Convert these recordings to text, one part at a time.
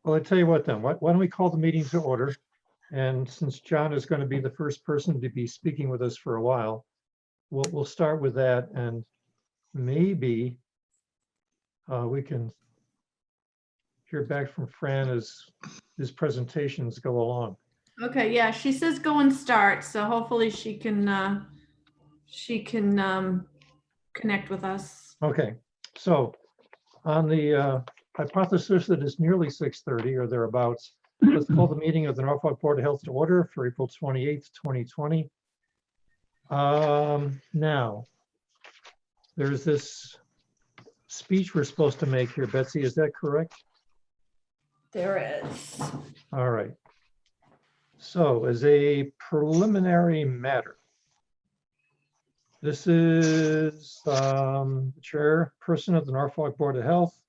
Well, I tell you what then, why don't we call the meeting to order? And since John is going to be the first person to be speaking with us for a while, we'll start with that, and maybe we can hear back from Fran as his presentations go along. Okay, yeah, she says go and start, so hopefully she can connect with us. Okay, so on the hypothesis that it's nearly 6:30 or thereabouts, let's call the meeting of the Norfolk Board of Health to order for April 28th, 2020. Now, there's this speech we're supposed to make here, Betsy, is that correct? There is. All right. So as a preliminary matter, this is the chairperson of the Norfolk Board of Health.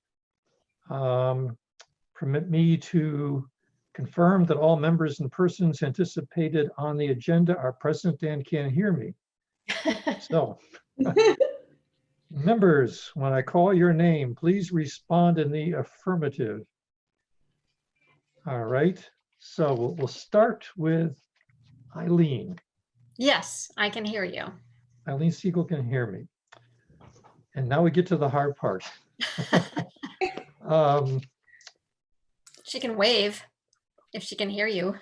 Permit me to confirm that all members and persons anticipated on the agenda are present and can hear me. So, members, when I call your name, please respond in the affirmative. All right, so we'll start with Eileen. Yes, I can hear you. Eileen Siegel can hear me. And now we get to the hard part. She can wave if she can hear you.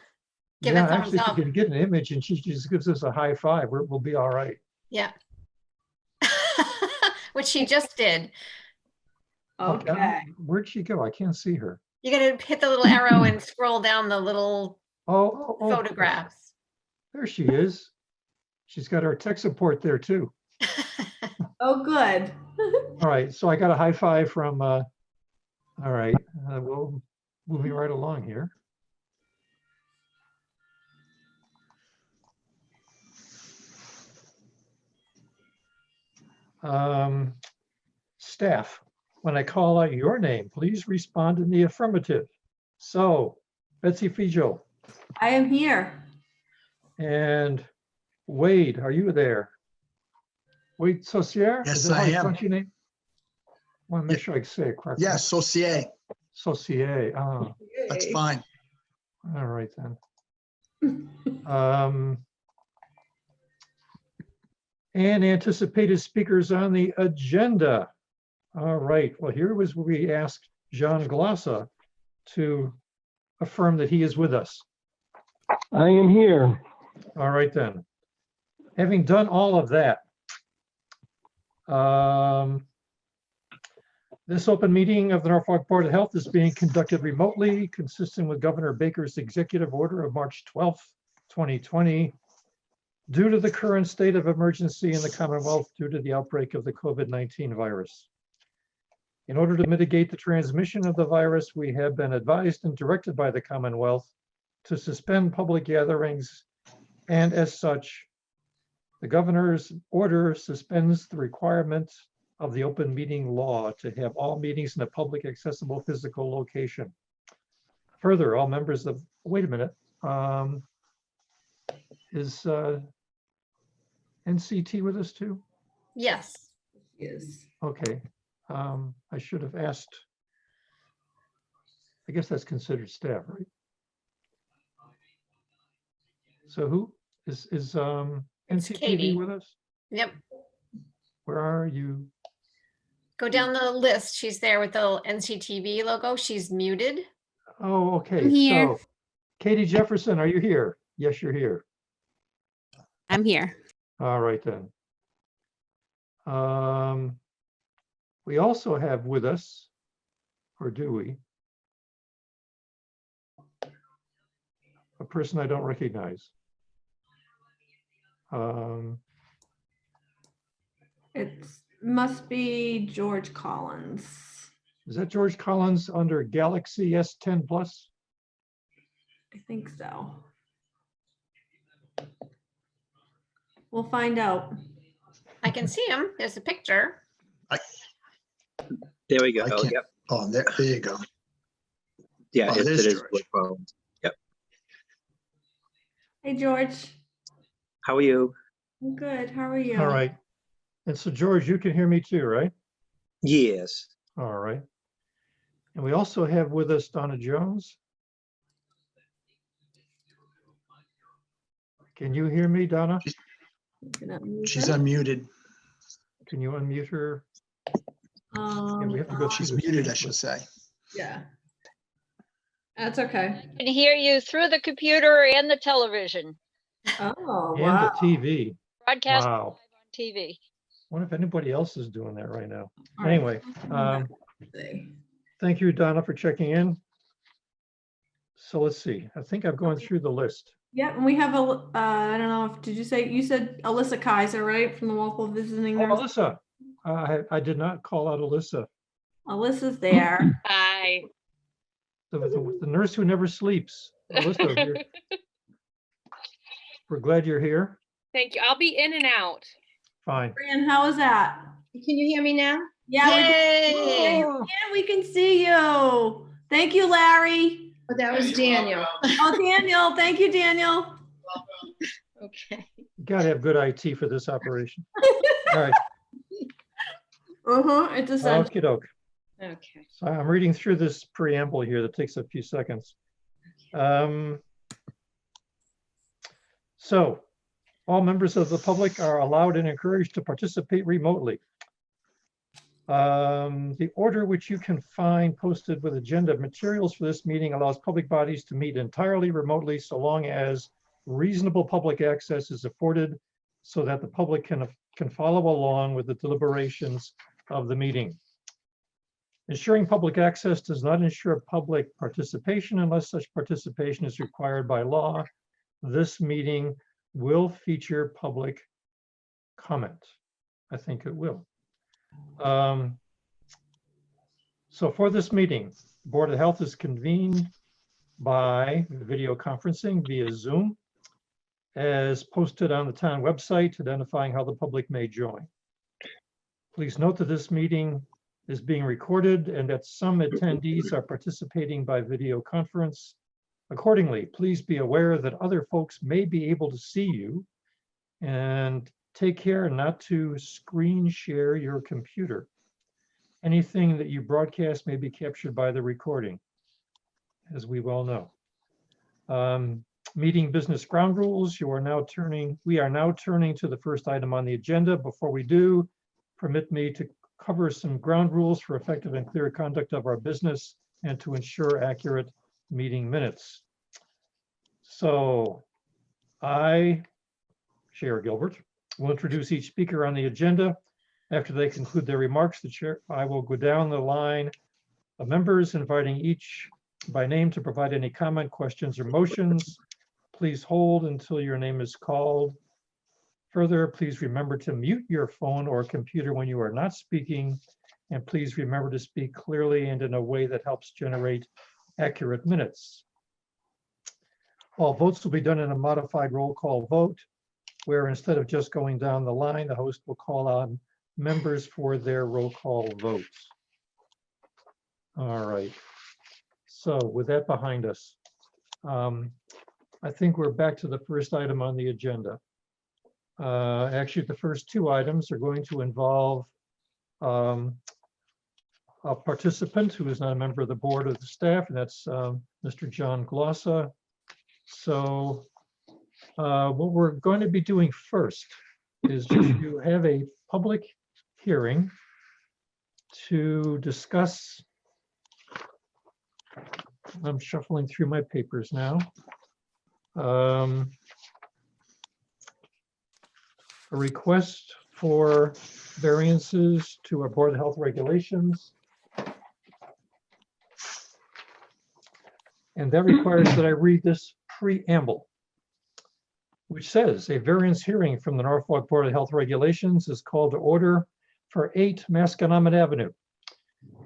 Give Yeah, a thumbs actually, up. she can get an image and she just gives us a high five. We'll be all right. Yeah. Which she just did. Okay. Where'd she go? I can't see her. You got to hit the little arrow and scroll down the little Oh, photographs. there she is. She's got our tech support there too. Oh, good. All right, so I got a high five from, all right, we'll moving right along here. Staff, when I call out your name, please respond in the affirmative. So, Betsy Fijo. I am here. And Wade, are you there? Wade Saucier? Yes, I am. What's your name? I want to make sure I say it correctly. Yes, Saucier. Saucier. Oh, That's fine. all right then. And anticipated speakers on the agenda. All right, well, here was where we asked Jean Glossa to affirm that he is with us. I am here. All right then. Having done all of that, this open meeting of the Norfolk Board of Health is being conducted remotely, consistent with Governor Baker's executive order of March 12th, 2020, due to the current state of emergency in the Commonwealth due to the outbreak of the COVID-19 virus. In order to mitigate the transmission of the virus, we have been advised and directed by the Commonwealth to suspend public gatherings, and as such, the governor's order suspends the requirement of the open meeting law to have all meetings in a public accessible physical location. Further, all members of, wait a minute, is NCT with us too? Yes. Yes. Okay, I should have asked. I guess that's considered staff, right? So who is It's NCTV Katie. with us? Yep. Where are you? Go down the list. She's there with the NCTV logo. She's muted. Oh, okay. I'm here. So Katie Jefferson, are you here? Yes, you're here. I'm here. All right then. We also have with us, or do we? A person I don't recognize. It must be George Collins. Is that George Collins under Galaxy S10 Plus? I think so. We'll find out. I can see him. There's a picture. There we go. I can't- Yep. Oh, there you go. Yeah, Oh, it there's is George. Blake Collins. Yep. Hey, George. How are you? I'm good. How are you? All right. And so George, you can hear me too, right? Yes. All right. And we also have with us Donna Jones. Can you hear me, Donna? She's unmuted. Can you unmute her? Yeah, we have to go through She's this muted, I again, should but- say. Yeah. That's okay. I can hear you through the computer and the television, Oh, And wow. the TV. broadcast live Wow. on TV. Wonder if anybody else is doing that right now. All right. Anyway, thank you, Donna, for checking in. So let's see. I think I've gone through the list. Yeah, and we have I don't know if, did you say, you said Alyssa Kaiser, right? From the Walpole Visiting Oh, Nurse. Alyssa. I did not call out Alyssa. Alyssa's there. Hi. The nurse who never sleeps. Alyssa, we're glad you're here. Thank you. I'll be in and out. Fine. Fran, how is that? Can you hear me now? Yeah, Yay! we can see you. Thank you, Larry. Oh, that was Daniel. Oh, Daniel. Thank you, Daniel. Okay. Gotta have good IT for this operation. All right. It's essential. Okey doke. Okay. So I'm reading through this preamble here that takes a few seconds. So all members of the public are allowed and encouraged to participate remotely. The order which you can find posted with agenda materials for this meeting allows public bodies to meet entirely remotely so long as reasonable public access is afforded so that the public can follow along with the deliberations of the meeting. Ensuring public access does not ensure public participation unless such participation is required by law. This meeting will feature public comment. I think it will. So for this meeting, the Board of Health is convened by video conferencing via Zoom as posted on the town website identifying how the public may join. Please note that this meeting is being recorded and that some attendees are participating by video conference. Accordingly, please be aware that other folks may be able to see you, and take care not to screen share your computer. Anything that you broadcast may be captured by the recording, as we well know. Meeting business ground rules. We are now turning to the first item on the agenda. Before we do, permit me to cover some ground rules for effective and clear conduct of our business and to ensure accurate meeting minutes. So I, Chair Gilbert, will introduce each speaker on the agenda. After they conclude their remarks, I will go down the line of members, inviting each by name to provide any comment, questions, or motions. Please hold until your name is called. Further, please remember to mute your phone or computer when you are not speaking, and please remember to speak clearly and in a way that helps generate accurate minutes. All votes will be done in a modified roll call vote, where instead of just going down the line, the host will call on members for their roll call votes. All right. So with that behind us, I think we're back to the first item on the agenda. Actually, the first two items are going to involve a participant who is not a member of the board or the staff, and that's Mr. John Glossa. So what we're going to be doing first is to have a public hearing to discuss. I'm shuffling through my papers now. A request for variances to our Board of Health regulations. And that requires that I read this preamble, which says a variance hearing from the Norfolk Board of Health Regulations is called to order for 8 Masconomet Avenue.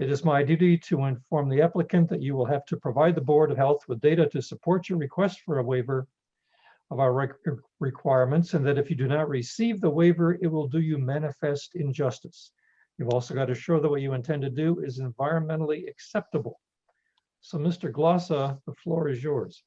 It is my duty to inform the applicant that you will have to provide the Board of Health with data to support your request for a waiver of our requirements, and that if you do not receive the waiver, it will do you manifest injustice. You've also got to show that what you intend to do is environmentally acceptable. So Mr. Glossa, the floor is yours.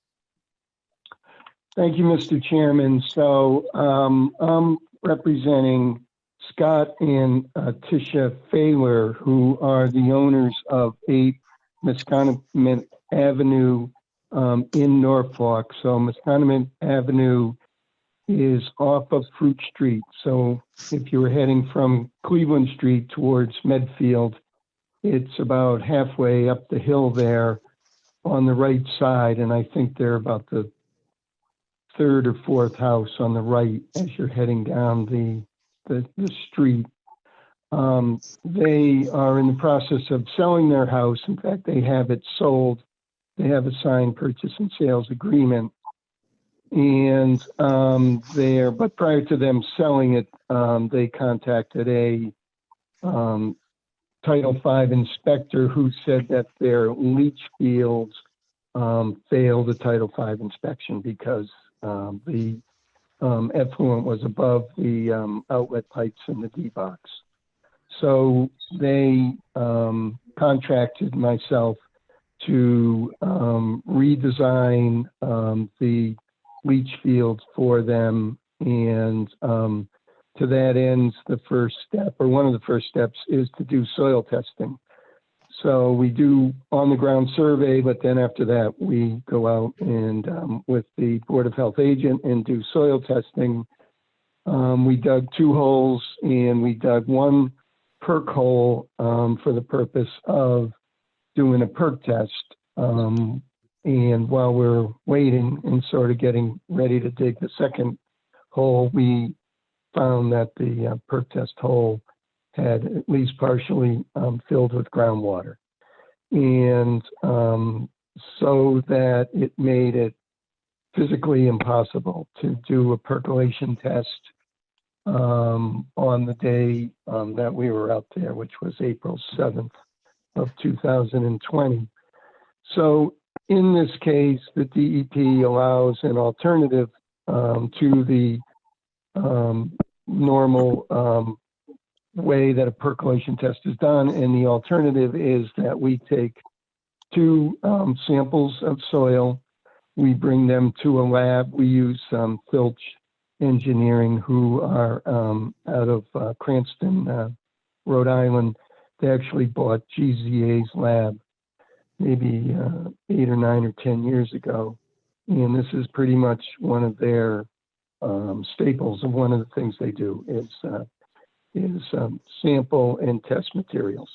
Thank you, Mr. Chairman. So I'm representing Scott and Tisha Failer, who are the owners of 8 Misconament Avenue in Norfolk. So Misconament Avenue is off of Fruit Street. So if you were heading from Cleveland Street towards Medfield, it's about halfway up the hill there on the right side. And I think they're about the third or fourth house on the right as you're heading down the street. They are in the process of selling their house. In fact, they have it sold. They have a signed purchase and sales agreement. And but prior to them selling it, they contacted a Title V inspector who said that their leach fields failed the Title V inspection because the effluent was above the outlet pipes in the D-box. So they contracted myself to redesign the leach fields for them. And to that end, the first step, or one of the first steps, is to do soil testing. So we do on-the-ground survey, but then after that, we go out and with the Board of Health agent and do soil testing. We dug 2 holes, and we dug 1 perk hole for the purpose of doing a perk test. And while we're waiting and sort of getting ready to dig the second hole, we found that the perk test hole had at least partially filled with groundwater. And so that it made it physically impossible to do a percolation test on the day that we were out there, which was April 7th of 2020. So in this case, the DEP allows an alternative to the normal way that a percolation test is done. And the alternative is that we take 2 samples of soil, we bring them to a lab. We use Filch Engineering, who are out of Cranston, Rhode Island. They actually bought GZA's lab maybe 8 or 9 or 10 years ago. And this is pretty much one of their staples, and one of the things they do is sample and test materials.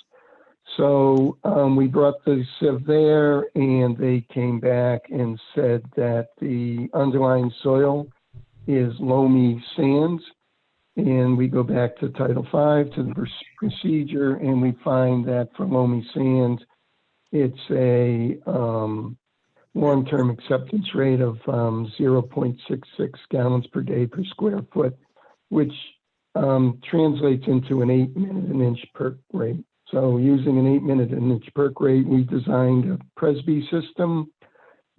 So we brought the sieve there, and they came back and said that the underlying soil is loamy sands. And we go back to Title V, to the procedure, and we find that for loamy sands, it's a long-term acceptance rate of 0.66 gallons per day per square foot, which translates into an 8-minute an inch perk rate. So using an 8-minute an inch perk rate, we designed a Presby system.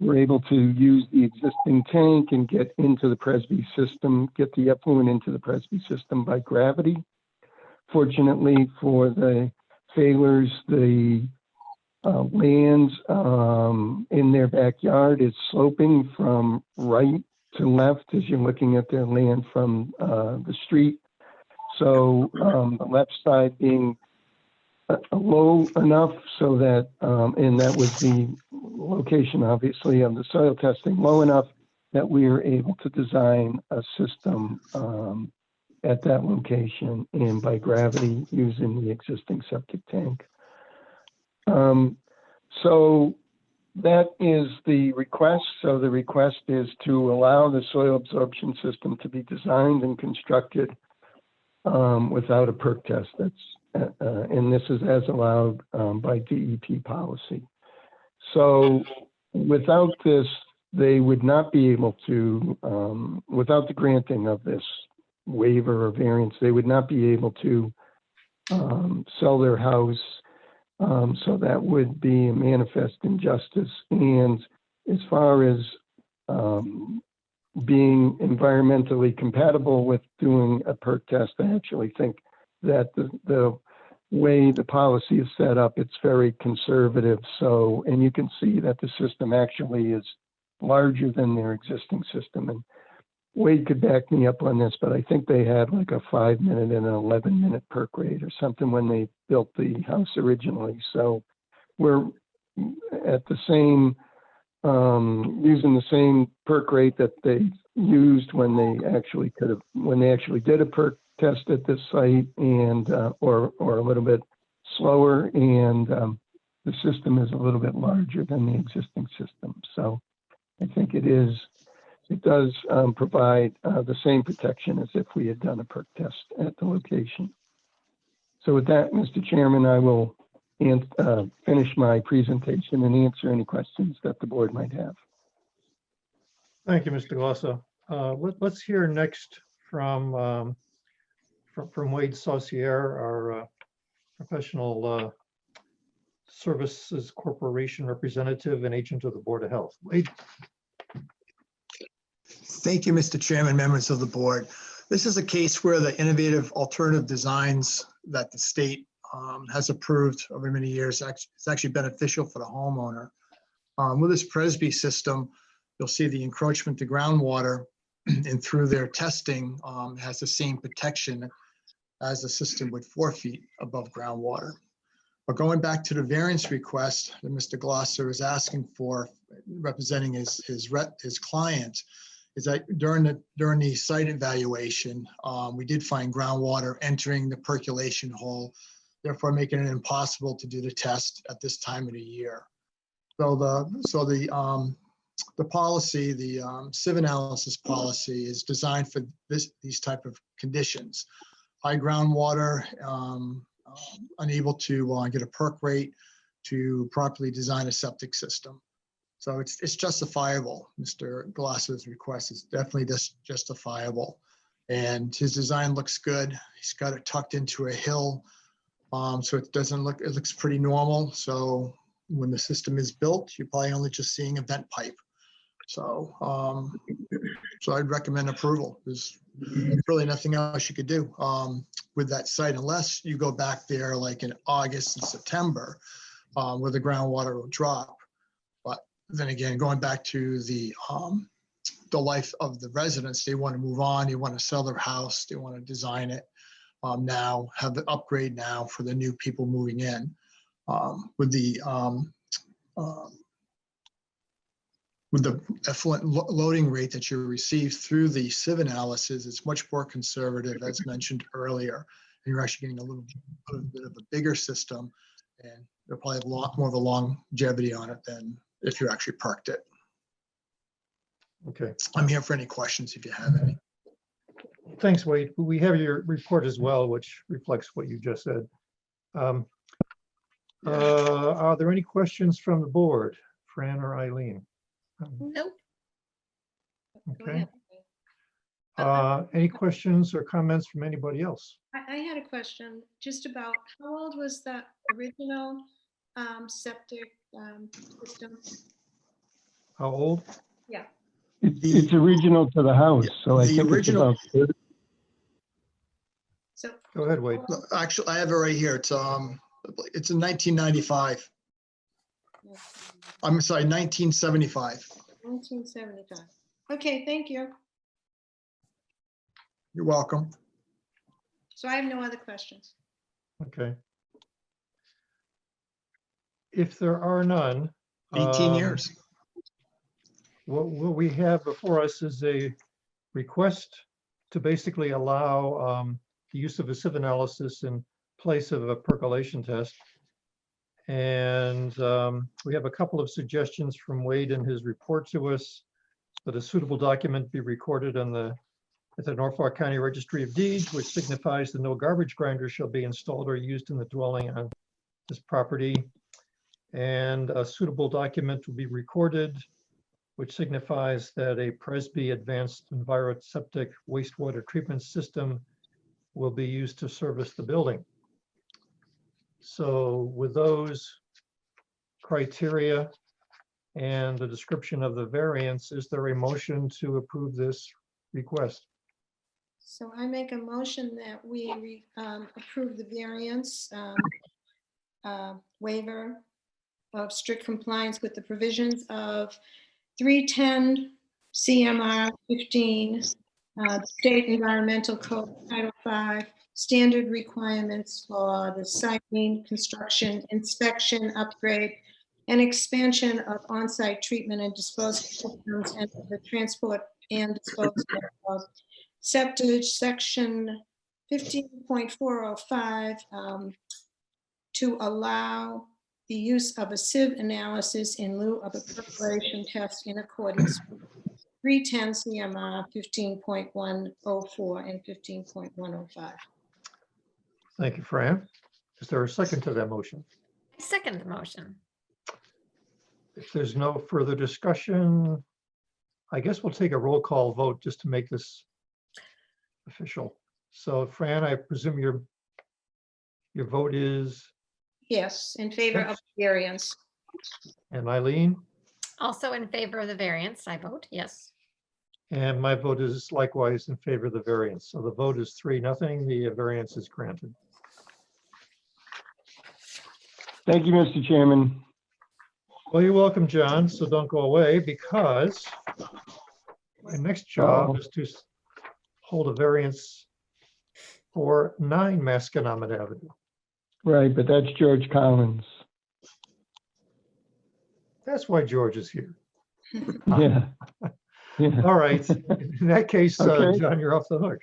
We're able to use the existing tank and get into the Presby system, get the effluent into the Presby system by gravity. Fortunately for the sailors, the land in their backyard is sloping from right to left as you're looking at their land from the street. So the left side being low enough so that, and that was the location, obviously, of the soil testing, low enough that we were able to design a system at that location and by gravity using the existing septic tank. So that is the request. So the request is to allow the soil absorption system to be designed and constructed without a perk test. That's and this is as allowed by DEP policy. So without this, they would not be able to, without the granting of this waiver or variance, they would not be able to sell their house. So that would be a manifest injustice. And as far as being environmentally compatible with doing a perk test, I actually think that the way the policy is set up, it's very conservative. So, and you can see that the system actually is larger than their existing system. And Wade could back me up on this, but I think they had like a 5-minute and an 11-minute perk rate or something when they built the house originally. So we're at the same, using the same perk rate that they used when they actually did a perk test at this site, and or a little bit slower, and the system is a little bit larger than the existing system. So I think it does provide the same protection as if we had done a perk test at the location. So with that, Mr. Chairman, I will finish my presentation and answer any questions that the board might have. Thank you, Mr. Glossa. Let's hear next from Wade Saucier, our professional services corporation representative and agent of the Board of Health. Wade. Thank you, Mr. Chairman, members of the board. This is a case where the innovative alternative designs that the state has approved over many years is actually beneficial for the homeowner. With this Presby system, you'll see the encroachment to groundwater, and through their testing, has the same protection as the system with 4 feet above groundwater. But going back to the variance request that Mr. Glosser is asking for, representing his client, is that during the site evaluation, we did find groundwater entering the percolation hole, therefore making it impossible to do the test at this time of the year. So the policy, the sieve analysis policy, is designed for these type of conditions: high groundwater, unable to get a perk rate to properly design a septic system. So it's justifiable. Mr. Glosser's request is definitely justifiable, and his design looks good. He's got it tucked into a hill, so it looks pretty normal. So when the system is built, you're probably only just seeing a vent pipe. So I'd recommend approval. There's really nothing else you could do with that site, unless you go back there like in August and September, where the groundwater will drop. But then again, going back to the life of the residents, they want to move on, they want to sell their house, they want to design it now, have the upgrade now for the new people moving in. With the effluent loading rate that you receive through the sieve analysis, it's much more conservative, as mentioned earlier. And you're actually getting a little bit of a bigger system, and you'll probably have a lot more of a longevity on it than if you actually perked it. Okay. I'm here for any questions if you have any. Thanks, Wade. We have your report as well, which reflects what you just said. Are there any questions from the board, Fran or Eileen? Nope. Okay. Any questions or comments from anybody else? I had a question just about how old was that original septic system? How old? Yeah. It's original to the house, so I The think original- it's about 30. So Go ahead, Wade. Actually, I have it right here. It's in 1995. I'm sorry, 1975. 1975. Okay, thank you. You're welcome. So I have no other questions. Okay. If there are none. 18 years. What we have before us is a request to basically allow the use of a sieve analysis in place of a percolation test. And we have a couple of suggestions from Wade in his report to us that a suitable document be recorded at the Norfolk County Registry of Deeds, which signifies that no garbage grinder shall be installed or used in the dwelling on this property. And a suitable document will be recorded, which signifies that a Presby Advanced Enviroseptic Wastewater Treatment System will be used to service the building. So with those criteria and the description of the variance, is there a motion to approve this request? So I make a motion that we approve the variance waiver of strict compliance with the provisions of 310 CMR 15, State Environmental Code Title 5, standard requirements for the siting, construction, inspection, upgrade, and expansion of on-site treatment and disposal systems and the transport and disposal of septic section 15.405 to allow the use of a sieve analysis in lieu of a perforation test in accordance with 310 CMR 15.104 and 15.105. Thank you, Fran. Is there a second to that motion? I second the motion. If there's no further discussion, I guess we'll take a roll call vote just to make this official. So Fran, I presume your vote is, Yes, in favor of variance. and Eileen, Also in favor of the variance, I vote yes. and my vote is likewise in favor of the variance. So the vote is 3-0. The variance is granted. Thank you, Mr. Chairman. Well, you're welcome, John. So don't go away because my next job is to hold a variance for 9 Masconomet Avenue. Right, but that's George Collins. That's why George is here. Yeah. Yeah. All right. In that case, Okay. John, you're off the hook.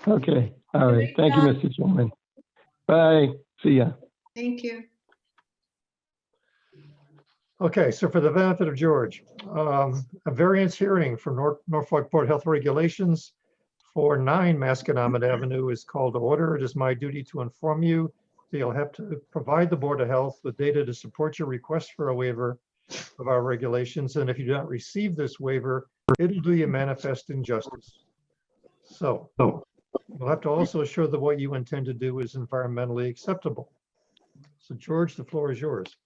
Okay. All right. Thank you, Mr. Chairman. Bye. See ya. Thank you. Okay, so for the benefit of George, a variance hearing for Norfolk Board of Health Regulations for 9 Masconomet Avenue is called to order. It is my duty to inform you that you'll have to provide the Board of Health with data to support your request for a waiver of our regulations. And if you do not receive this waiver, it'll do you manifest injustice. So you'll have to also assure that what you intend to do is environmentally acceptable. So George, the floor is yours.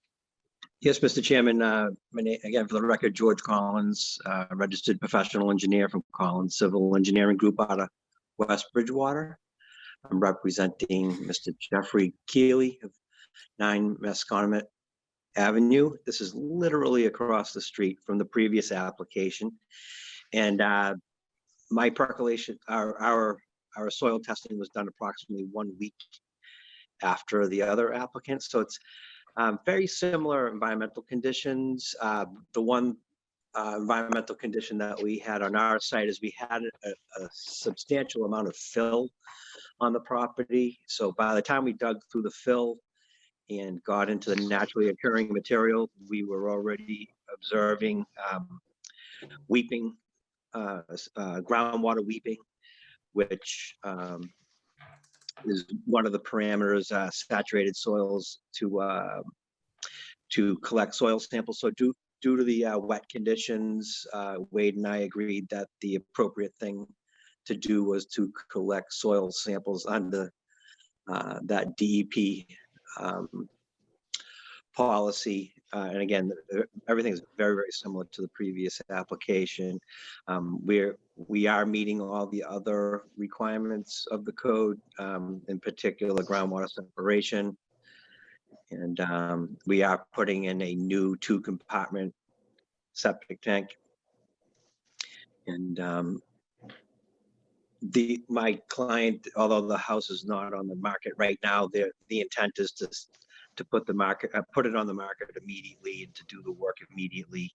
Yes, Mr. Chairman, my name, again, for the record, George Collins, registered professional engineer from Collins Civil Engineering Group out of West Bridgewater. I'm representing Mr. Jeffrey Keeley of 9 Masconomet Avenue. This is literally across the street from the previous application. And my percolation, our soil testing was done approximately 1 week after the other applicant. So it's very similar environmental conditions. The one environmental condition that we had on our site is we had a substantial amount of fill on the property. So by the time we dug through the fill and got into the naturally occurring material, we were already observing weeping, groundwater weeping, which is one of the parameters, saturated soils to collect soil samples. So due to the wet conditions, Wade and I agreed that the appropriate thing to do was to collect soil samples under that DEP policy. And again, everything is very, very similar to the previous application. We are meeting all the other requirements of the code, in particular groundwater separation. And we are putting in a new 2-compartment septic tank. And my client, although the house is not on the market right now, the intent is to put it on the market immediately and to do the work immediately.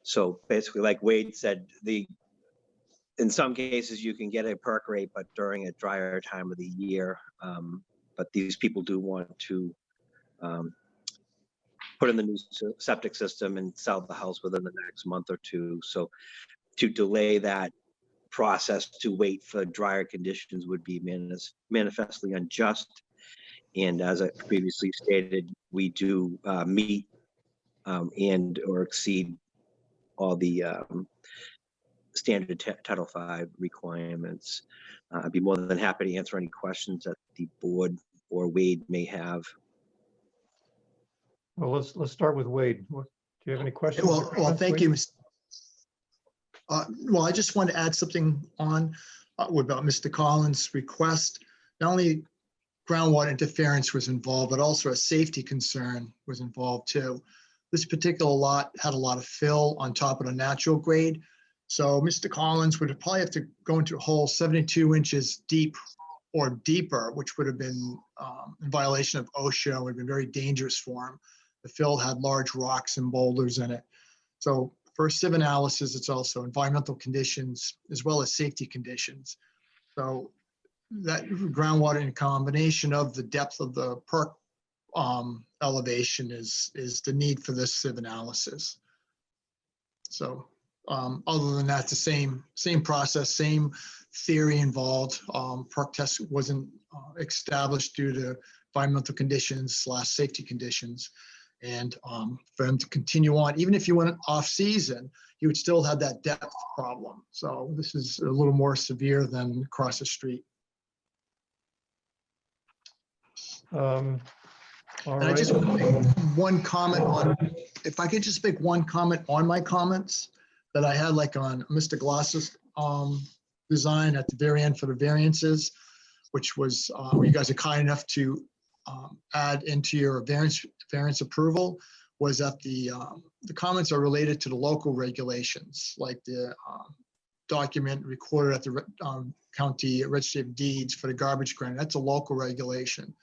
So basically, like Wade said, in some cases you can get a perk rate, but during a drier time of the year. But these people do want to put in the new septic system and sell the house within the next month or two. So to delay that process to wait for drier conditions would be manifestly unjust. And as I previously stated, we do meet and or exceed all the standard Title V requirements. I'd be more than happy to answer any questions that the board or Wade may have. Well, let's start with Wade. Do you have any questions? Well, thank you. Well, I just want to add something on about Mr. Collins' request. Not only groundwater interference was involved, but also a safety concern was involved too. This particular lot had a lot of fill on top of the natural grade. So Mr. Collins would probably have to go into a hole 72 inches deep or deeper, which would have been in violation of OSHA, would have been very dangerous for him. The fill had large rocks and boulders in it. So for sieve analysis, it's also environmental conditions as well as safety conditions. So that groundwater in combination of the depth of the perk elevation is the need for this sieve analysis. So other than that, it's the same process, same theory involved. Perk test wasn't established due to environmental conditions / safety conditions. And for him to continue on, even if you went off season, you would still have that depth problem. So this is a little more severe than across the street. All And I just right. want to make one comment on, if I could just make one comment on my comments that I had, like on Mr. Gloss's design at the very end for the variances, which was where you guys are kind enough to add into your variance approval, was that the comments are related to the local regulations, like the document recorded at the county registry of deeds for the garbage grinder. That's a local regulation.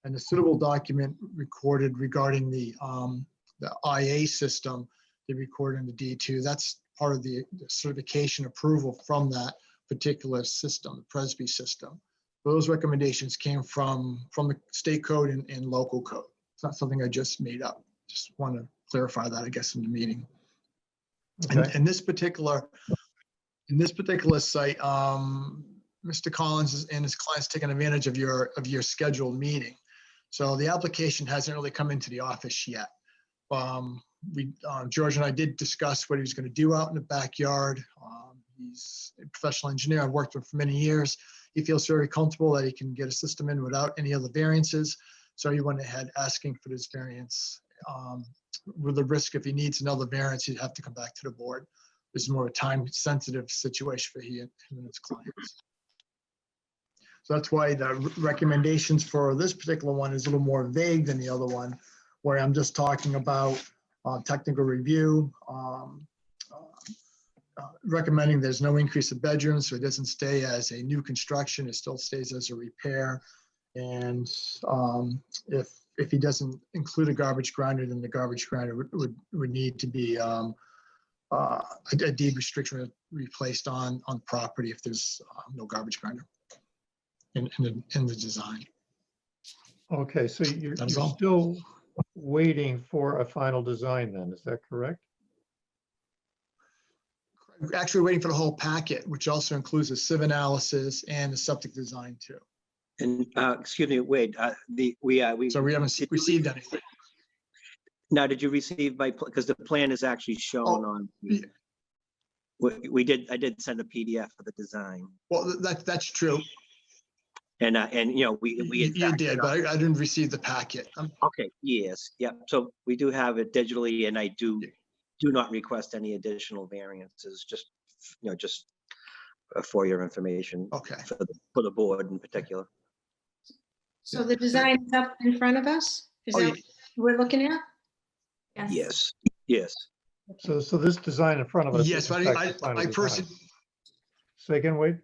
And the suitable document recorded regarding the IA system, they recorded in the D2, that's part of the certification approval from that particular system, the Presby system. Those recommendations came from the state code and local code. It's not something I just made up. Just want to clarify that, I guess, in the meeting. Okay. And in this particular site, Mr. Collins and his clients taking advantage of your scheduled meeting. So the application hasn't really come into the office yet. George and I did discuss what he was going to do out in the backyard. He's a professional engineer. I've worked with him for many years. He feels very comfortable that he can get a system in without any other variances. So he went ahead asking for this variance. With the risk, if he needs another variance, he'd have to come back to the board. This is more a time-sensitive situation for him and his clients. So that's why the recommendations for this particular one is a little more vague than the other one, where I'm just talking about technical review, recommending there's no increase of bedrooms, so it doesn't stay as a new construction, it still stays as a repair. And if he doesn't include a garbage grinder, then the garbage grinder would need to be a deed restriction replaced on property if there's no garbage grinder in the design. Okay, so you're That's all. still waiting for a final design then, is that correct? We're actually waiting for the whole packet, which also includes a sieve analysis and the septic design too. And excuse me, Wade, we So we haven't received anything. now, did you receive because the plan is actually shown on. yeah. I did send a PDF of the design. Well, that's true. And you know, we You did, but I didn't receive the packet. Okay, yes, yeah. So we do have it digitally, and I do not request any additional variances, just, you know, just for your information. Okay. For the board in particular. So the design is up in front of us? Is Oh, that yeah. what we're looking at? Yes, yes. So this design in front of us. Yes, is in but fact the final I design. personally, Say again, Wade?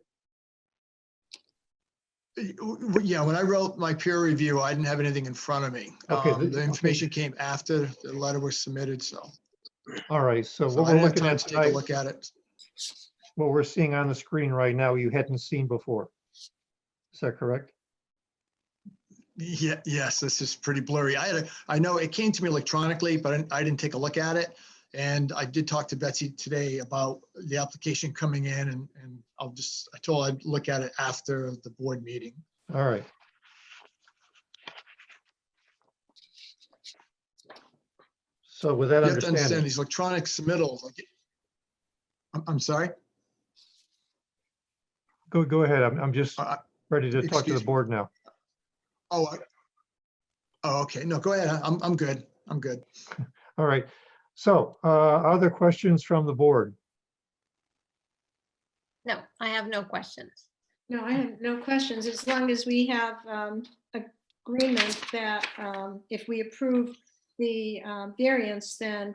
yeah, when I wrote my peer review, I didn't have anything in front of me. Okay, The information came after the letter was submitted, so. All right, so So what I we're didn't have looking time at to take a tonight, look at it. what we're seeing on the screen right now, you hadn't seen before. Is that correct? Yeah, yes, this is pretty blurry. I know it came to me electronically, but I didn't take a look at it. And I did talk to Betsy today about the application coming in, and I told her I'd look at it after the board meeting. All right. So with that You have to understand understanding, these electronic submittals. I'm sorry? go ahead. I'm just ready to talk to excuse the me. board now. Oh, okay. No, go ahead. I'm good. I'm good. All right. So other questions from the board? No, I have no questions. No, I have no questions, as long as we have agreement that if we approve the variance, then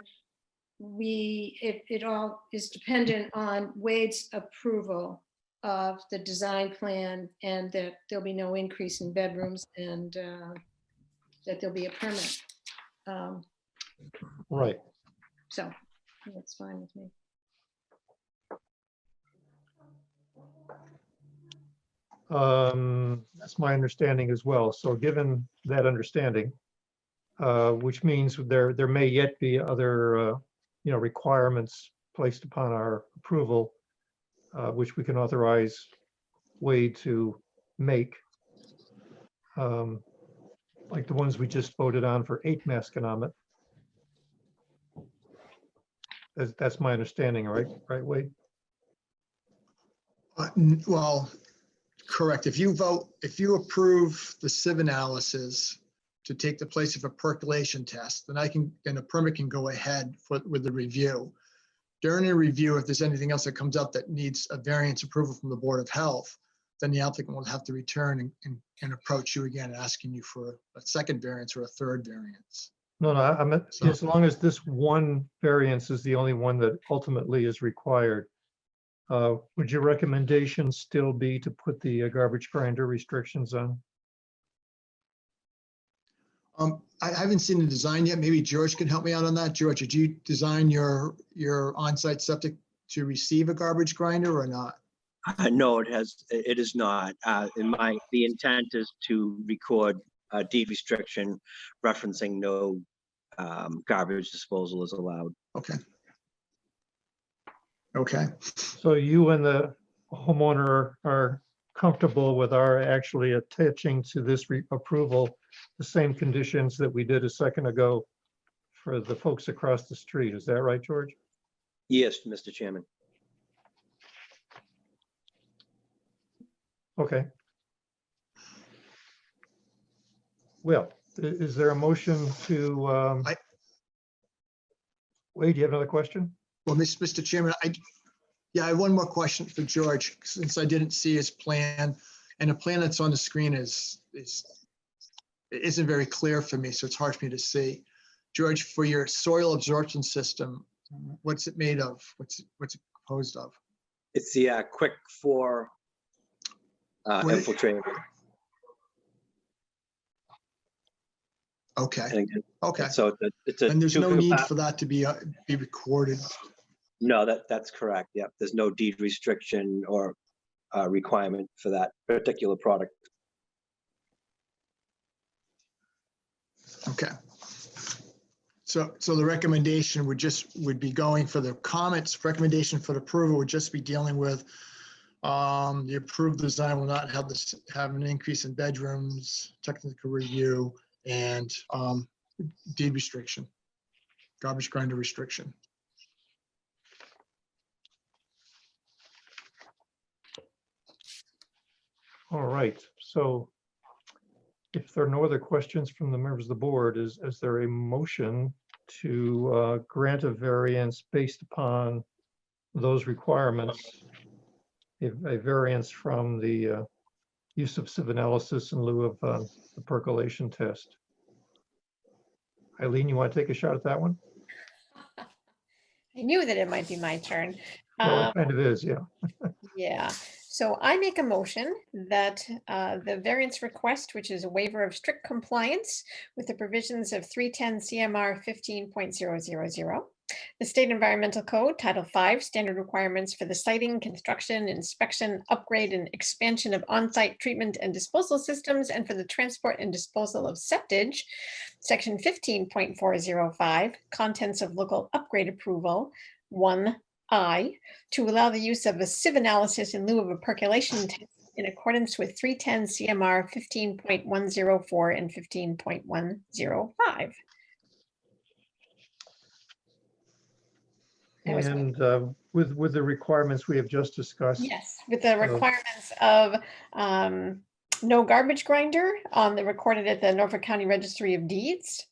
it all is dependent on Wade's approval of the design plan and that there'll be no increase in bedrooms and that there'll be a permit. Right. So that's fine with me. That's my understanding as well. So given that understanding, which means there may yet be other, requirements placed upon our approval, which we can authorize Wade to make, like the ones we just voted on for 8 Masconomet. That's my understanding, right? Right, Wade? Well, correct. If you approve the sieve analysis to take the place of a percolation test, then a permit can go ahead with the review. During a review, if there's anything else that comes up that needs a variance approval from the Board of Health, then the applicant will have to return and approach you again, asking you for a second variance or a third variance. No, I meant, So- as long as this one variance is the only one that ultimately is required, would your recommendation still be to put the garbage grinder restrictions on? I haven't seen the design yet. Maybe George can help me out on that. George, did you design your on-site septic to receive a garbage grinder or not? No, it is not. The intent is to record a deed restriction referencing no garbage disposal is allowed. Okay. Okay. So you and the homeowner are comfortable with our actually attaching to this approval the same conditions that we did a second ago for the folks across the street. Is that right, George? Yes, Mr. Chairman. Okay. Well, is there a motion to, Wade, do you have another question? Well, Mr. Chairman, I have one more question for George, since I didn't see his plan, and the plan that's on the screen isn't very clear for me, so it's hard for me to see. George, for your soil absorption system, what's it made of? What's it composed of? It's the quick 4 What- infiltrator. Okay, And okay. so it's a. And there's no 2 need compa- for that to be recorded. No, that's correct. Yep. There's no deed restriction or requirement for that particular product. Okay. So the recommendation would be going for the comments, recommendation for the approval would just be dealing with the approved design will not have an increase in bedrooms, technical review, and deed restriction, garbage grinder restriction. All right, so if there are no other questions from the members of the board, is there a motion to grant a variance based upon those requirements? A variance from the use of sieve analysis in lieu of the percolation test. Eileen, you want to take a shot at that one? I knew that it might be my turn. Well, it kind of is, yeah. Yeah, so I make a motion that the variance request, which is a waiver of strict compliance with the provisions of 310 CMR 15.000, the State Environmental Code, Title V, Standard Requirements for the Siting, Construction, Inspection, Upgrade, and Expansion of On-Site Treatment and Disposal Systems, and for the Transport and Disposal of Septage, Section 15.405, Contents of Local Upgrade Approval, 1I, to allow the use of a sieve analysis in lieu of a percolation test in accordance with 310 CMR 15.104 and 15.105. That was- And with the requirements we have just discussed. Yes, with the requirements of no garbage grinder recorded at the Norfolk County Registry of Deeds,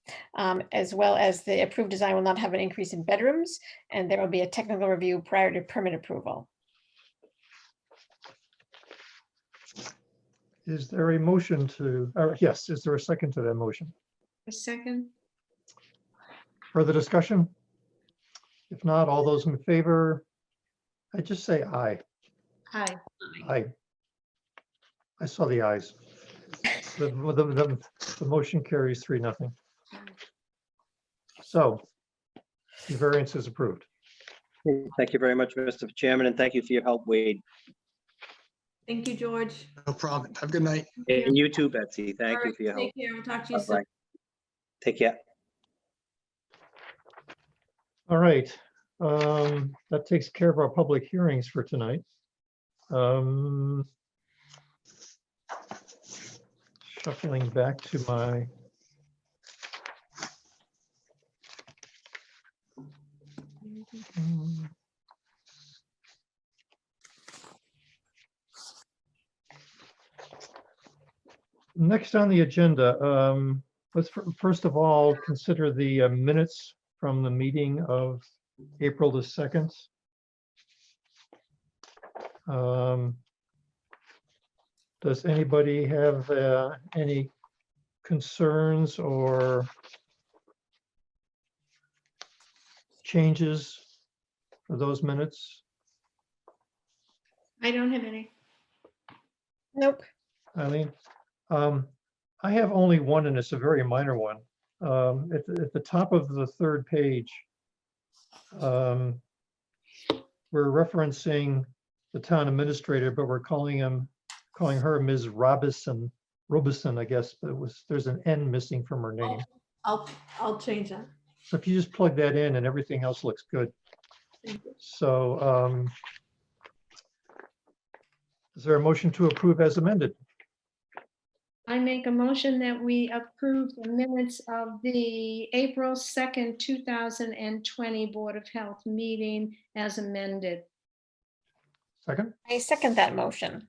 as well as the approved design will not have an increase in bedrooms, and there will be a technical review prior to permit approval. Is there a motion to, yes, is there a second to that motion? A second? Further discussion? If not, all those in favor, I just say aye. Aye. I saw the ayes. The motion carries 3-0. So the variance is approved. Thank you very much, Mr. Chairman, and thank you for your help, Wade. Thank you, George. No problem. Have a good night. And you too, Betsy. Thank All you right, for your help. take care. We'll talk to you soon. Bye-bye. Take care. All right. That takes care of our public hearings for tonight. Shuffling back to my next on the agenda, let's first of all consider the minutes from the meeting of April the 2nd. Does anybody have any concerns or changes for those minutes? I don't have any. Nope. Eileen? I have only one, and it's a very minor one. At the top of the third page, we're referencing the town administrator, but we're calling her Ms. Robison, I guess, but there's an N missing from her name. I'll change that. So if you just plug that in and everything else looks good. Thank you. So is there a motion to approve as amended? I make a motion that we approve the minutes of the April 2nd, 2020 Board of Health meeting as amended. Second? I second that motion.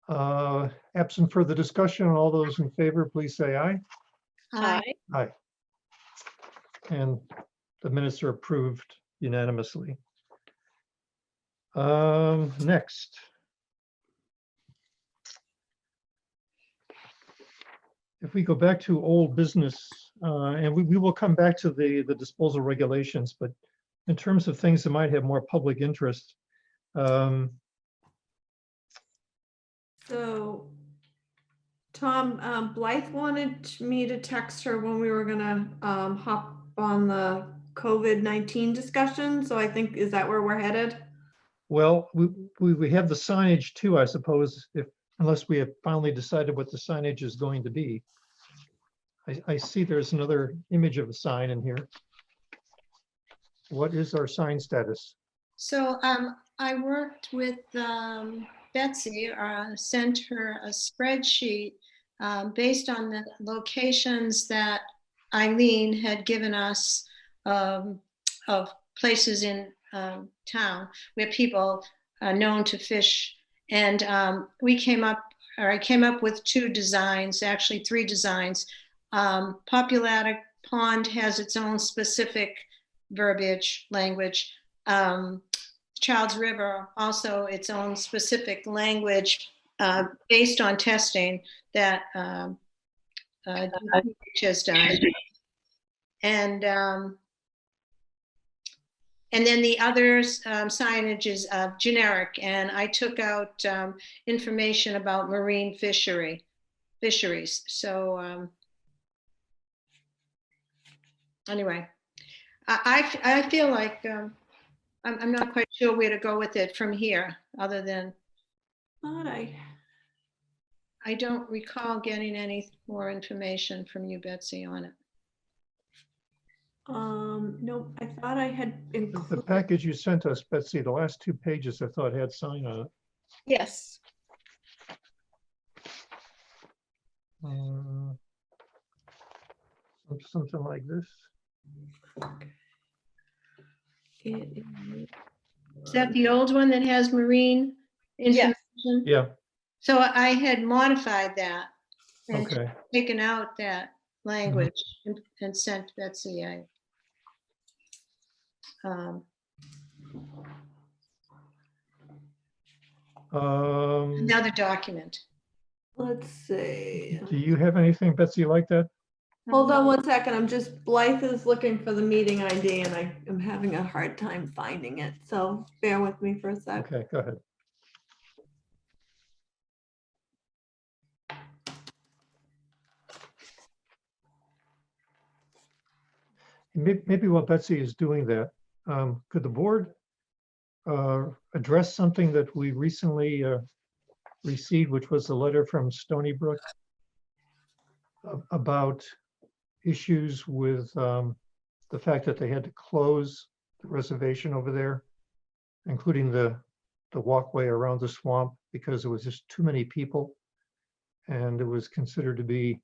Absent further discussion, all those in favor, please say aye. Aye. Aye. And the minutes are approved unanimously. Next. If we go back to old business, and we will come back to the disposal regulations, but in terms of things that might have more public interest, So, Tom, Blythe wanted me to text her when we were gonna hop on the COVID-19 discussion. So I think, is that where we're headed? well, we have the signage too, I suppose, unless we have finally decided what the signage is going to be. I see there's another image of a sign in here. What is our sign status? So I worked with Betsy, sent her a spreadsheet based on the locations that Eileen had given us of places in town where people are known to fish. And I came up with 2 designs, actually 3 designs. Populatic Pond has its own specific verbiage language. Child's River also its own specific language based on testing that DPH has done. And then the others signage is generic, and I took out information about marine fisheries. So anyway, I feel like I'm not quite sure where to go with it from here, other than I don't recall getting any more information from you, Betsy, on it. Nope, I thought I had The included. package you sent us, Betsy, the last 2 pages I thought had sign on it. Yes. Something like this. Is that the old one that has marine Yes. information? Yeah, So I had modified that and okay. taken out that language and sent Betsy another document. Let's see. Do you have anything, Betsy, like that? Hold on one second. Blythe is looking for the meeting ID and I am having a hard time finding it. So bear with me for a sec. Okay, go ahead. maybe while Betsy is doing that, could the board address something that we recently received, which was a letter from Stony Brook about issues with the fact that they had to close the reservation over there, including the walkway around the swamp, because there was just too many people. And it was considered to be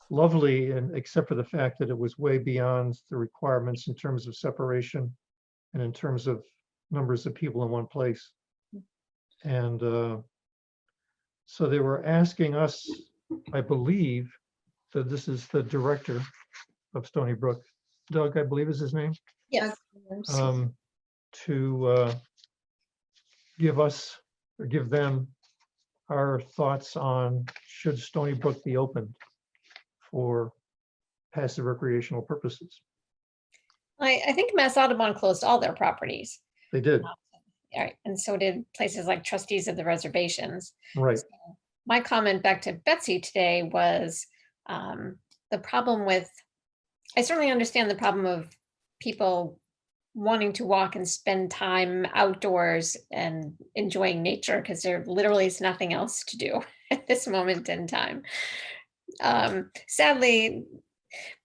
lovely, and except for the fact that it was way beyond the requirements in terms of separation and in terms of numbers of people in one place. And so they were asking us, I believe, so this is the director of Stony Brook, Doug, I believe is his name, Yes. to give us or give them our thoughts on should Stony Brook be opened for passive recreational purposes. I think Mass Audubon closed all their properties. They did, All right, and so did places like trustees of the reservations. right. My comment back to Betsy today was the problem with, I certainly understand the problem of people wanting to walk and spend time outdoors and enjoying nature because there literally is nothing else to do at this moment in time. Sadly,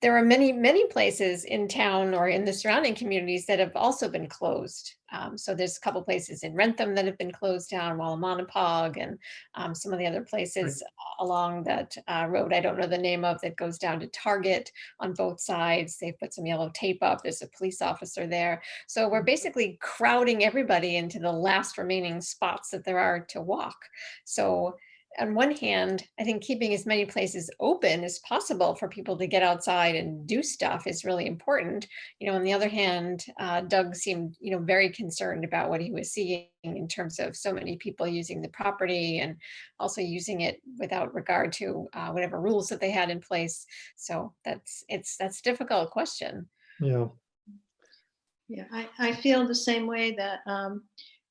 there are many places in town or in the surrounding communities that have also been closed. So there's a couple places in Rentham that have been closed down, Wallamonapog, and some of the other places along that road I don't know the name of, that goes down to Target on both sides. They've put some yellow tape up. There's a police officer there. So we're basically crowding everybody into the last remaining spots that there are to walk. So on one hand, I think keeping as many places open as possible for people to get outside and do stuff is really important. On the other hand, Doug seemed, very concerned about what he was seeing in terms of so many people using the property and also using it without regard to whatever rules that they had in place. So that's a difficult question. Yeah, Yeah, I feel the same way that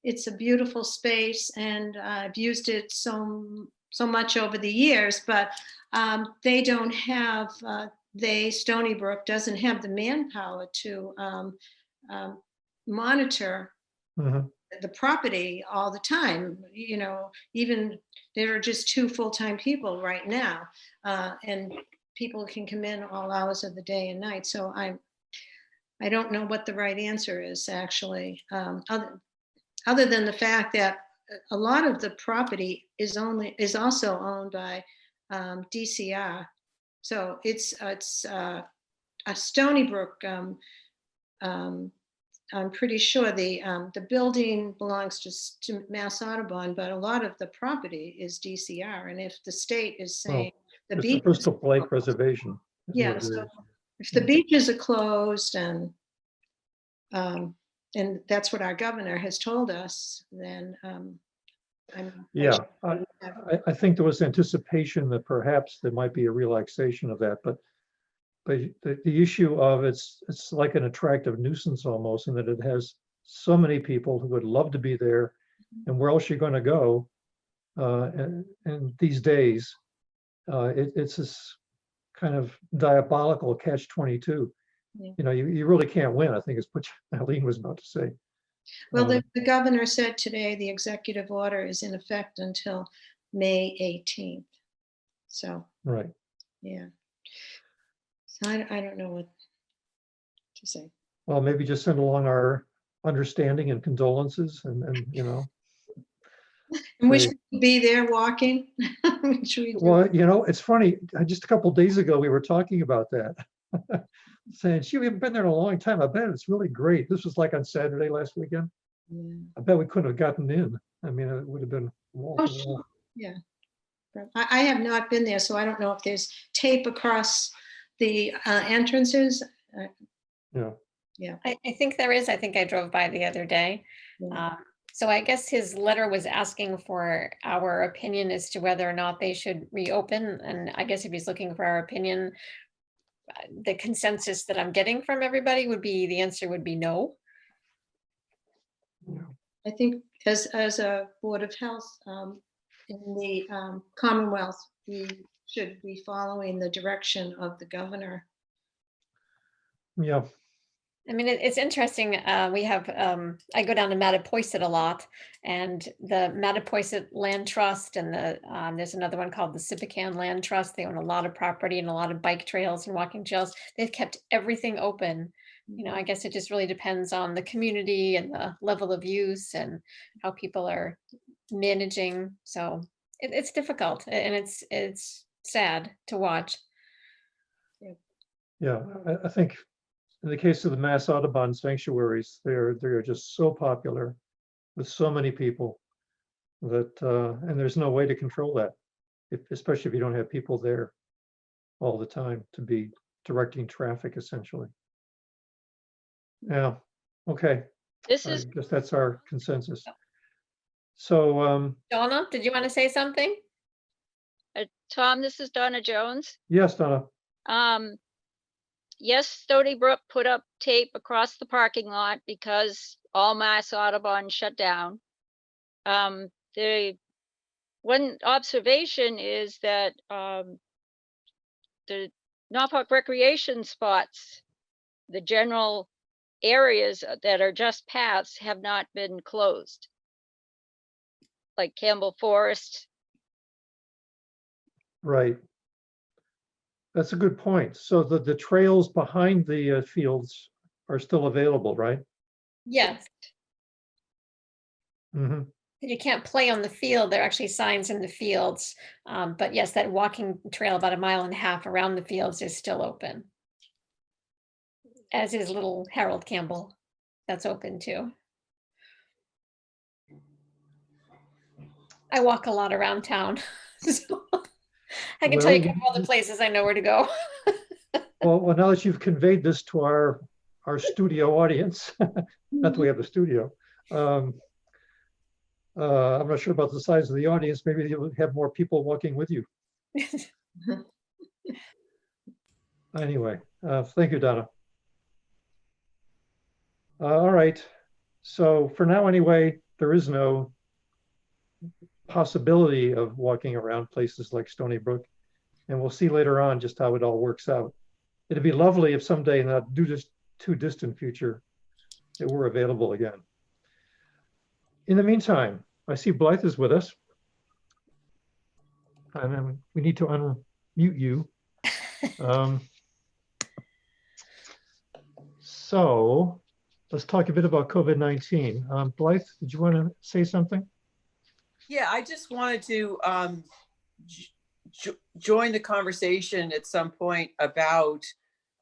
it's a beautiful space, and I've used it so much over the years, but they don't have, Stony Brook doesn't have the manpower to monitor mhm, the property all the time. Even there are just 2 full-time people right now, and people can come in all hours of the day and night. So I don't know what the right answer is, actually, other than the fact that a lot of the property is also owned by DCR. So it's a Stony Brook. I'm pretty sure the building belongs to Mass Audubon, but a lot of the property is DCR. And if the state is saying the it's the beach, Bristol Lake Reservation. is yeah, what it so is. if the beaches are closed and that's what our governor has told us, then Yeah, I think there was anticipation that perhaps there might be a relaxation of that, but the issue of it's like an attractive nuisance almost, in that it has so many people who would love to be there, and where else you're going to go? And these days, it's this kind of diabolical catch-22. Yeah. You really can't win, I think is what Eileen was about to say. Well, the governor said today the executive order is in effect until May 18th. So, Right. yeah. So I don't know what to say. Well, maybe just send along our understanding and condolences, and And we say- should be there walking. Should we do? Well, it's funny. Just a couple of days ago, we were talking about that, saying, "Gee, we haven't been there in a long time. I bet it's really great." This was like on Saturday last weekend. Yeah. I bet we couldn't have gotten in. I mean, it would have been wall Oh, to sure. wall. Yeah. I have not been there, so I don't know if there's tape across the entrances. Yeah. Yeah. I think there is. I think I drove by the other day. Yeah. So I guess his letter was asking for our opinion as to whether or not they should reopen. And I guess if he's looking for our opinion, the consensus that I'm getting from everybody would be, the answer would be no. I think as a Board of Health in the Commonwealth, we should be following the direction of the governor. Yeah. I mean, it's interesting. We have, I go down to Mattapoisett a lot, and the Mattapoisett Land Trust and there's another one called the Sipican Land Trust. They own a lot of property and a lot of bike trails and walking trails. They've kept everything open. You know, I guess it just really depends on the community and the level of use and how people are managing. So it's difficult and it's sad to watch. Yeah, I think in the case of the Mass Audubon sanctuaries, they're just so popular with so many people that, and there's no way to control that, especially if you don't have people there all the time to be directing traffic essentially. Yeah, okay, This I is, guess that's our consensus. So, Donna, did you want to say something? Tom, this is Donna Jones. yes, Donna, Yes, Stony Brook put up tape across the parking lot because all Mass Audubon shut down. The one observation is that the Norfolk recreation spots, the general areas that are just paths, have not been closed, like Campbell Forest. right. That's a good point. So the trails behind the fields are still available, right? Yes. Mhm. You can't play on the field. There are actually signs in the fields. But yes, that walking trail about 1.5 miles around the fields is still open. As is Little Harold Campbell. That's open too. I walk a lot around town. So I can tell you a couple other places I know where to go. Well, now that you've conveyed this to our studio audience, not that we have a studio, I'm not sure about the size of the audience. Maybe you'll have more people walking with you. Anyway, thank you, Donna. All right. So for now, anyway, there is no possibility of walking around places like Stony Brook, and we'll see later on just how it all works out. It'd be lovely if someday in the too distant future it were available again. In the meantime, I see Blythe is with us. And then we need to unmute you. So let's talk a bit about COVID-19. Blythe, did you want to say something? Yeah, I just wanted to join the conversation at some point about,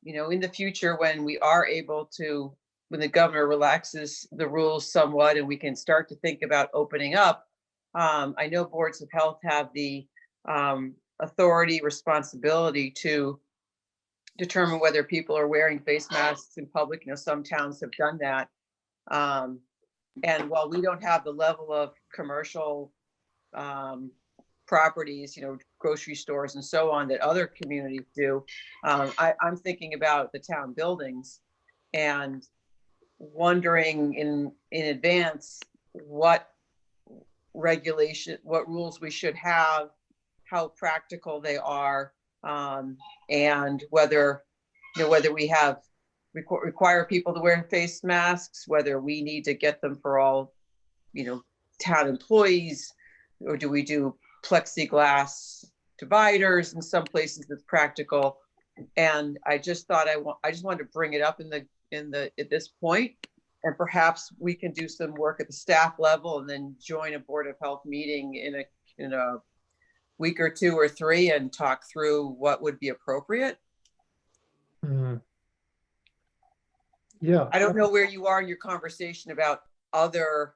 in the future when we are able to, when the governor relaxes the rules somewhat and we can start to think about opening up. I know boards of health have the authority, responsibility to determine whether people are wearing face masks in public. Some towns have done that. And while we don't have the level of commercial properties, grocery stores and so on that other communities do, I'm thinking about the town buildings and wondering in advance what rules we should have, how practical they are, and whether we require people to wear face masks, whether we need to get them for all town employees, or do we do plexiglass dividers in some places that's practical. And I just thought I just wanted to bring it up at this point, and perhaps we can do some work at the staff level and then join a Board of Health meeting in a week or 2 or 3 and talk through what would be appropriate. Yeah. I don't know where you are in your conversation about other,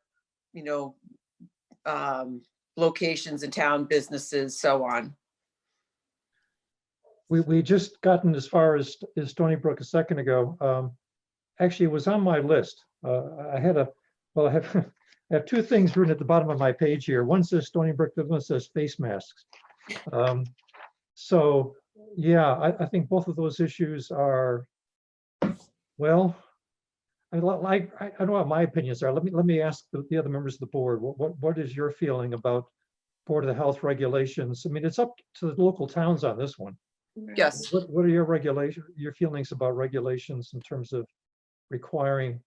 locations in town, businesses, so on. We just gotten as far as Stony Brook a second ago. Actually, it was on my list. I have 2 things written at the bottom of my page here. One says Stony Brook, the other one says face masks. So yeah, I think both of those issues are, well, I don't know what my opinions are. Let me ask the other members of the board. What is your feeling about Board of Health regulations? I mean, it's up to the local towns on this one. Yes. What are your feelings about regulations in terms of requiring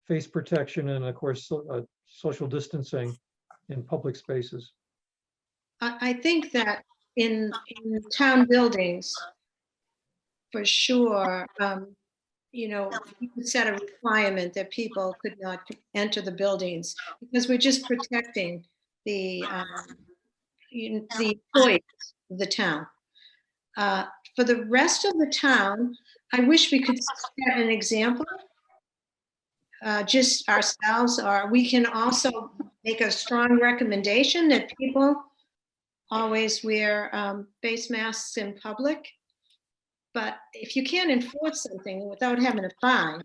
face protection and of course, social distancing in public spaces. I think that in town buildings, for sure, you could set a requirement that people could not enter the buildings because we're just protecting the employees of the town. For the rest of the town, I wish we could set an example, just ourselves, or we can also make a strong recommendation that people always wear face masks in public. But if you can't enforce something without having a fine,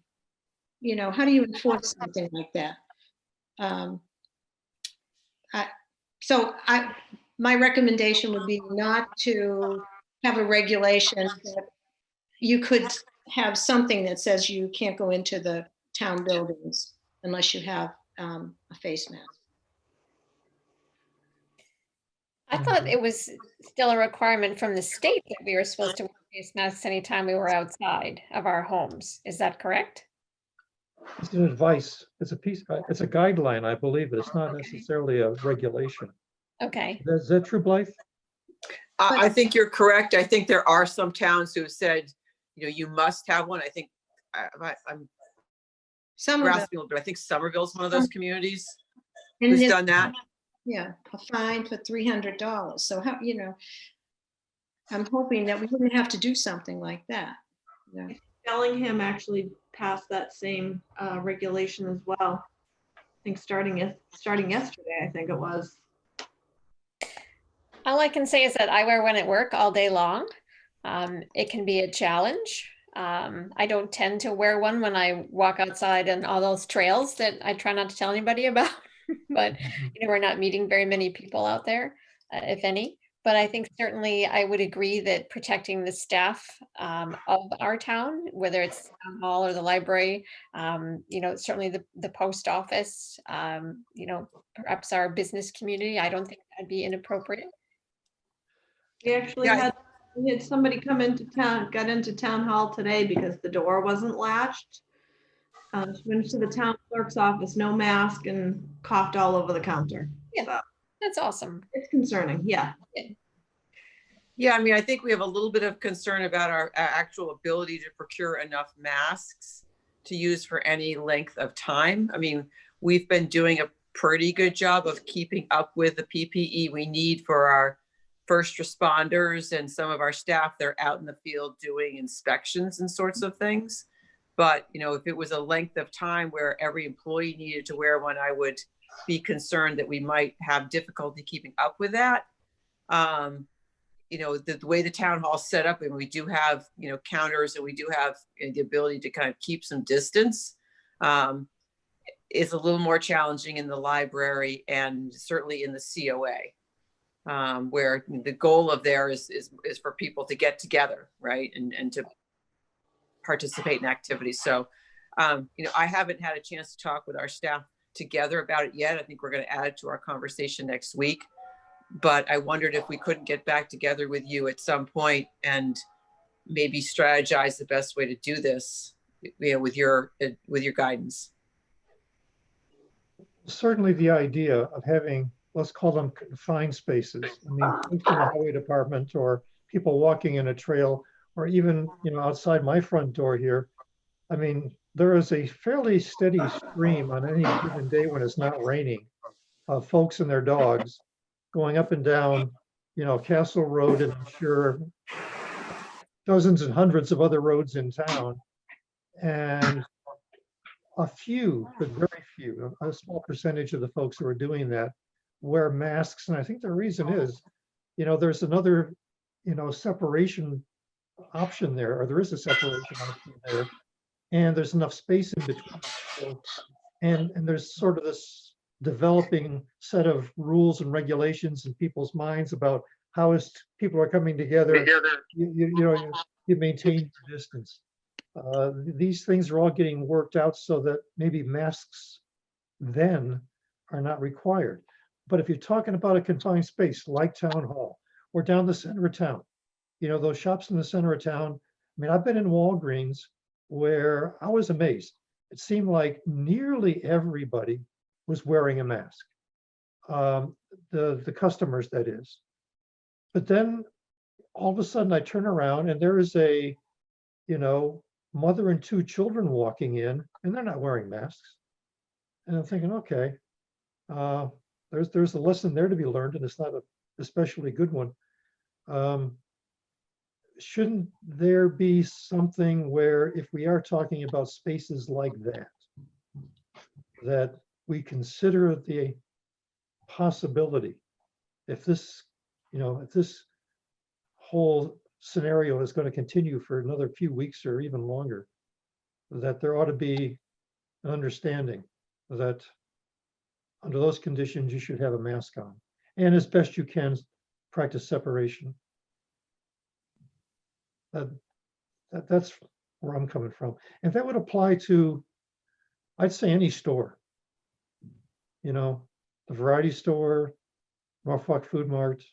how do you enforce something like that? My recommendation would be not to have a regulation that you could have something that says you can't go into the town buildings unless you have a face mask. I thought it was still a requirement from the state that we were supposed to wear face masks anytime we were outside of our homes. Is that correct? It's an advice. It's a guideline, I believe, but it's not necessarily a regulation. Okay. Is that true, Blythe? I think you're correct. I think there are some towns who have said, you must have one. I think I'm grasping, but I think Somerville's one of those communities who's done that. Yeah, a fine for $300. So how, I'm hoping that we wouldn't have to do something like that. Yeah. Bellingham actually passed that same regulation as well. I think starting yesterday, I think it was. All I can say is that I wear one at work all day long. It can be a challenge. I don't tend to wear one when I walk outside on all those trails that I try not to tell anybody about. But we're not meeting very many people out there, if any. But I think certainly I would agree that protecting the staff of our town, whether it's the town hall or the library, certainly the post office, perhaps our business community, I don't think that'd be inappropriate. We actually had somebody come into town, got into town hall today because the door wasn't latched. She went to the town clerk's office, no mask, and coughed all over the counter. Yeah, so that's awesome. It's concerning. Yeah. Yeah, I think we have a little bit of concern about our actual ability to procure enough masks to use for any length of time. We've been doing a pretty good job of keeping up with the PPE we need for our first responders and some of our staff. They're out in the field doing inspections and sorts of things. But, if it was a length of time where every employee needed to wear one, I would be concerned that we might have difficulty keeping up with that. The way the town hall's set up, and we do have, counters, and we do have the ability to kind of keep some distance, is a little more challenging in the library and certainly in the COA, where the goal of there is for people to get together, right, and to participate in activities. So, I haven't had a chance to talk with our staff together about it yet. I think we're going to add it to our conversation next week. But I wondered if we couldn't get back together with you at some point and maybe strategize the best way to do this, with your guidance. Certainly the idea of having, let's call them confined spaces. folks in the highway department or people walking in a trail, or even, outside my front door here. There is a fairly steady stream on any given day when it's not raining of folks and their dogs going up and down, Castle Road, and I'm sure dozens and hundreds of other roads in town. And a few, but very few, a small percentage of the folks who are doing that wear masks. And I think the reason is, there's another, separation option there, or there is a separation option there. And there's enough space in between. And there's sort of this developing set of rules and regulations in people's minds about how as people are coming together, you maintain your distance. These things are all getting worked out so that maybe masks then are not required. But if you're talking about a confined space like town hall or down the center of town, those shops in the center of town, I've been in Walgreens where I was amazed. it seemed like nearly everybody was wearing a mask. The customers, that is. But then all of a sudden I turn around and there is a, mother and two children walking in, and they're not wearing masks. And I'm thinking, okay, there's a lesson there to be learned, and it's not a especially good one. Shouldn't there be something where, if we are talking about spaces like that we consider the possibility, if this whole scenario is going to continue for another few weeks or even longer, that there ought to be an understanding that under those conditions, you should have a mask on, and as best you can, practice separation. That's where I'm coming from. And that would apply to, I'd say, any store. The variety store, Norfolk Food Mart,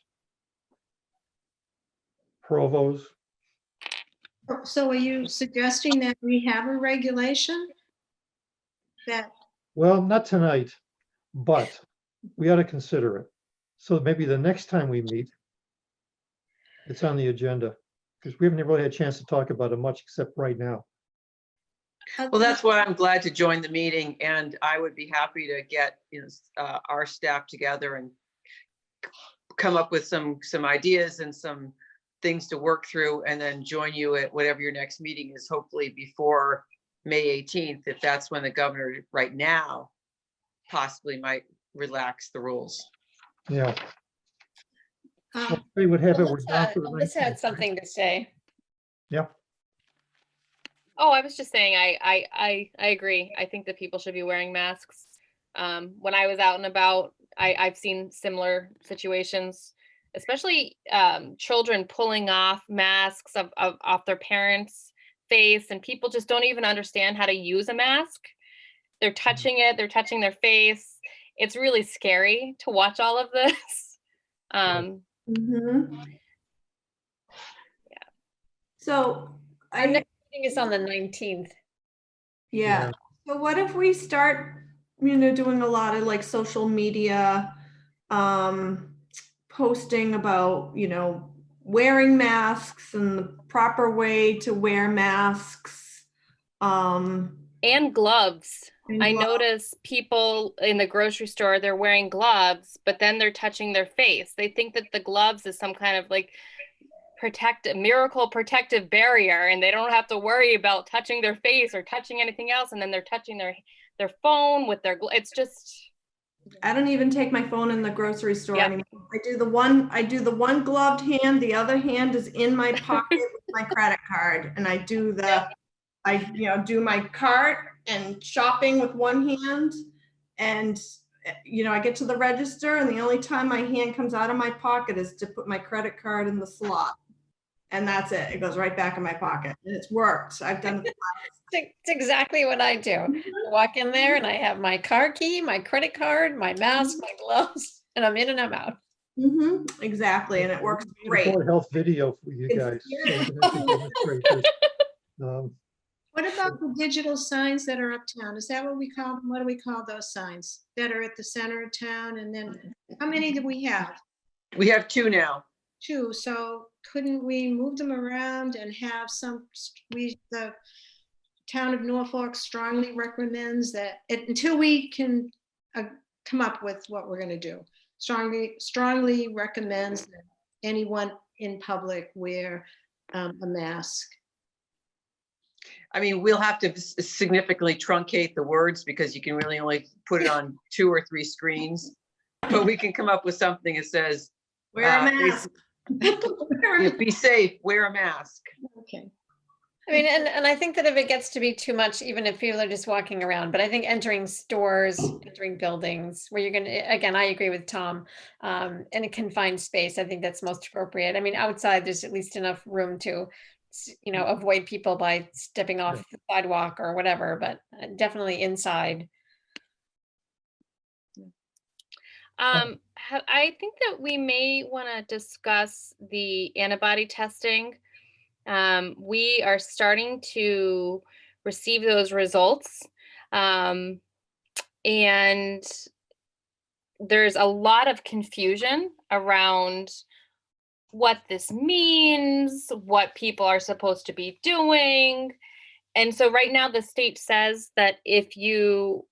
Provo's. So are you suggesting that we have a regulation that, Well, not tonight, but we ought to consider it. So maybe the next time we meet, it's on the agenda, because we haven't really had a chance to talk about it much except right now. Well, that's why I'm glad to join the meeting, and I would be happy to get our staff together and come up with some ideas and some things to work through, and then join you at whatever your next meeting is, hopefully before May 18th, if that's when the governor right now possibly might relax the rules. Yeah. We would have it. We're down for the Elvis had 19th. something to say. Yeah. Oh, I was just saying, I agree. I think that people should be wearing masks. When I was out and about, I've seen similar situations, especially children pulling off masks off their parents' face, and people just don't even understand how to use a mask. They're touching it, they're touching their face. It's really scary to watch all of this. So Our next meeting is on the 19th. yeah. So what if we start, doing a lot of like social media, posting about, wearing masks and the proper way to wear masks. And gloves. I notice people in the grocery store, they're wearing gloves, but then they're touching their face. They think that the gloves is some kind of like miracle protective barrier, and they don't have to worry about touching their face or touching anything else. And then they're touching their phone with their, it's just. I don't even take my phone in the grocery store anymore. I do the one gloved hand, the other hand is in my pocket with my credit card, and I do do my cart and shopping with one hand, and I get to the register, and the only time my hand comes out of my pocket is to put my credit card in the slot, and that's it. It goes right back in my pocket, and it's worked. I've done it. It's exactly what I do. I walk in there and I have my car key, my credit card, my mask, my gloves, and I'm in and I'm out. Exactly, and it works great. Board health video for you guys. what about the digital signs that are uptown? Is that what we call them? What do we call those signs that are at the center of town? And then how many do we have? We have 2 now. 2. So couldn't we move them around and have the town of Norfolk strongly recommends that until we can come up with what we're going to do, strongly recommends that anyone in public wear a mask. I mean, we'll have to significantly truncate the words because you can really only put it on 2 or 3 screens, but we can come up with something that says, wear a mask. Be safe, wear a mask. Okay. I mean, and I think that if it gets to be too much, even if people are just walking around, but I think entering stores, entering buildings where you're going to, again, I agree with Tom, in a confined space, I think that's most appropriate. I mean, outside, there's at least enough room to, avoid people by stepping off the sidewalk or whatever, but definitely inside. I think that we may want to discuss the antibody testing. We are starting to receive those results. And there's a lot of confusion around what this means, what people are supposed to be doing. And so right now the state says that if you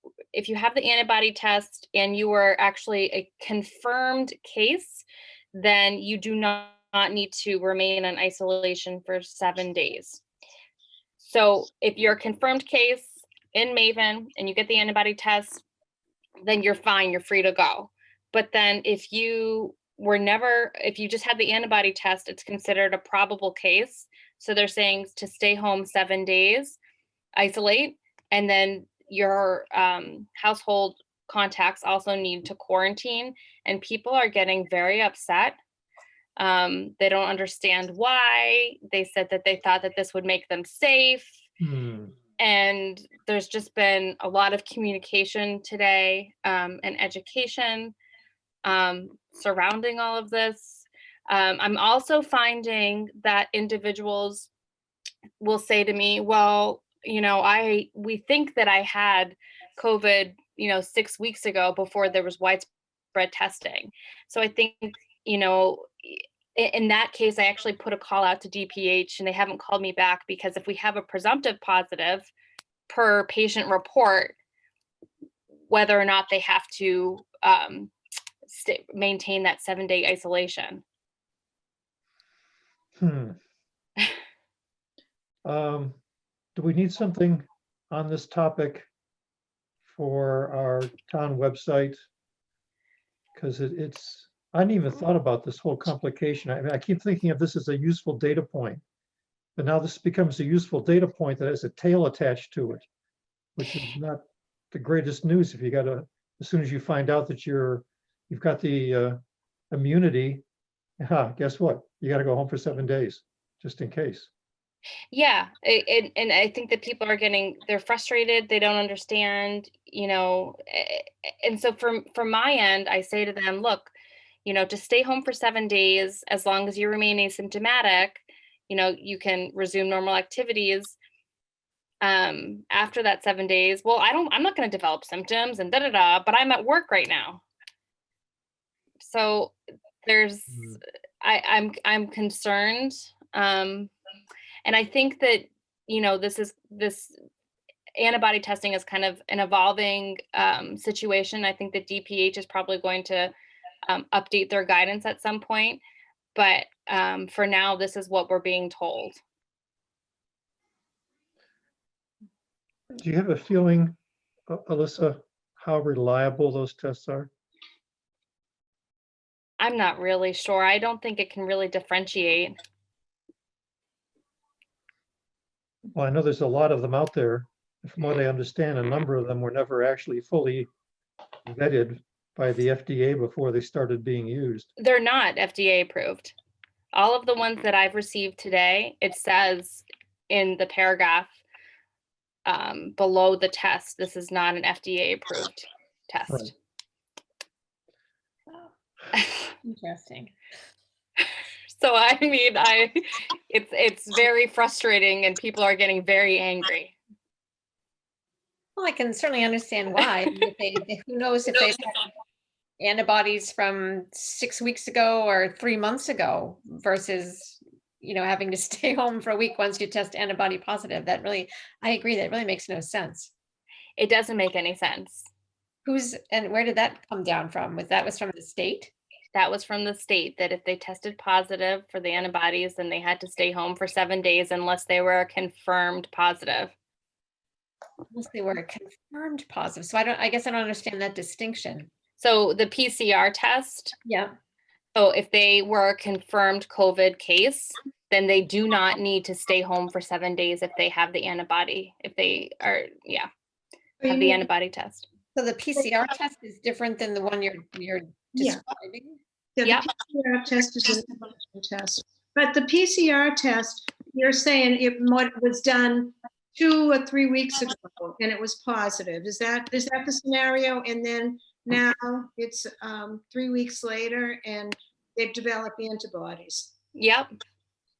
have the antibody test and you are actually a confirmed case, then you do not need to remain in isolation for 7 days. So if you're a confirmed case in Maven and you get the antibody test, then you're fine, you're free to go. But then if you just had the antibody test, it's considered a probable case. So they're saying to stay home 7 days, isolate, and then your household contacts also need to quarantine. And people are getting very upset. They don't understand why. They said that they thought that this would make them safe. And there's just been a lot of communication today and education surrounding all of this. I'm also finding that individuals will say to me, well, we think that I had COVID, 6 weeks ago before there was widespread testing. So I think, in that case, I actually put a call out to DPH and they haven't called me back, because if we have a presumptive positive per patient report, whether or not they have to maintain that 7-day isolation. Do we need something on this topic for our town website? Because I hadn't even thought about this whole complication. I keep thinking of this as a useful data point, but now this becomes a useful data point that has a tail attached to it, which is not the greatest news. If you got to, as soon as you find out that you've got the immunity, guess what? You got to go home for 7 days, just in case. Yeah, and I think that people are they're frustrated. They don't understand, and so from my end, I say to them, look, to stay home for 7 days, as long as you remain asymptomatic, you can resume normal activities. After that 7 days, well, I'm not going to develop symptoms and but I'm at work right now. So I'm concerned. And I think that, this antibody testing is kind of an evolving situation. I think that DPH is probably going to update their guidance at some point. But for now, this is what we're being told. Do you have a feeling, Alyssa, how reliable those tests are? I'm not really sure. I don't think it can really differentiate. Well, I know there's a lot of them out there. From what I understand, a number of them were never actually fully vetted by the FDA before they started being used. They're not FDA approved. All of the ones that I've received today, it says in the paragraph below the test, this is not an FDA approved test. Right. Interesting. So I mean, it's very frustrating, and people are getting very angry. Well, I can certainly understand why. Who knows if they've had antibodies from 6 weeks ago or 3 months ago versus, having to stay home for a week once you test antibody positive. I agree, that really makes no sense. It doesn't make any sense. And where did that come down from? That was from the state? That was from the state, that if they tested positive for the antibodies, then they had to stay home for 7 days unless they were confirmed positive. Unless they were confirmed positive. So I guess I don't understand that distinction. So the PCR test. Yeah. So if they were a confirmed COVID case, then they do not need to stay home for 7 days if they have the antibody, if they are, have the antibody test. So the PCR test is different than the one you're describing? Yeah, the PCR test is an antigen test. But the PCR test, you're saying it was done 2 or 3 weeks ago and it was positive. Is that the scenario? And then now it's 3 weeks later and they've developed antibodies. Yep.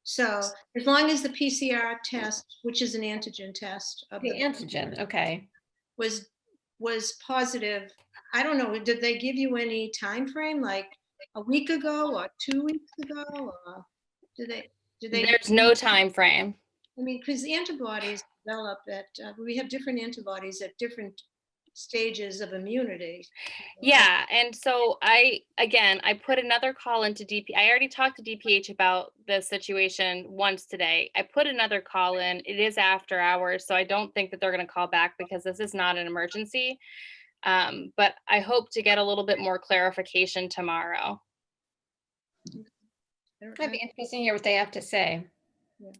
So as long as the PCR test, which is an antigen test. The antigen, okay. was positive. I don't know, did they give you any time frame, like a week ago or 2 weeks ago? Or did they? There's no time frame. I mean, because the antibodies develop we have different antibodies at different stages of immunity. Yeah, and so I put another call into DP. I already talked to DPH about the situation once today. I put another call in. It is after hours, so I don't think that they're going to call back because this is not an emergency. But I hope to get a little bit more clarification tomorrow. It'd be interesting to hear what they have to say.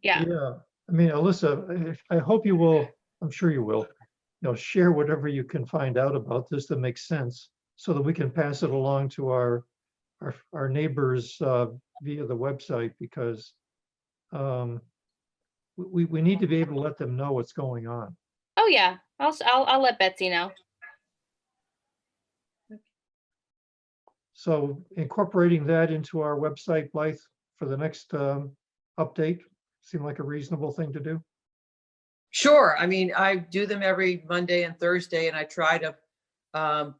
Yeah. Yeah, I mean, Alyssa, I hope you will, I'm sure you will, share whatever you can find out about this that makes sense so that we can pass it along to our neighbors via the website, because we need to be able to let them know what's going on. Oh yeah, I'll let Betsy know. So incorporating that into our website, Blythe, for the next update, seem like a reasonable thing to do? Sure. I mean, I do them every Monday and Thursday, and I try to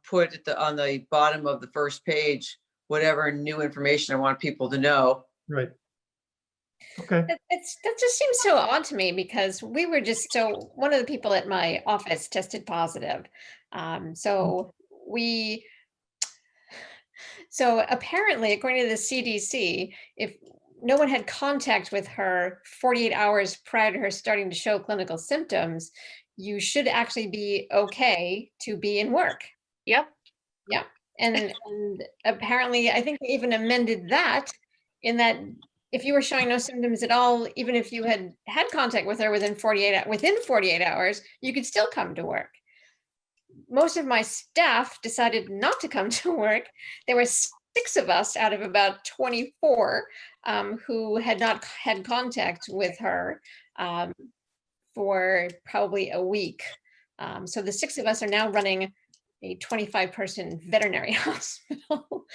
put on the bottom of the first page whatever new information I want people to know. Right. Okay. That just seems so odd to me, because we were just one of the people at my office tested positive. So apparently, according to the CDC, if no one had contact with her 48 hours prior to her starting to show clinical symptoms, you should actually be okay to be in work. Yep. Yeah. And apparently, I think they even amended that, in that if you were showing no symptoms at all, even if you had contact with her within 48 hours, you could still come to work. Most of my staff decided not to come to work. There were 6 of us out of about 24 who had not had contact with her for probably a week. So the 6 of us are now running a 25-person veterinary hospital.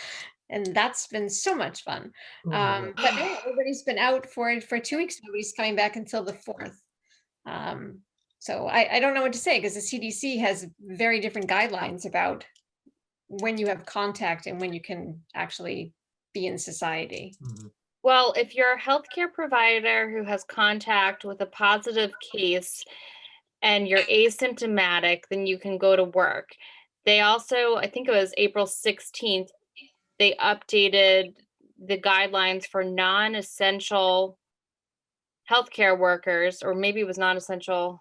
And that's been so much fun. But no, everybody's been out for 2 weeks. Nobody's coming back until the 4th. So I don't know what to say, because the CDC has very different guidelines about when you have contact and when you can actually be in society. Well, if you're a healthcare provider who has contact with a positive case and you're asymptomatic, then you can go to work. They also, I think it was April 16th, they updated the guidelines for non-essential healthcare workers, or maybe it was non-essential,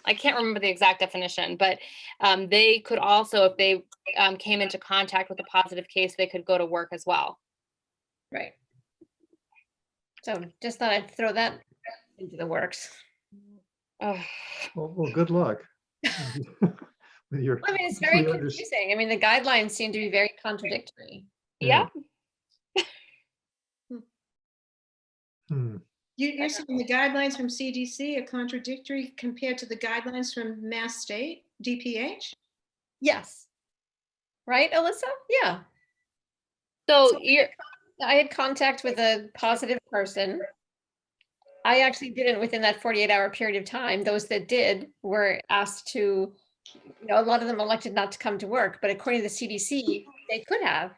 I can't remember the exact definition, but they could also, if they came into contact with a positive case, they could go to work as well. Right. So just thought I'd throw that into the works. Well, good luck. With your, I mean, it's very confusing. I mean, the guidelines seem to be very contradictory. Yeah. You're saying the guidelines from CDC are contradictory compared to the guidelines from Mass State, DPH? Yes. Right, Alyssa? Yeah. So I had contact with a positive person. I actually didn't within that 48-hour period of time. Those that did were asked to, a lot of them elected not to come to work, but according to the CDC, they could have.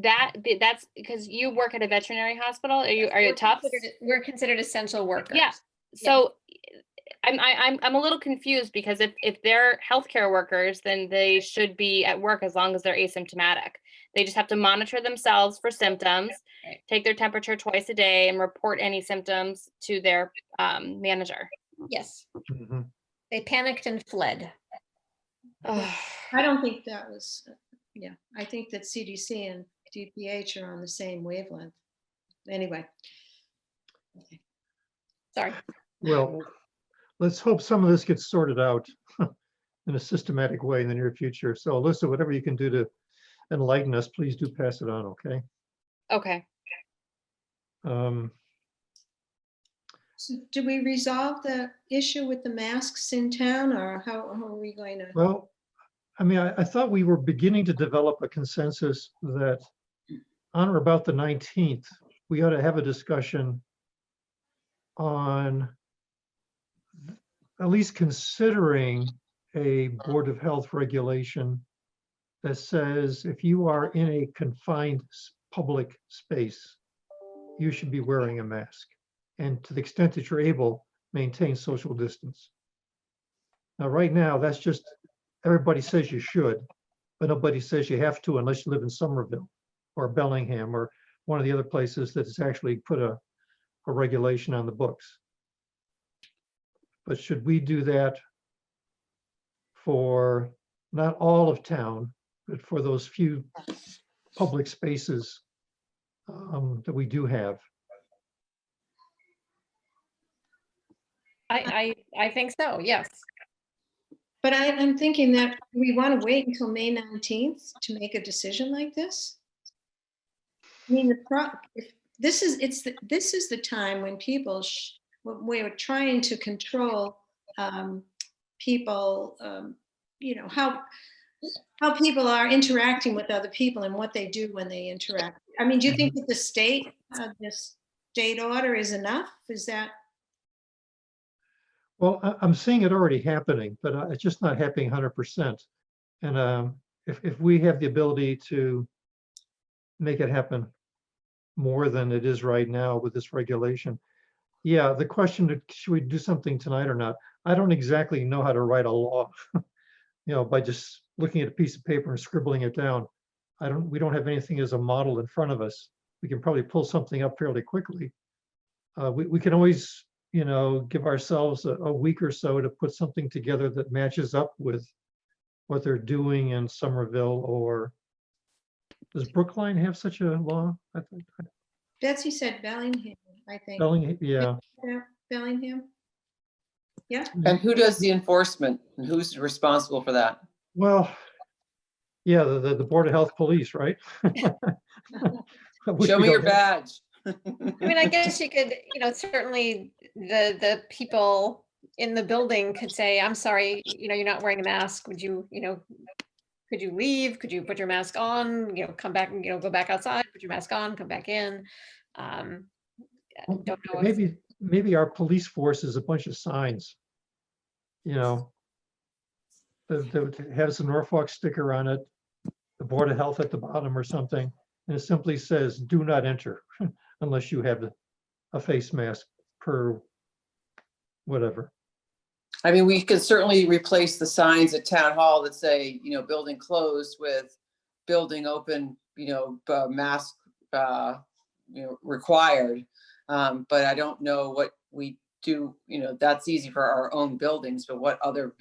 That's because you work at a veterinary hospital. Are you tough? We're considered essential workers. Yeah. So I'm a little confused, because if they're healthcare workers, then they should be at work as long as they're asymptomatic. They just have to monitor themselves for symptoms, take their temperature twice a day, and report any symptoms to their manager. Yes. They panicked and fled. I don't think that was, I think that CDC and DPH are on the same wavelength. Anyway. Okay. Sorry. Well, let's hope some of this gets sorted out in a systematic way in the near future. So Alyssa, whatever you can do to enlighten us, please do pass it on, okay? Okay. So do we resolve the issue with the masks in town, or how are we going to? Well, I mean, I thought we were beginning to develop a consensus that on or about the 19th, we ought to have a discussion on at least considering a Board of Health regulation that says if you are in a confined public space, you should be wearing a mask. And to the extent that you're able, maintain social distance. Now, right now, that's just, everybody says you should, but nobody says you have to unless you live in Somerville or Bellingham or one of the other places that has actually put a regulation on the books. But should we do that for not all of town, but for those few public spaces that we do have? I think so, yes. But I'm thinking that we want to wait until May 19th to make a decision like this. I mean, if this is the time when people when we're trying to control people, you know, how people are interacting with other people and what they do when they interact. I mean, do you think that the state order is enough? Is that? Well, I'm seeing it already happening, but it's just not happening 100%. And if we have the ability to make it happen more than it is right now with this regulation, yeah, the question, should we do something tonight or not? I don't exactly know how to write a law, you know, by just looking at a piece of paper and scribbling it down. We don't have anything as a model in front of us. We can probably pull something up fairly quickly. We can always, you know, give ourselves a week or so to put something together that matches up with what they're doing in Somerville. Or does Brookline have such a law? I think Betsy said Bellingham, I think. Bellingham, yeah. Bellingham. Yeah. And who does the enforcement and who's responsible for that? Well, yeah, the Board of Health Police, right? Which Show we me your don't have. badge. I mean, I guess you could, you know, certainly the people in the building could say, I'm sorry, you know, you're not wearing a mask. Would you, you know, could you leave? Could you put your mask on, you know, come back and, you know, go back outside, put your mask on, come back in. Well, Don't know if, maybe our police force is a bunch of signs, you know, that has a Norfolk sticker on it, the Board of Health at the bottom or something, and it simply says, do not enter unless you have a face mask per whatever. I mean, we could certainly replace the signs at town hall that say, you know, building closed with building open, you know, mask, you know, required. But I don't know what we do, you know, that's easy for our own buildings, but what other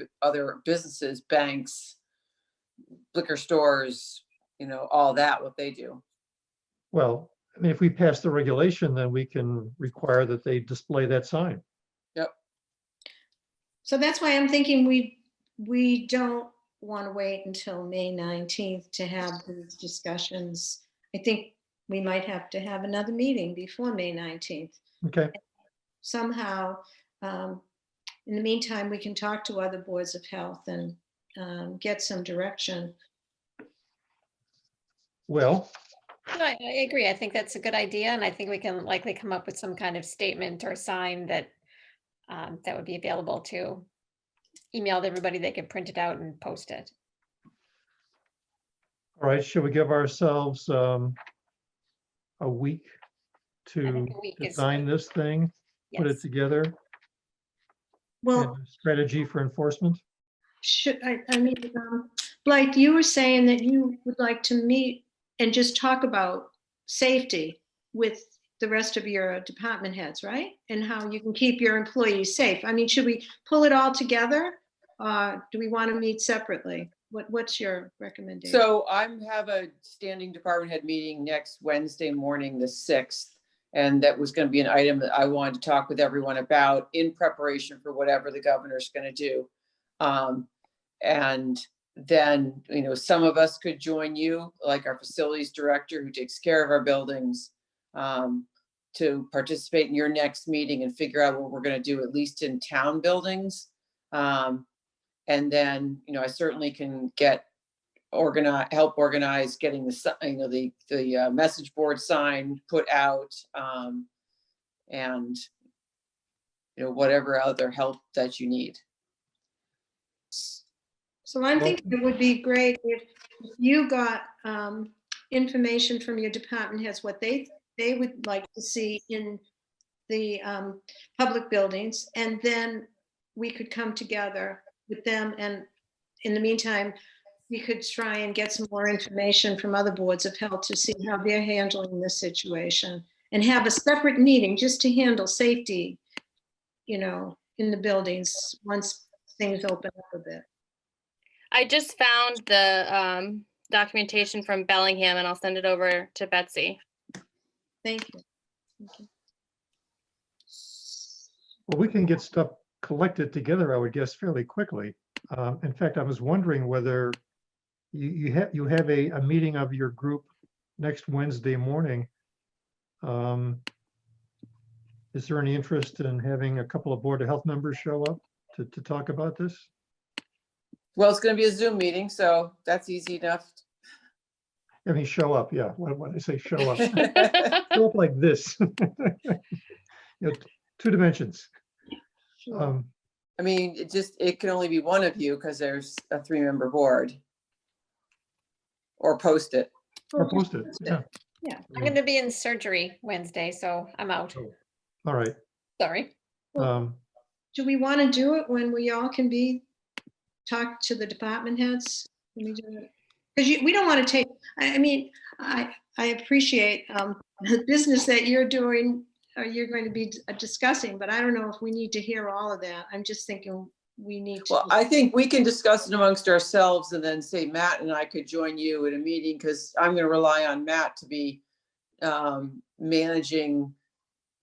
businesses, banks, liquor stores, you know, all that, what they do. Well, I mean, if we pass the regulation, then we can require that they display that sign. Yep. So that's why I'm thinking we don't want to wait until May 19th to have these discussions. I think we might have to have another meeting before May 19th. Okay. Somehow, in the meantime, we can talk to other boards of health and get some direction. Well, I agree. I think that's a good idea. And I think we can likely come up with some kind of statement or sign that that would be available to email to everybody. They can print it out and post it. all right, should we give ourselves a week I to think a week is design this thing, put it Yes. together, and Well, a strategy for enforcement? I mean, Blythe, you were saying that you would like to meet and just talk about safety with the rest of your department heads, right? And how you can keep your employees safe. I mean, should we pull it all together? Do we want to meet separately? What's your recommendation? So have a standing department head meeting next Wednesday morning, the 6th. And that was going to be an item that I wanted to talk with everyone about in preparation for whatever the governor's going to do. And then, you know, some of us could join you, like our facilities director who takes care of our buildings, to participate in your next meeting and figure out what we're going to do, at least in town buildings. And then, you know, I certainly can help organize getting the message board sign put out, and, you know, whatever other help that you need. So I'm Well- thinking it would be great if you got information from your department heads, what they would like to see in the public buildings, and then we could come together with them, and in the meantime, we could try and get some more information from other boards of health to see how they're handling this situation, and have a separate meeting just to handle safety, you know, in the buildings once things open up a bit. I just found the documentation from Bellingham and I'll send it over to Betsy. Thank you. Thank you. Well, we can get stuff collected together, I would guess, fairly quickly. In fact, I was wondering whether you have a meeting of your group next Wednesday morning. Is there any interest in having a couple of Board of Health members show up to talk about this? Well, it's gonna be a Zoom meeting, so that's easy enough. I mean, show up, yeah. When I say show up, show up like this. You know, 2 dimensions. Sure. I mean, it can only be one of you because there's a 3-member board. Or post it. Or post it, yeah. Yeah, I'm going to be in surgery Wednesday, so I'm out. Oh, all right. Sorry. Do we want to do it when we all can talk to the department heads? Can we do it? Because we don't want to take, I mean, I appreciate the business that you're doing, or you're going to be discussing, but I don't know if we need to hear all of that. I'm just thinking we need to. Well, I think we can discuss it amongst ourselves and then say Matt and I could join you at a meeting because I'm going to rely on Matt to be managing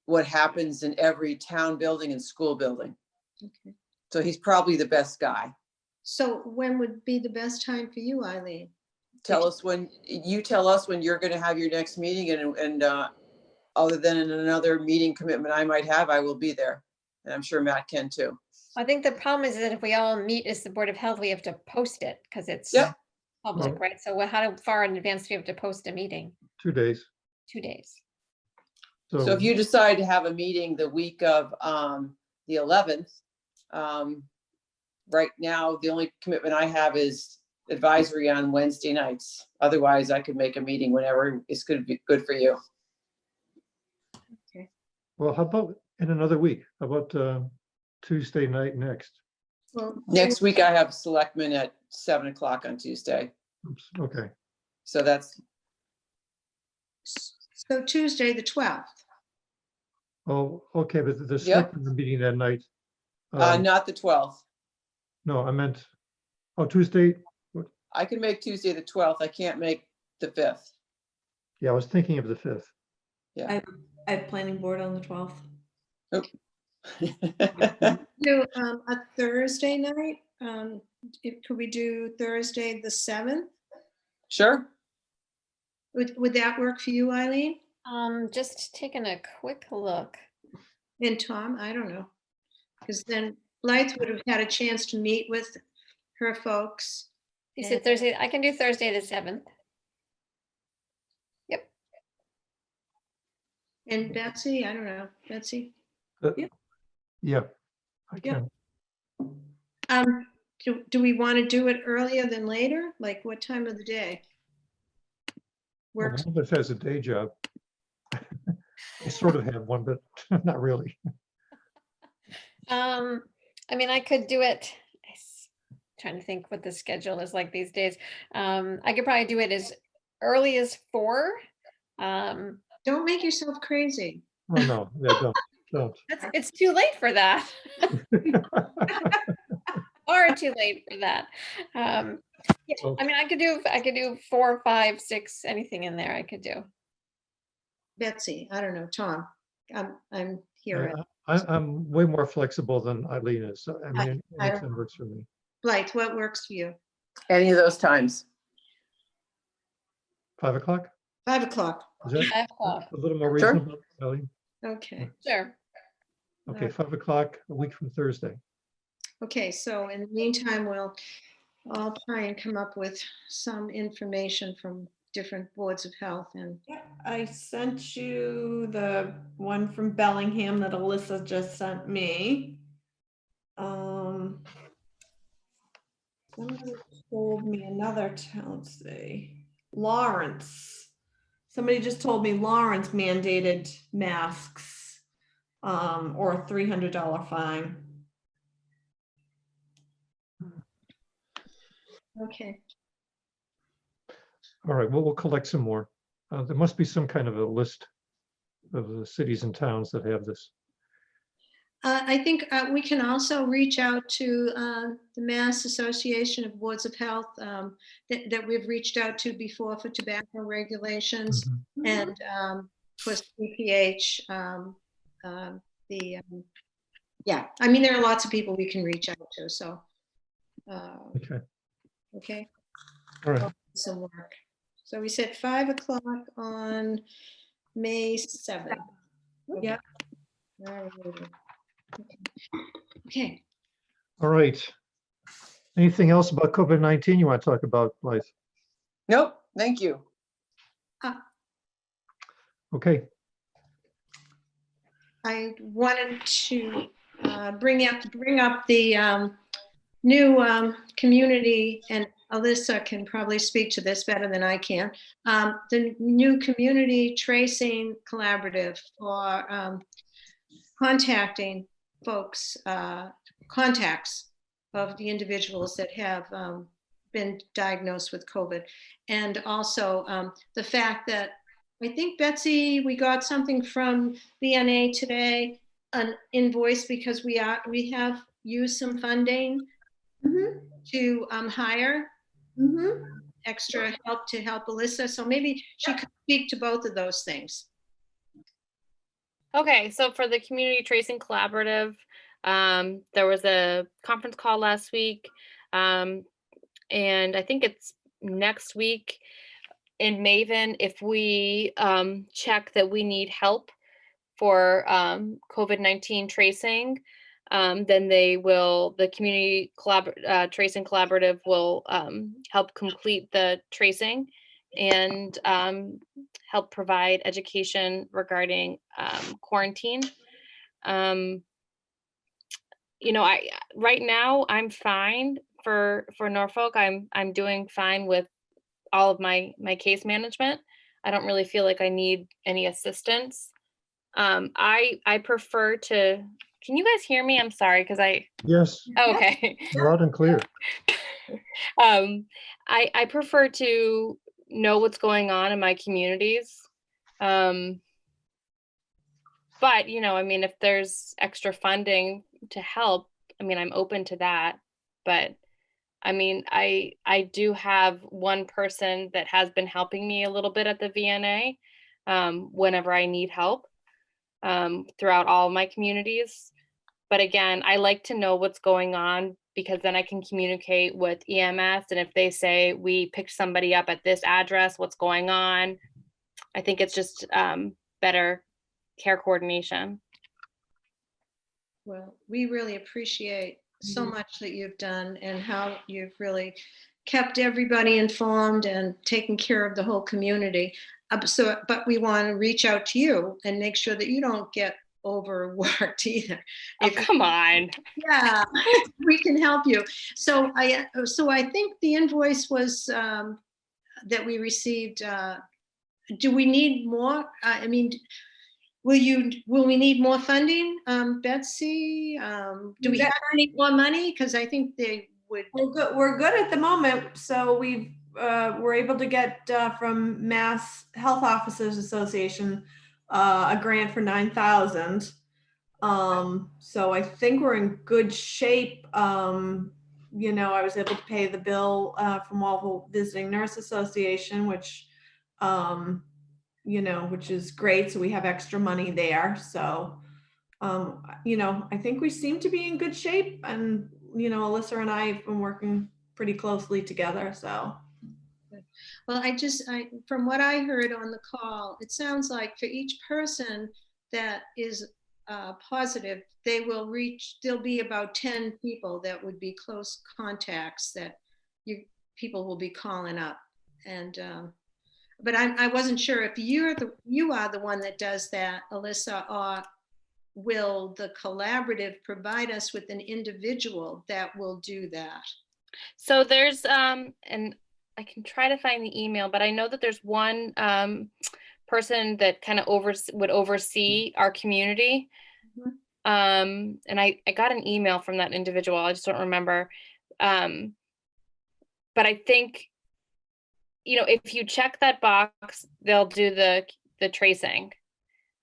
what happens in every town building and school building. Okay. So he's probably the best guy. So when would be the best time for you, Eileen? Tell us when you're going to have your next meeting, and other than another meeting commitment I might have, I will be there. And I'm sure Matt can too. I think the problem is that if we all meet as the Board of Health, we have to post it because it's Yep. public, Well- right? So how far in advance do we have to post a meeting? 2 days. 2 days. So if you decide to have a meeting the week of the 11th, right now, the only commitment I have is advisory on Wednesday nights. Otherwise, I could make a meeting whenever it's going to be good for you. Well, how about in another week? How about Tuesday night next? Well, Next week, I have selectmen at 7 o'clock on Tuesday. Oops, okay. So that's, So Tuesday, the 12th. Oh, okay, but the Yep. selectmen are meeting that night. not the 12th. No, I meant, oh, Tuesday. I can make Tuesday the 12th. I can't make the 5th. Yeah, I was thinking of the 5th. Yeah. I have planning board on the 12th. Do a Thursday night? Could we do Thursday, the 7th? Sure. Would that work for you, Eileen? Just taking a quick look. And Tom, I don't know. Because then Blythe would have had a chance to meet with her folks. You said Thursday, I can do Thursday the 7th. Yep. And Betsy, I don't know, Betsy. Yeah, I Yeah. can. Do we want to do it earlier than later? Like what time of the day? Well, Works. one of us has a day job. I sort of have one, but not really. I mean, I could do it. Trying to think what the schedule is like these days. I could probably do it as early as 4. Don't make yourself crazy. Oh, no, yeah, don't. It's too late for that. Or too late for that. Yeah, So- I mean, I could do 4, 5, 6, anything in there I could do. Betsy, I don't know, Tom. I'm here. I'm way more flexible than Eileen is. So, I mean, I- anything works for me. Blythe, what works for you? Any of those times. 5 o'clock? 5 o'clock. Is that 5 o'clock. a little more Sure. reasonable, Eileen? Okay. Sure. Okay, 5 o'clock, a week from Thursday. Okay, so in the meantime, I'll try and come up with some information from different boards of health and I sent you the one from Bellingham that Alyssa just sent me. Somebody told me another town, let's see, Lawrence. Somebody just told me Lawrence mandated masks, or a $300 fine. Okay. All right, well, we'll collect some more. There must be some kind of a list of the cities and towns that have this. I think we can also reach out to the Mass Association of Boards of Health that we've reached out to before for tobacco regulations Mhm. and for CPH. Yeah, I mean, there are lots of people we can reach out to. So, Okay, okay, all right. some work. So we said 5 o'clock on May 7th. Yep. Okay. All right. Anything else about COVID-19 you want to talk about, Blythe? Nope, thank you. Okay, I wanted to bring up the new community, and Alyssa can probably speak to this better than I can. The new community tracing collaborative for contacting folks, contacts of the individuals that have been diagnosed with COVID. And also the fact that I think, Betsy, we got something from VNA today, an invoice, because we have used some funding to hire extra help to help Alyssa. So maybe she could speak to both of those things. Okay, so for the Community Tracing Collaborative, there was a conference call last week, and I think it's next week in Maven. If we check that we need help for COVID-19 tracing, then the Community Tracing Collaborative will help complete the tracing and help provide education regarding quarantine. Right now I'm fine for Norfolk. I'm doing fine with all of my case management. I don't really feel like I need any assistance. I prefer to. Can you guys hear me? I'm sorry, because yes, okay. loud and clear. I prefer to know what's going on in my communities. But I mean, if there's extra funding to help, I mean, I'm open to that. But I mean, I do have one person that has been helping me a little bit at the VNA whenever I need help throughout all my communities. But again, I like to know what's going on, because then I can communicate with EMS. And if they say we picked somebody up at this address, what's going on? I think it's just better care coordination. Well, we really appreciate so much that you've done and how you've really kept everybody informed and taken care of the whole community. But we want to reach out to you and make sure that you don't get overworked either. Oh, come on. Yeah, we can help you. So I think the invoice was that we received. Do we need more? I mean, will we need more funding, Betsy? Do we have any more money? Because I think they would. We're good at the moment. So we're able to get from Mass Health Officers Association a grant for $9,000. So I think we're in good shape. I was able to pay the bill from Walpole Visiting Nurse Association, which which is great. So we have extra money there. So, I think we seem to be in good shape, and, Alyssa and I have been working pretty closely together. So. Well, from what I heard on the call, it sounds like for each person that is positive, there'll be about 10 people that would be close contacts that people will be calling up. And, but I wasn't sure if you are the one that does that, Alyssa, or will the collaborative provide us with an individual that will do that? So there's, and I can try to find the email, but I know that there's one person that kind of would oversee our community. And I got an email from that individual. I just don't remember. But I think, you know, if you check that box, they'll do the tracing.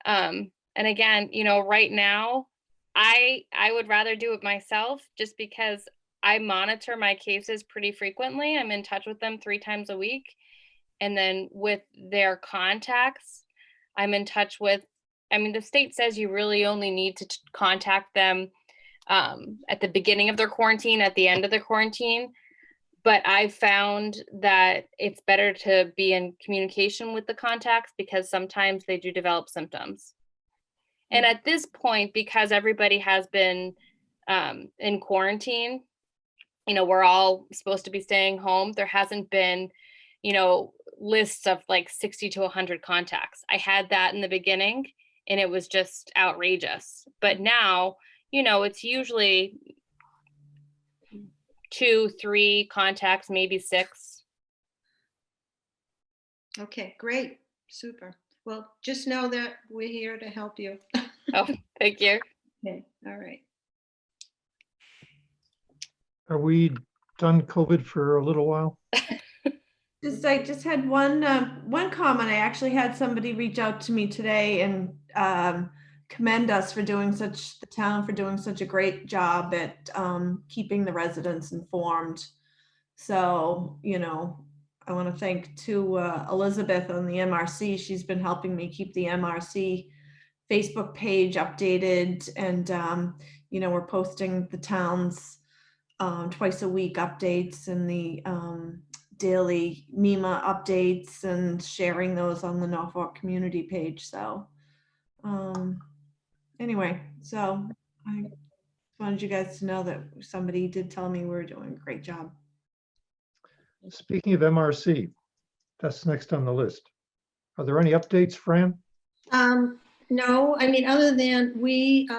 And again, you know, right now, I would rather do it myself just because I monitor my cases pretty frequently. I'm in touch with them 3 times a week. And then with their contacts, I'm in touch with, I mean, the state says you really only need to contact them at the beginning of their quarantine, at the end of their quarantine. But I've found that it's better to be in communication with the contacts because sometimes they do develop symptoms. And at this point, because everybody has been in quarantine, you know, we're all supposed to be staying home. There hasn't been, you know, lists of like 60 to 100 contacts. I had that in the beginning and it was just outrageous. But now, you know, it's usually 2, 3 contacts, maybe 6. Okay, great, super. Well, just know that we're here to help you. Oh, thank you. Okay, all right. Are we done COVID for a little while? I just had one comment. I actually had somebody reach out to me today and commend us for the town for doing such a great job at keeping the residents informed. So, you know, I want to thank Elizabeth on the MRC. She's been helping me keep the MRC Facebook page updated, and you know, we're posting the town's twice a week updates and the daily MEMA updates and sharing those on the Norfolk community page. So anyway, so I wanted you guys to know that somebody did tell me we're doing a great job. Speaking of MRC, that's next on the list. Are there any updates, Fran? No, I mean, other than we,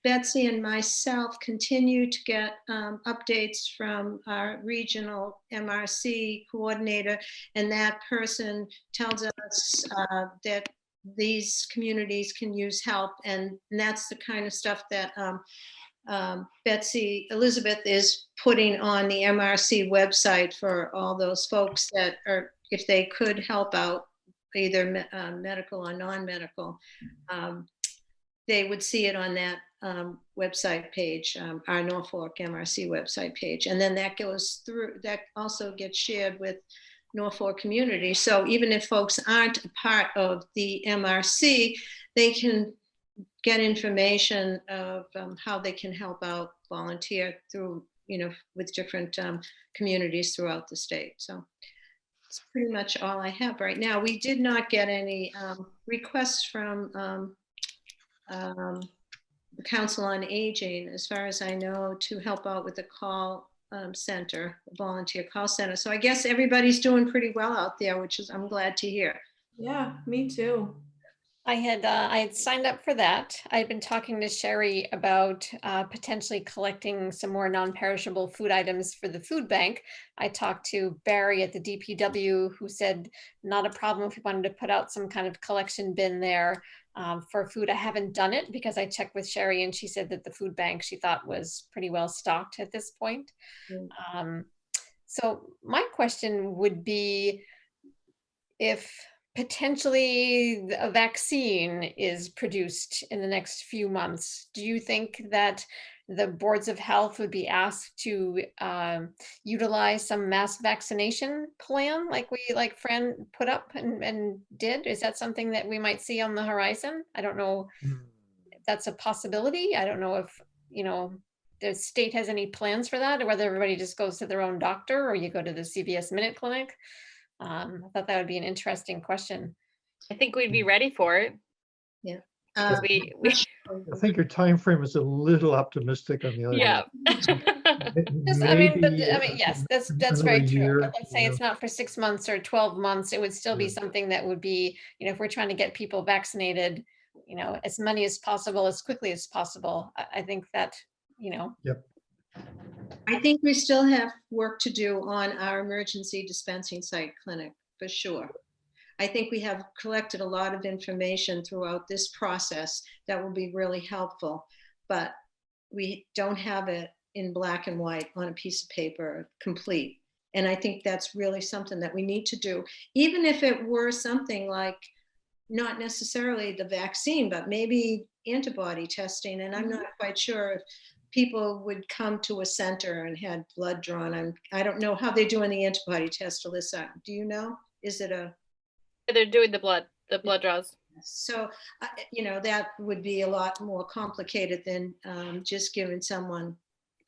Betsy and myself continue to get updates from our regional MRC coordinator, and that person tells us that these communities can use help, and that's the kind of stuff that Elizabeth is putting on the MRC website for all those folks that are, if they could help out, either medical or non-medical, they would see it on that website page, our Norfolk MRC website page. And then that goes through, that also gets shared with Norfolk community. So even if folks aren't a part of the MRC, they can get information of how they can help out, volunteer through, you know, with different communities throughout the state. So it's pretty much all I have right now. We did not get any requests from the Council on Aging, as far as I know, to help out with the call center, volunteer call center. So I guess everybody's doing pretty well out there, which is, I'm glad to hear. Yeah, me too. I had signed up for that. I'd been talking to Sherry about potentially collecting some more non-perishable food items for the food bank. I talked to Barry at the DPW, who said not a problem if we wanted to put out some kind of collection bin there for food. I haven't done it because I checked with Sherry and she said that the food bank she thought was pretty well stocked at this point. So my question would be, if potentially a vaccine is produced in the next few months, do you think that the boards of health would be asked to utilize some mass vaccination plan like Fran put up and did? Is that something that we might see on the horizon? I don't know if that's a possibility. I don't know if, you know, the state has any plans for that, or whether everybody just goes to their own doctor or you go to the CVS Minute Clinic. I thought that would be an interesting question. I think we'd be ready for it. Yeah. Because we I think your time frame is a little optimistic on the other yeah. hand. Yes, that's another very true. year, But let's say it's not for 6 months or 12 months, it would still be Yeah. something that would be, you know, if we're trying to get people vaccinated, you know, as many as possible, as quickly as possible. I think that, you know. Yep. I think we still have work to do on our emergency dispensing site clinic, for sure. I think we have collected a lot of information throughout this process that will be really helpful, but we don't have it in black and white on a piece of paper complete. And I think that's really something that we need to do, even if it were something like not necessarily the vaccine, but maybe antibody testing. And I'm not quite sure if people would come to a center and had blood drawn. I don't know how they're doing the antibody test, Alyssa. Do you know? Is it a? They're doing the blood draws. So, you know, that would be a lot more complicated than just giving someone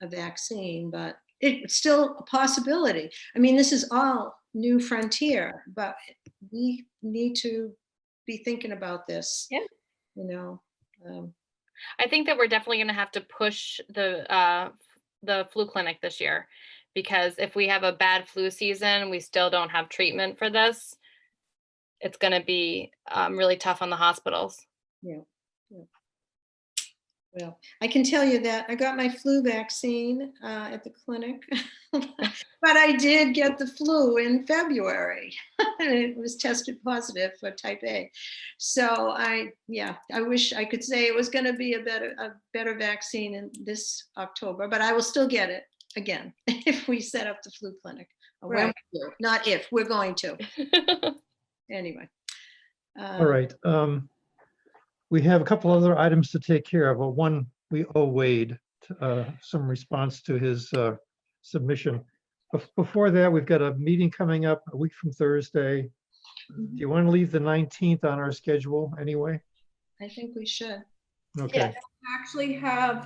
a vaccine, but it's still a possibility. I mean, this is all new frontier, but we need to be thinking about this. Yeah. You know. I think that we're definitely going to have to push the flu clinic this year, because if we have a bad flu season, we still don't have treatment for this. It's going to be really tough on the hospitals. Yeah. Well, I can tell you that I got my flu vaccine at the clinic, but I did get the flu in February. And it was tested positive for type A. So I wish I could say it was going to be a better vaccine in this October, but I will still get it again if we set up the flu clinic. Or when we do. Not if, we're going to. Anyway. All right. We have a couple other items to take care of. Well, one, we owe Wade some response to his submission. Before that, we've got a meeting coming up a week from Thursday. Do you want to leave the 19th on our schedule anyway? I think we should. Okay. Yeah, I actually have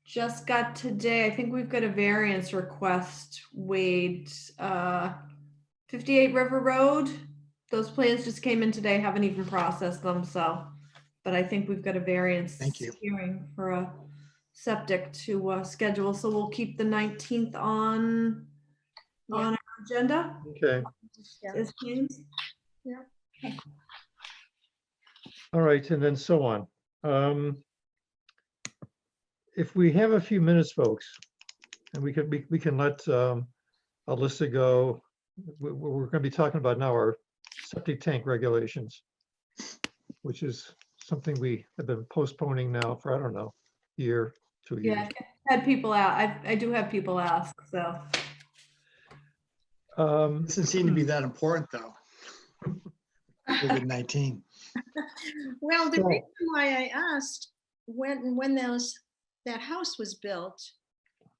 just got today, I think we've got a variance request, Wade, 58 River Road. Those plans just came in today, haven't even processed them, so, but I think we've got a variance hearing for a septic to schedule, so we'll keep the 19th on our agenda. Okay. As planned. Yeah. All right, and then so on. If we have a few minutes, folks, and we can let Alyssa go. We're going to be talking about now our septic tank regulations, which is something we have been postponing now for, I don't know, year, 2 years. Yeah, I've had people out. I do have people ask, so. Doesn't seem to be that important though. COVID-19. Well, the reason why I asked when that house was built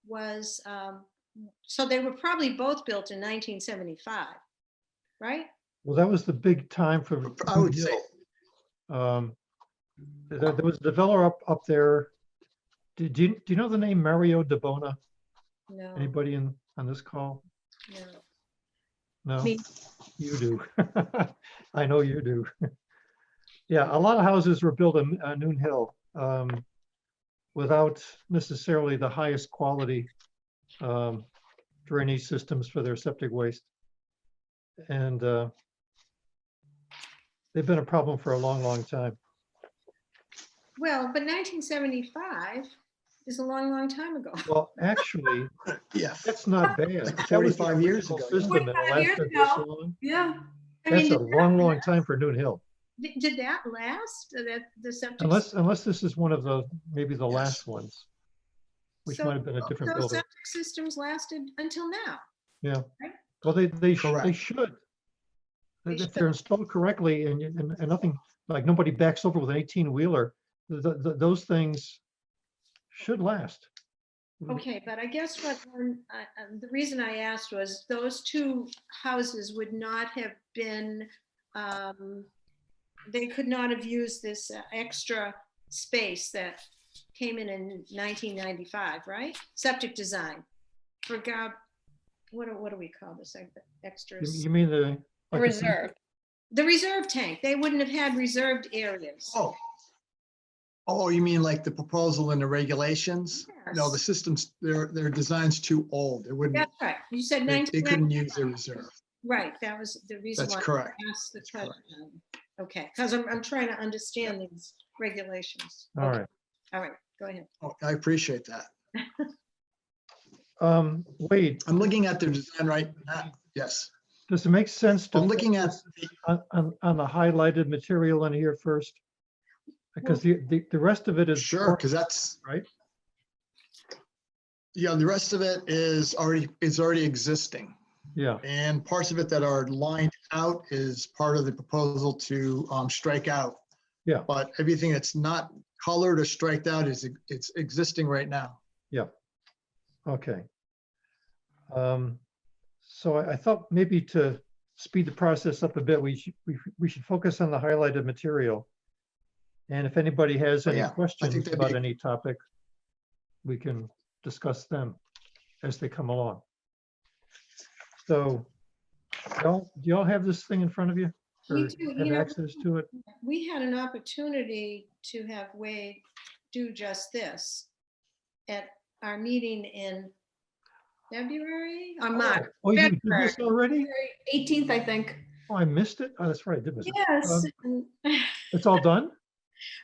was, so they were probably both built in 1975, right? Well, that was the big time for. I would say. There was a developer up there. Do you know the name Mario DeBona? No. Anybody on this call? No. No, Me. you do. I know you do. Yeah, a lot of houses were built on Noon Hill without necessarily the highest quality drainage systems for their septic waste. And they've been a problem for a long, long time. Well, but 1975 is a long, long time ago. Well, actually, Yeah. that's not bad. Like That was the 45 years original ago. system and it 45 years lasted this ago. long. Yeah. That's a did long, long time for Noon Hill. Did that last? The septic? Unless this is one of the, maybe the Yes. last ones, which So might have been a different those building. septic systems lasted until now. Yeah. Right? Well, they Correct. should. They If they're installed correctly and nothing, like nobody backs over with an 18-wheeler, those things should last. Okay, but I guess what the reason I asked was those two houses would not have been, they could not have used this extra space that came in 1995, right? Septic design. Forgot, what do we call this? Extras. You mean the like Reserve. The reserve tank. They wouldn't have had reserved areas. Oh, you mean like the proposal and the regulations? No, the Yes. systems, their design's too old. It wouldn't, That's right. You said they couldn't 1995. use their reserve. Right, that was the reason That's why correct. I asked the That's correct. question. Okay, because I'm trying to understand these regulations. All Okay, right. all right, go ahead. Oh, I appreciate that. Wade, I'm looking at the design right now. Yes, does it make sense to I'm looking at, focus on the highlighted material in here first? Because the rest of it is. sure, because that's, Right? yeah, the rest of it is already existing. Yeah, And parts of it that are lined out is part of the proposal to strike out. yeah, But everything that's not colored or striked out it's existing right now. yeah. Okay. So I thought maybe to speed the process up a bit, we should focus on the highlighted material. And if anybody has Oh, any yeah. questions that'd about be- any topic, we can discuss them as they come along. So, do y'all have this thing in front of you? We Or do, you have know, access to it? we had an opportunity to have Wade do just this at our meeting in February or March. Oh, you did February. this already? 18th, I think. Oh, I missed it? Oh, that's right, I did miss it. Yes. and It's all done?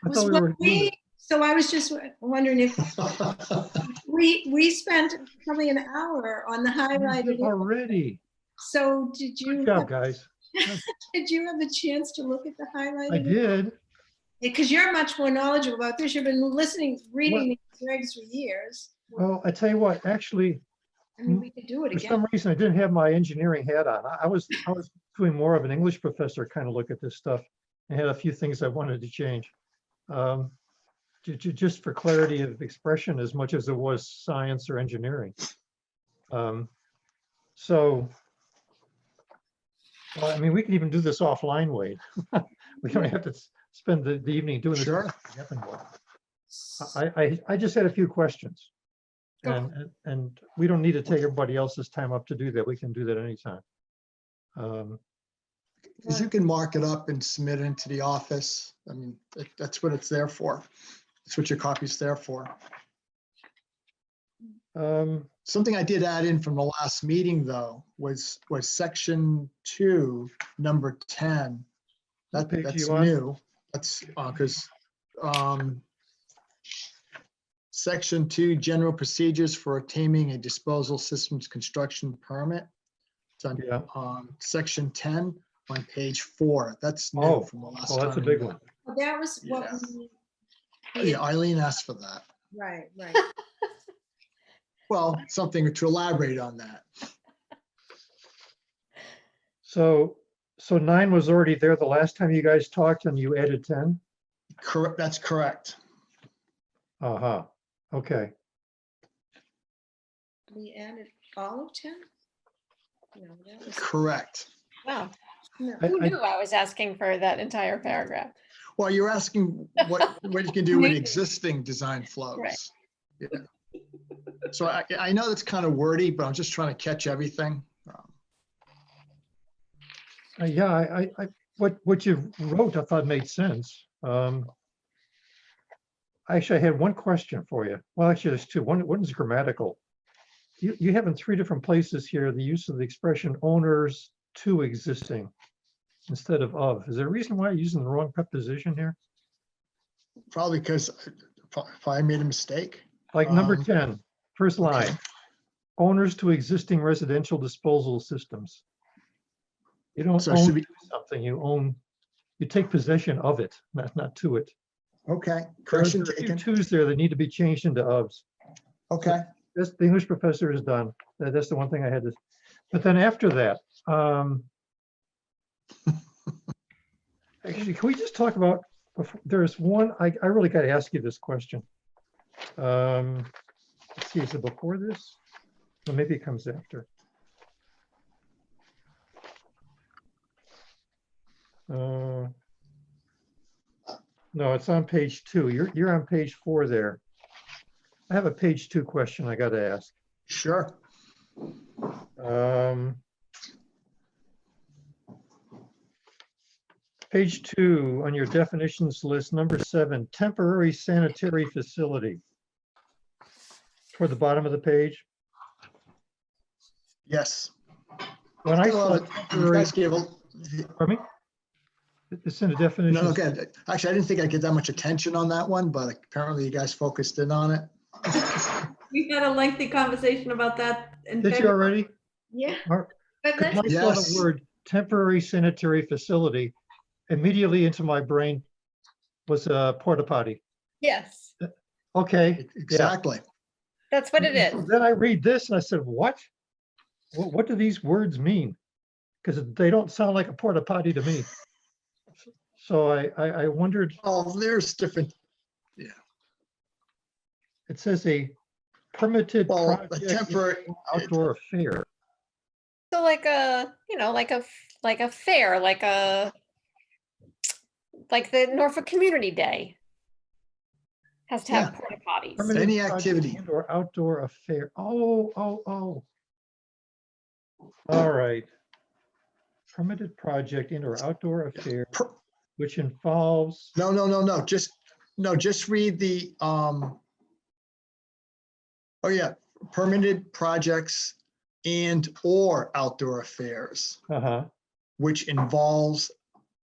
I was thought we what were doing it. So I was just wondering if we spent probably an hour on the You did highlighted. already. So did you, Good job, guys. did you have the chance to look at the highlighted? I did. Because you're much more knowledgeable about this. You've been listening, reading these regs for years. Well, I tell you what, actually, I mean, we could do it for again. some reason, I didn't have my engineering hat on. I was doing more of an English professor kind of look at this stuff. I had a few things I wanted to change. Just for clarity of expression as much as it was science or engineering. So, well, I mean, we can even do this offline, Wade. We don't have to spend the evening doing this. Sure. I just had a few questions. Go. And we don't need to take everybody else's time up to do that. We can do that anytime. Because you can mark it up and submit it into the office. I mean, that's what it's there for. That's what your copy's there for. Something I did add in from the last meeting, though, was section 2, number 10. What page That's you on? new. That's because section 2, general procedures for obtaining a disposal systems construction permit. It's on Yeah. section 10 on page 4. That's new Oh, from the last well, time. that's a big one. Well, that was what Yeah. we. Yeah, Eileen asked for that. Right, right. Well, something to elaborate on that. So 9 was already there the last time you guys talked and you added 10? Correct. That's correct. Uh-huh. Okay. We added all of 10? No, that was, Correct. Wow, no. who I- knew I was asking for that entire paragraph? Well, you're asking what you can do with existing design flows. Right. Yeah. So I know that's kind of wordy, but I'm just trying to catch everything. Yeah, what you wrote, I thought made sense. Actually, I had one question for you. Well, actually, there's two. One is grammatical. You have in 3 different places here the use of the expression owners to existing instead of. Is there a reason why you're using the wrong preposition here? Probably because if I made a mistake. Like number Um, 10, first line, owners to existing residential disposal systems. You don't So own should we- something, you take possession of it, not to it. Okay, There correction are a few taken. twos there that need to be changed into ofs. Okay, This, the English professor is done. That's the one thing I had to, but then after that, actually, can we just talk about, there's one, I really got to ask you this question. Let's see, is it before this? Well, maybe it comes after. No, it's on page 2. You're on page 4 there. I have a page 2 question I got to ask. sure. Page 2 on your definitions list, number 7, temporary sanitary facility. Toward the bottom of the page. Yes. When I Well, saw you temporary, guys gave pardon me? It's in the no, definitions. okay. Actually, I didn't think I'd get that much attention on that one, but apparently you guys focused in on it. We had a lengthy conversation about that in Did you February. already? Yeah, Or- but Because let's, I saw the Yes. word temporary sanitary facility, immediately into my brain was a porta potty. Yes, Okay, yeah. Exactly. that's what it is. Then I read this and I said, what? What do these words mean? Because they don't sound like a porta potty to me. So I wondered, Oh, there's different, it says a permitted well, a project temporary, outdoor affair. So like a, like a fair, like the Norfolk Community Day. Has to have Yeah. porta potties. Permitted Any project activity. and/or outdoor affair. Oh. All right. Permitted project and/or outdoor affair, per- which involves, no, just read the, oh yeah, permitted projects and or outdoor affairs, which involves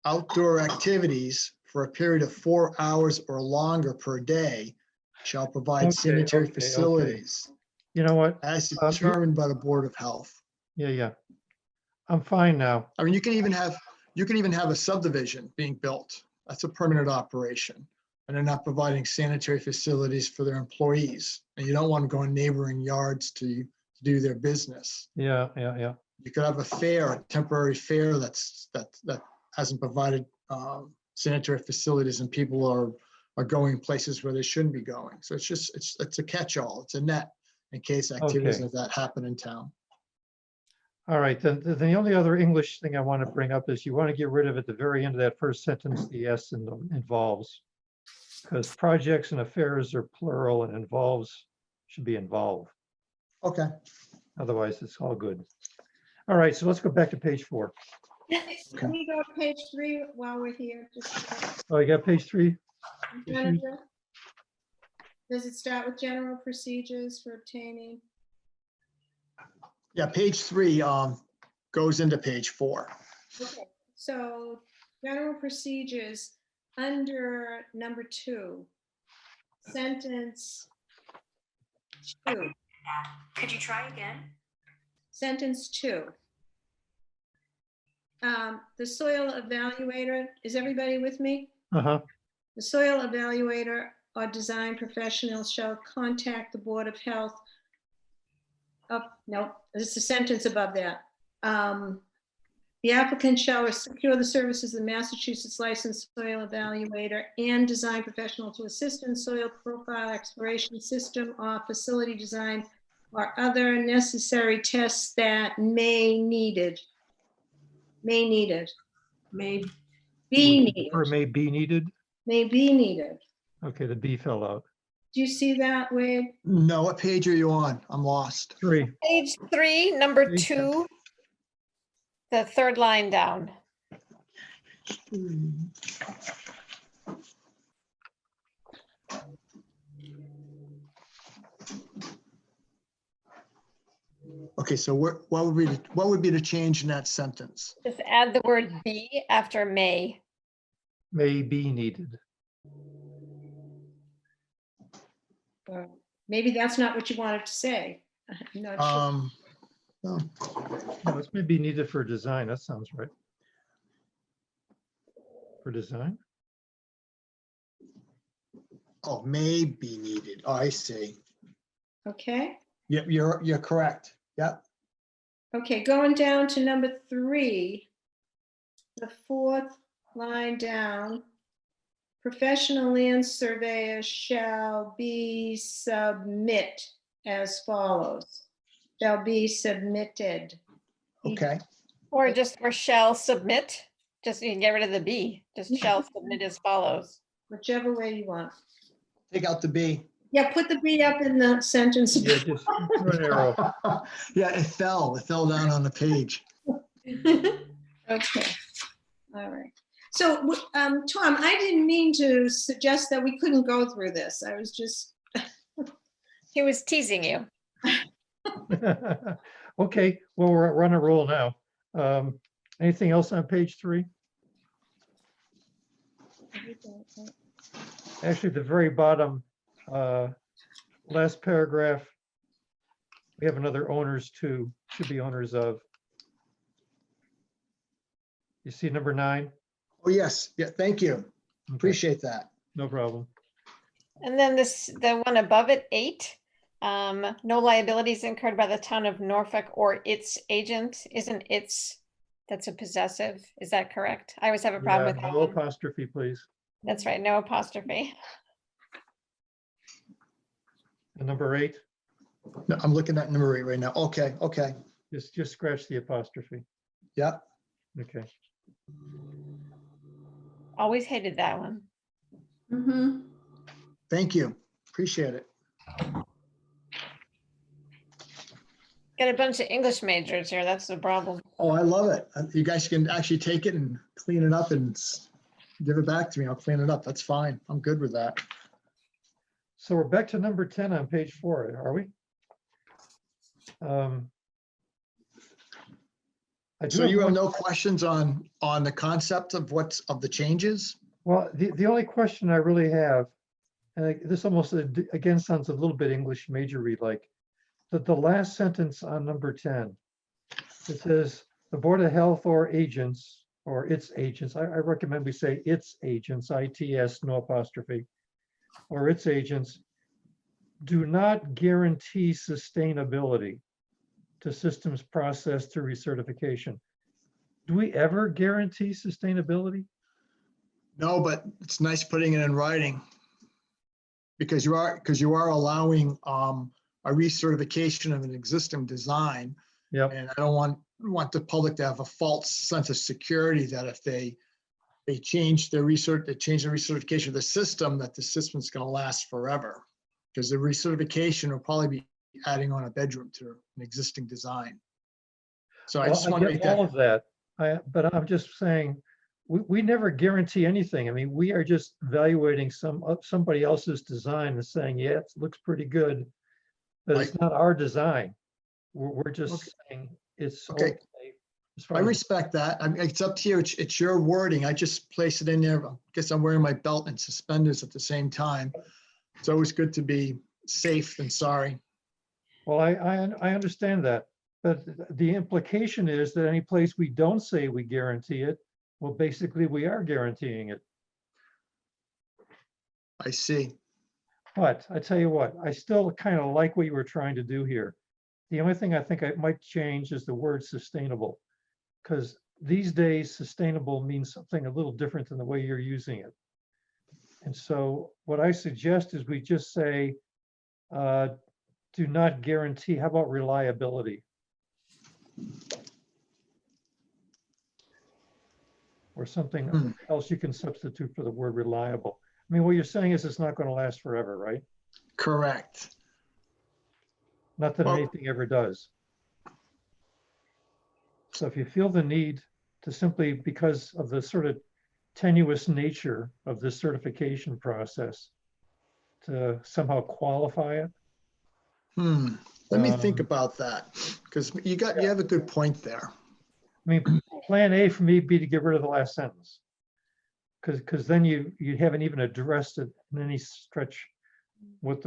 outdoor activities for a period of 4 hours or longer per day shall provide Okay, sanitary okay. facilities You know what? as determined by the Board of Health. Yeah. I'm fine now. I mean, you can even have a subdivision being built. That's a permanent operation. And they're not providing sanitary facilities for their employees. And you don't want to go in neighboring yards to do their business. Yeah. You could have a fair, a temporary fair that hasn't provided sanitary facilities and people are going places where they shouldn't be going. So it's a catch-all. It's a net in case activities Okay. like that happen in town. All right, then the only other English thing I want to bring up is you want to get rid of at the very end of that first sentence, the S in the involves. Because projects and affairs are plural and involves should be involved. Okay. Otherwise, it's all good. All right, so let's go back to page 4. can we go to page 3 while we're here? Just Oh, you got page 3? Jennifer? Does it start with general procedures for obtaining? Yeah, page 3 goes into page 4. Okay, so general procedures under number 2, sentence 2. Could you try again? Sentence 2. The soil evaluator, is everybody with me? Uh-huh. The soil evaluator or design professional shall contact the Board of Health. Oh, no, it's a sentence above that. The applicant shall secure the services of the Massachusetts licensed soil evaluator and design professional to assist in soil profile exploration system or facility design or other necessary tests that may be needed. Or may be needed. May be needed. Okay, the B fell out. Do you see that, Wade? No, what page are you on? I'm lost. 3. Page 3, number Page 2, the third line down. Okay, so what would be the change in that sentence? Just add the word be after may. May be needed. Maybe that's not what you wanted to say. I'm not sure. No. No, it's may be needed for design. That sounds right. For design? Oh, may be needed. Oh, I see. Okay. Yep, you're correct. Yep. Okay, going down to number 3, the 4th line down. Professional land surveyor shall be submit as follows. Shall be submitted. Okay. Or shall submit. Just you can get rid of the be. Just shall submit as follows. Whichever way you want. Take out the B. Yeah, put the be up in the sentence. Yeah, just throw an arrow. Yeah, it fell down on the page. Okay, all right. So, Tom, I didn't mean to suggest that we couldn't go through this. I was just. He was teasing you. Okay, well, we're on a roll now. Anything else on page 3? Actually, at the very bottom, last paragraph, we have another owners to, should be owners of. You see number 9? Oh, yes. Yeah, thank you. Okay, Appreciate that. no problem. And then the one above it, 8, no liabilities incurred by the town of Norfolk or its agent. Isn't its, that's a possessive, is that correct? I always have a problem Yeah, with that no one. apostrophe, please. That's right, no apostrophe. And number 8, No, I'm looking at number 8 right now. Okay, okay. just scratch the apostrophe. Yeah, Okay. Always hated that one. Mm-hmm. thank you. Appreciate it. Got a bunch of English majors here, that's the problem. Oh, I love it. You guys can actually take it and clean it up and give it back to me. I'll clean it up. That's fine. I'm good with that. So we're back to number 10 on page 4, are we? I do So you have one- no questions on the concept of of the changes? Well, the only question I really have, and this almost again sounds a little bit English majory like, that the last sentence on number 10, it says the Board of Health or agents or its agents. I recommend we say its agents, ITS, no apostrophe, or its agents do not guarantee sustainability to systems processed through recertification. Do we ever guarantee sustainability? No, but it's nice putting it in writing. Because you are allowing a recertification of an existing design. Yep. And I don't want the public to have a false sense of security that if they change their recertification of the system, that the system's going to last forever. Because the recertification will probably be adding on a bedroom to an existing design. So I Well, just want to get make all that. of that. But I'm just saying, we never guarantee anything. I mean, we are just evaluating somebody else's design and saying, yeah, it looks pretty good, but it's not our design. We're just Okay. saying it's Okay. okay. As far I as- respect that. I mean, it's up to you. It's your wording. I just place it in there. I guess I'm wearing my belt and suspenders at the same time. It's always good to be safe than sorry. Well, I understand that, but the implication is that any place we don't say we guarantee it, well, basically we are guaranteeing it. I see. But I tell you what, I still kind of like what you were trying to do here. The only thing I think I might change is the word sustainable, because these days sustainable means something a little different than the way you're using it. And so what I suggest is we just say, do not guarantee. How about reliability? Or something else you can substitute for the word reliable. I mean, what you're saying is it's not going to last forever, right? Correct. Not that Well- anything ever does. So if you feel the need to simply, because of the sort of tenuous nature of this certification process, to somehow qualify it. Let me think about that, because you have a good point there. I mean, plan A for me would be to get rid of the last sentence. Because then you haven't even addressed it in any stretch, what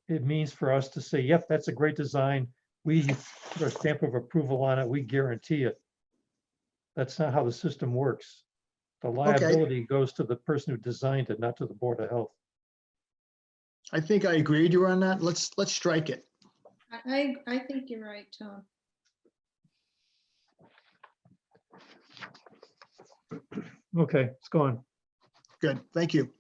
it means for us to say, yep, that's a great design. We put our stamp of approval on it, we guarantee it. That's not how the system works. The liability goes to the person who designed it, not to the Board of Health. I think I agreed you on that. Let's strike it. I think you're right, Tom. Okay, it's gone. Good, thank you.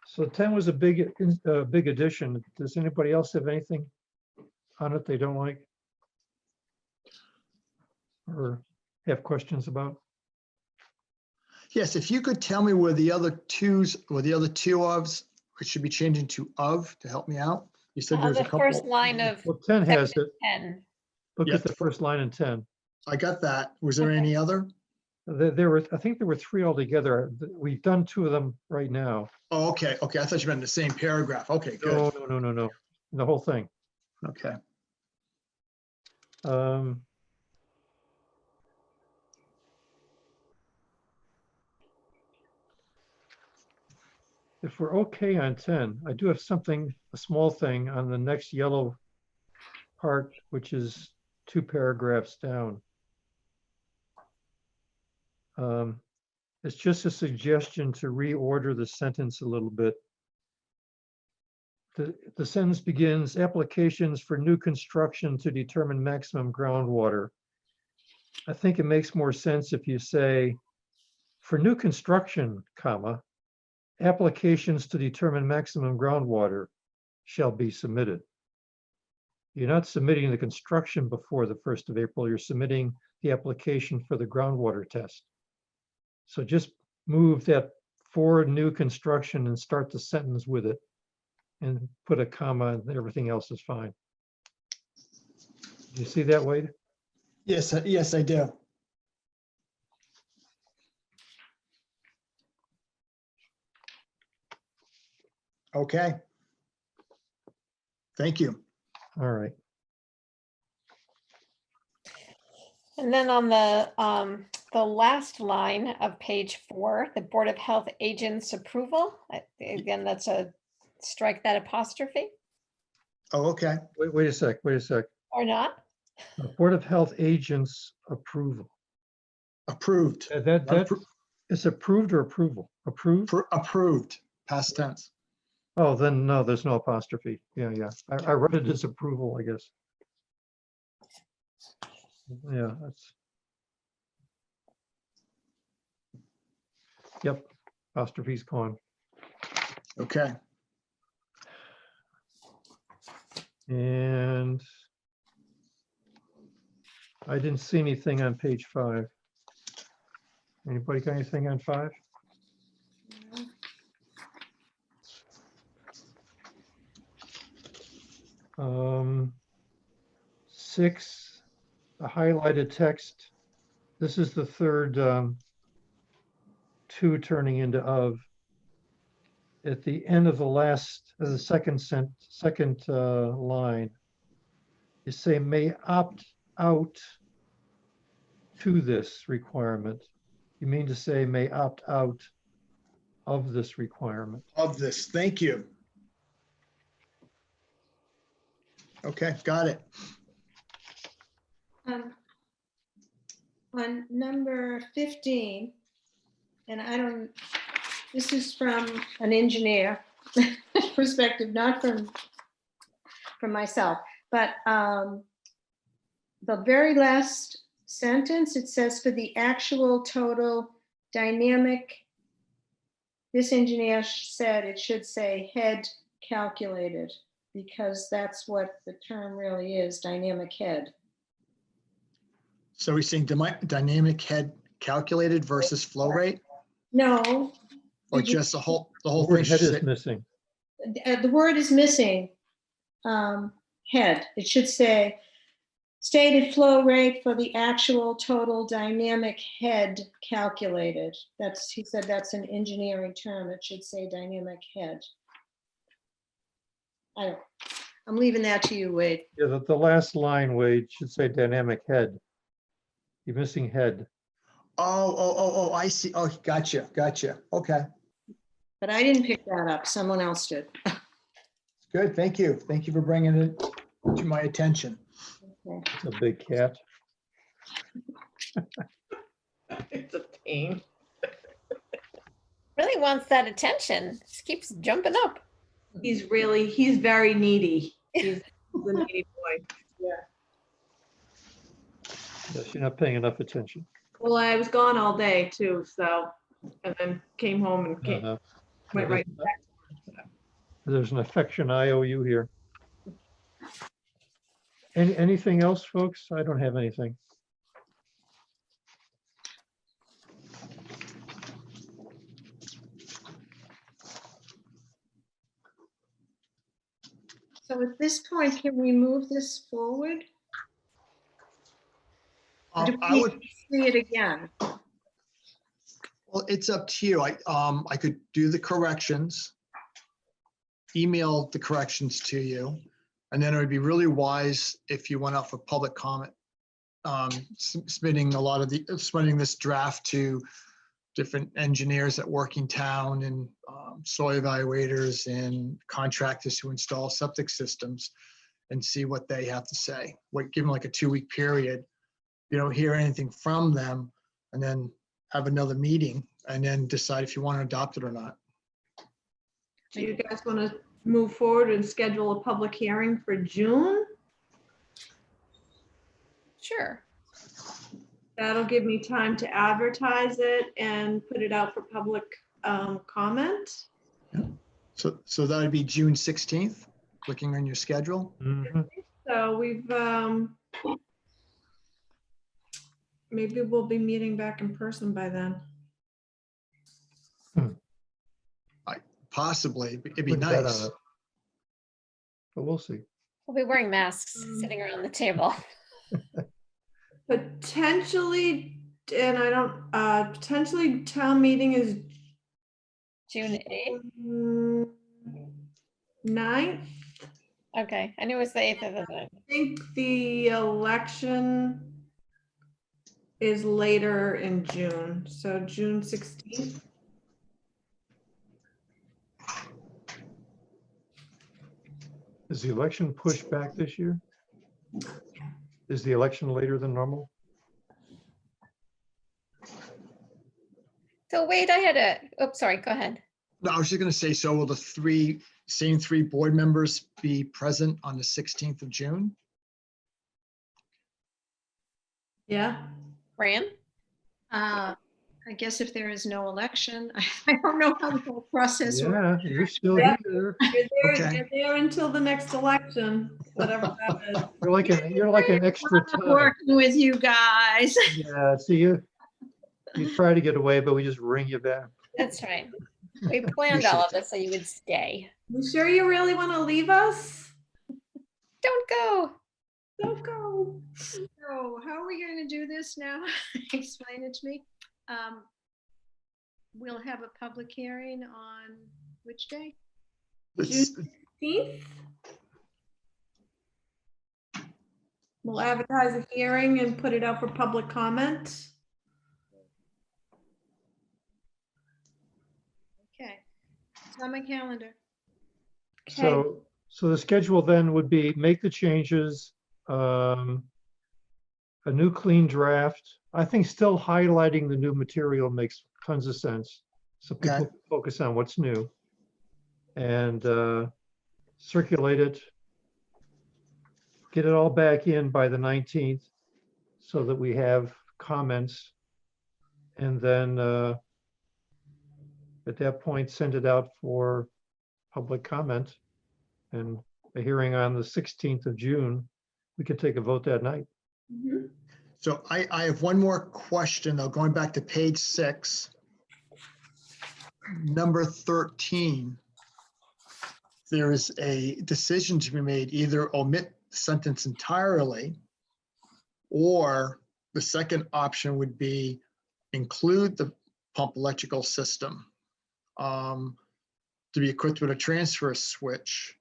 So 10 was a big addition. Does anybody else have anything on it they don't like? Or have questions about? Yes, if you could tell me where the other two ofs should be changing to of to help me out. You said there's a The first couple. line of Well, 10 has section it. 10. Look Yeah. at the first line in 10. I got that. Was there any other? I think there were 3 altogether. We've done 2 of them right now. Oh, okay. I thought you meant the same paragraph. Okay, good. No. The whole thing. Okay. if we're okay on 10, I do have something, a small thing on the next yellow part, which is 2 paragraphs down. It's just a suggestion to reorder the sentence a little bit. The sentence begins, applications for new construction to determine maximum groundwater. I think it makes more sense if you say, for new construction, comma, applications to determine maximum groundwater shall be submitted. You're not submitting the construction before the 1st of April, you're submitting the application for the groundwater test. So just move that for new construction and start the sentence with it and put a comma and everything else is fine. Do you see that, Wade? Yes, yes, I do. Okay. Thank you. All right. And then on the last line of page 4, the Board of Health agents approval. Again, that's a strike that apostrophe Oh, okay. Wait a sec, wait a sec. or not? The Board of Health agents approval. Approved. That is approved or approval? Approved? Approved, past tense. Oh, then no, there's no apostrophe. Yeah, yeah. I read it as approval, I guess. Yeah, that's. Yep, apostrophe's gone. Okay. And I didn't see anything on page 5. Anybody got anything on 5? Um, 6, the highlighted text. This is the third 2 turning into of. At the end of the second line, you say may opt out to this requirement. You mean to say may opt out of this requirement. Of this, thank you. Okay, got it. On number 15, and this is from an engineer perspective, not from myself, but the very last sentence, it says for the actual total dynamic, this engineer said it should say head calculated, because that's what the term really is, dynamic head. So we're saying dynamic head calculated versus flow rate, No. or just the whole The thing? word head should is say- missing. The word is missing, head. It should say stated flow rate for the actual total dynamic head calculated. He said that's an engineering term. It should say dynamic head. I'm leaving that to you, Wade. Yeah, the last line, Wade, should say dynamic head. You're missing head. Oh, I see. Oh, gotcha. Okay, But I didn't pick that up. Someone else did. good. Thank you. Thank you for bringing it to my attention. Okay. It's a big cat. It's a pain. Really wants that attention. Just keeps jumping up. He's very needy. He's a needy boy. Yes, you're not paying enough attention. Well, I was gone all day too, so, and then came home and Uh-huh. went right back. There's an affection I owe you here. Anything else, folks? I don't have anything. So at this point, can we move this forward? Do I we would, see it again? well, it's up to you. I could do the corrections, email the corrections to you, and then it would be really wise if you went out for public comment, submitting this draft to different engineers that work in town and soil evaluators and contractors who install septic systems and see what they have to say. Give them like a 2-week period. You don't hear anything from them, and then have another meeting and then decide if you want to adopt it or not. Do you guys want to move forward and schedule a public hearing for June? Sure. That'll give me time to advertise it and put it out for public comment. So that would be June 16th, clicking on your schedule. Mhm. So we've, maybe we'll be meeting back in person by then. Possibly, it'd be Put that on nice. it. But we'll see. We'll be wearing masks sitting around the table. Potentially, and I don't, potentially town meeting is June 8th. 9th. Okay, I knew it was the 8th of the 9th. I think the election is later in June, so June 16th. Is the election pushed back this year? Is the election later than normal? So wait, I had a, oops, sorry, go ahead. No, I was just gonna say, so will the same three board members be present on the 16th of June? Yeah. Fran? I guess if there is no election, I don't know how the whole process works. Yeah, you're still Yeah. here. Okay. You're there until the next election, whatever that is. You're like an extra I'm time. working with you guys. Yeah, see you try to get away, but we just ring you back. That's right. We planned all of this so you would stay. You sure you really want to leave us? Don't go. Don't go. So how are we going to do this now? Explain it to me. We'll have a public hearing on which day? It's- June 16th. We'll advertise a hearing and put it out for public comment. Okay, it's on my calendar. So the schedule then would be make the changes, a new clean draft. I think still highlighting the new material makes tons of sense. So people Okay. focus on what's new and circulate it. Get it all back in by the 19th so that we have comments. And then at that point, send it out for public comment. And a hearing on the 16th of June, we could take a vote that night. Mhm. So I have one more question, though, going back to page 6, number 13. There is a decision to be made, either omit the sentence entirely, or the second option would be include the pump electrical system to be equipped with a transfer switch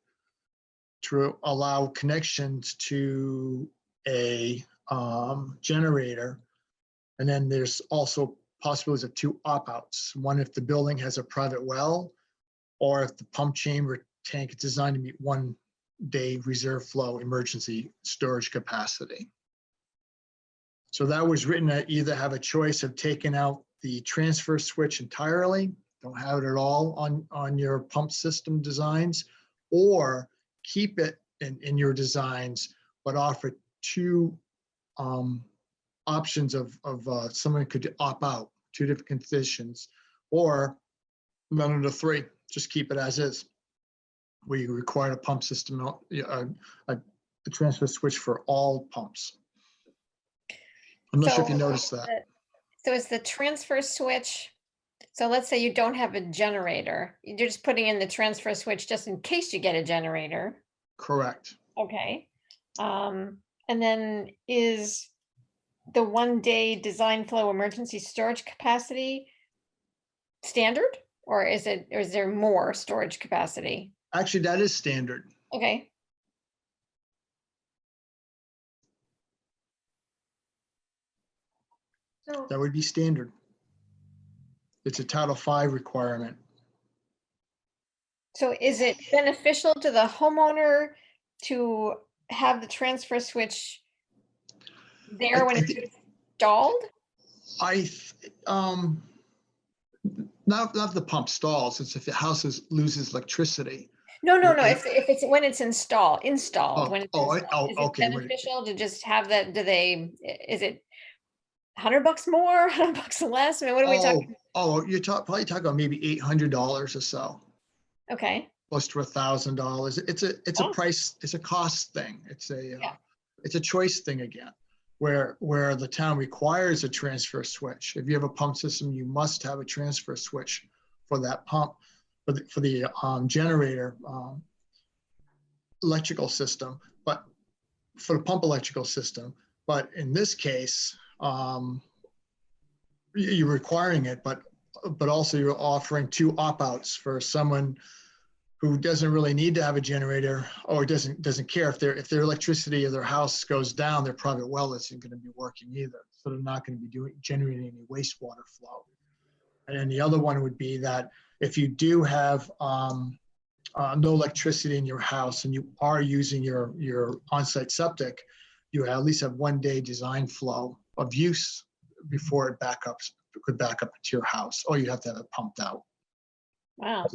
to allow connections to a generator. And then there's also possibilities of 2 opt-outs. One, if the building has a private well, or if the pump chamber tank is designed to meet 1-day reserve flow emergency storage capacity. So that was written to either have a choice of taking out the transfer switch entirely, don't have it at all on your pump system designs, or keep it in your designs, but offer 2 options of someone could opt out, 2 different conditions, or none of the 3, just keep it as is. We require a pump system, a transfer switch for all pumps. I'm not sure if you noticed that. So is the transfer switch, so let's say you don't have a generator, you're just putting in the transfer switch just in case you get a generator. Correct. Okay. And then is the 1-day design flow emergency storage capacity standard? Or is there more storage capacity? Actually, that is standard. Okay. So That would be standard. It's a Title V requirement. So is it beneficial to the homeowner to have the transfer switch there when it's installed? Not if the pump stalls, it's if the house loses electricity. No, If- if it's when it's installed, when it's oh, installed. Is it okay. beneficial to just have that? Is it $100 more, $100 less? I mean, what are we talking? You're probably talking about maybe $800 or so, Okay, close to $1,000. It's a Oh. price, it's a cost thing. It's Yeah. a choice thing again, where the town requires a transfer switch. If you have a pump system, you must have a transfer switch for that pump, for the generator electrical system, but for the pump electrical system. But in this case, you're requiring it, but also you're offering 2 opt-outs for someone who doesn't really need to have a generator or doesn't care if their electricity of their house goes down, their private well isn't going to be working either. So they're not going to be generating any wastewater flow. And then the other one would be that if you do have no electricity in your house and you are using your on-site septic, you at least have 1 day design flow of use before it could back up into your house, or you have to have it pumped out. wow.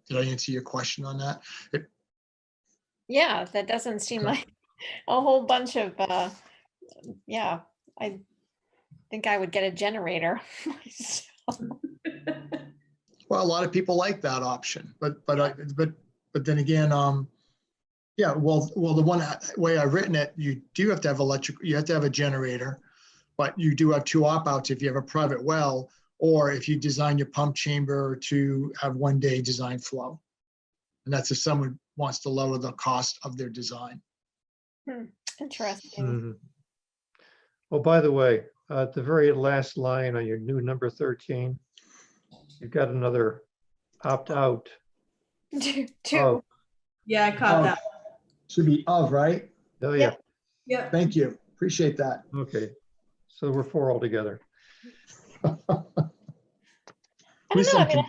Did I answer your question on that? Yeah, that doesn't seem like a whole bunch of, yeah, I think I would get a generator. Well, a lot of people like that option, but then again, yeah, well, the one way I've written it, you do have to have you have to have a generator, but you do have 2 opt-outs if you have a private well, or if you design your pump chamber to have 1 day design flow. And that's if someone wants to lower the cost of their design. Interesting. Mhm. Oh, by the way, at the very last line on your new number 13, you've got another opt-out. Two. Yeah, I caught that. Should be of, right? Oh, yeah. Yep. Thank you. Appreciate that. Okay. So we're 4 altogether. I don't know. I mean, I think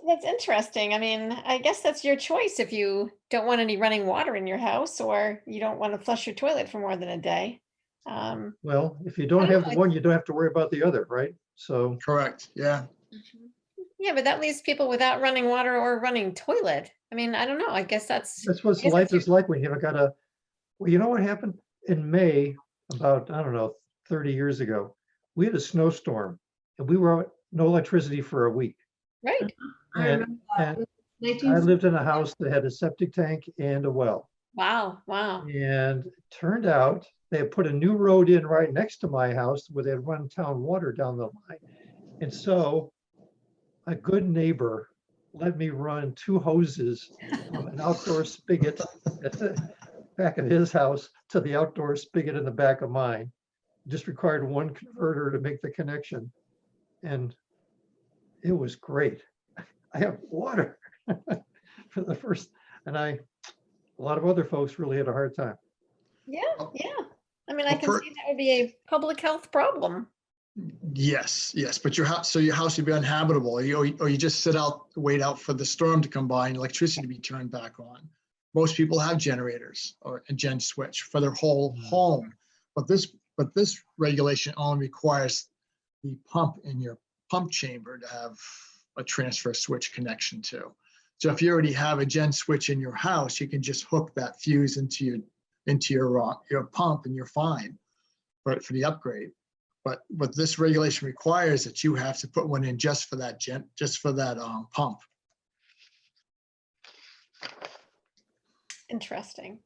that's interesting. I mean, I guess that's your choice if you don't want any running water in your house or you don't want to flush your toilet for more than a day. Well, if you don't I don't have know, one, you don't have to worry about the other, right? So, Correct. Yeah. Yeah, but that leaves people without running water or running toilet. I mean, I don't know. I guess that's that's what I guess life that's is like when you haven't got well, you know what happened in May, about, I don't know, 30 years ago, we had a snowstorm and we were no electricity for a week. right. I And, remember that. and 19 I lived in a house that had a septic tank and a well. Wow. Wow. And it turned out they had put a new road in right next to my house where they had run town water down the line. And so a good neighbor let me run 2 hoses from an outdoor spigot at the back of his house to the outdoor spigot in the back of mine. Just required 1 converter to make the connection. And it was great. I have water for the first, and a lot of other folks really had a hard time. Yeah. Yeah. I mean, I Well, can see that would be a public health problem. Yes, but your house would be uninhabitable, or you just wait out for the storm to come by and electricity to be turned back on. Most people have generators or a gen switch for their whole home, but this regulation only requires the pump in your pump chamber to have a transfer switch connection to. So if you already have a gen switch in your house, you can just hook that fuse into your pump and you're fine for the upgrade. But this regulation requires that you have to put one in just for that pump. Interesting.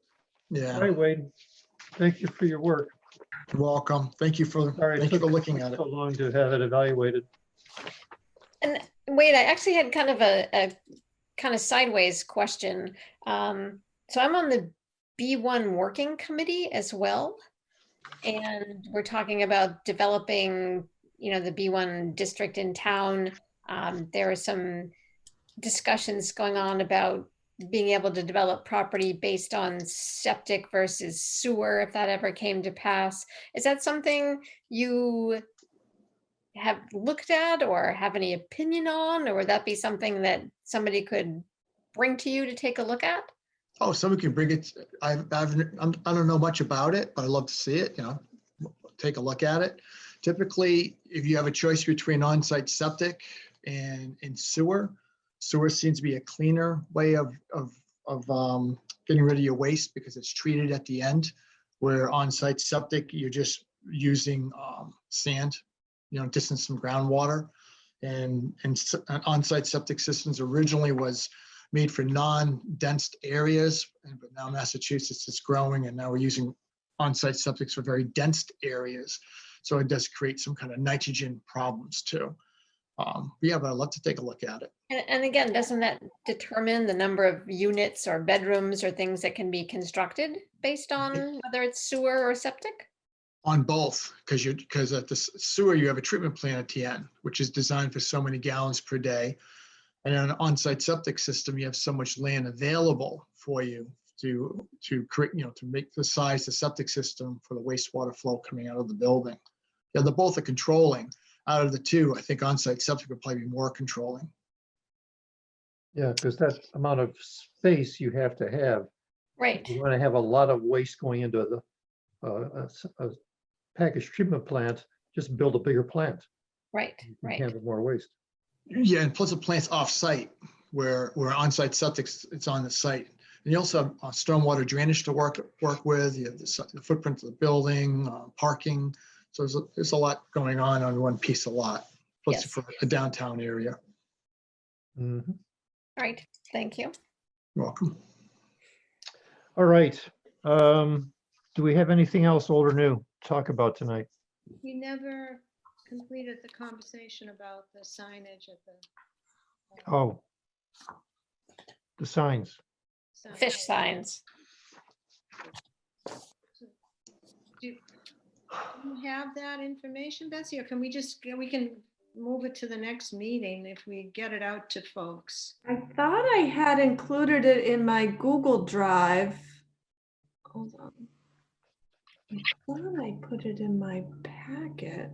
Yeah. All right, Wade, thank you for your work. You're welcome. Thank you for looking at it. So long to have it evaluated. And wait, I actually had kind of a kind of sideways question. So I'm on the B1 working committee as well. And we're talking about developing, the B1 district in town. There are some discussions going on about being able to develop property based on septic versus sewer, if that ever came to pass. Is that something you have looked at or have any opinion on, or would that be something that somebody could bring to you to take a look at? Oh, someone can bring it. I don't know much about it, but I'd love to see it, take a look at it. Typically, if you have a choice between on-site septic and sewer seems to be a cleaner way of getting rid of your waste because it's treated at the end, where on-site septic, you're just using sand, distance from groundwater. And on-site septic systems originally was made for non-dense areas, but now Massachusetts is growing, and now we're using on-site septics for very dense areas. So it does create some kind of nitrogen problems too. Yeah, but I'd love to take a look at it. And again, doesn't that determine the number of units or bedrooms or things that can be constructed based on whether it's sewer or septic? On both, because at the sewer, you have a treatment plant at the end, which is designed for so many gallons per day. And in an on-site septic system, you have so much land available for you to create, to make the size the septic system for the wastewater flow coming out of the building. Yeah, they're both are controlling. Out of the two, I think on-site septic would probably be more controlling. Yeah, because that amount of space you have to have. Right. You want to have a lot of waste going into a package treatment plant, just build a bigger plant. Right, You can right. handle more waste. Yeah, and plus the plant's off-site, where on-site septic, it's on the site. And you also have stormwater drainage to work with. You have the footprint of the building, parking. So there's a lot going on one piece of lot, plus Yes. for a downtown area. Mhm. All right, thank you. You're welcome. All right. Do we have anything else old or new to talk about tonight? We never completed the conversation about the signage at the Oh, the signs. sign. Fish signs. Do you have that information, Betsy, or can we can move it to the next meeting if we get it out to folks? I thought I had included it in my Google Drive. Hold on. I thought I put it in my packet.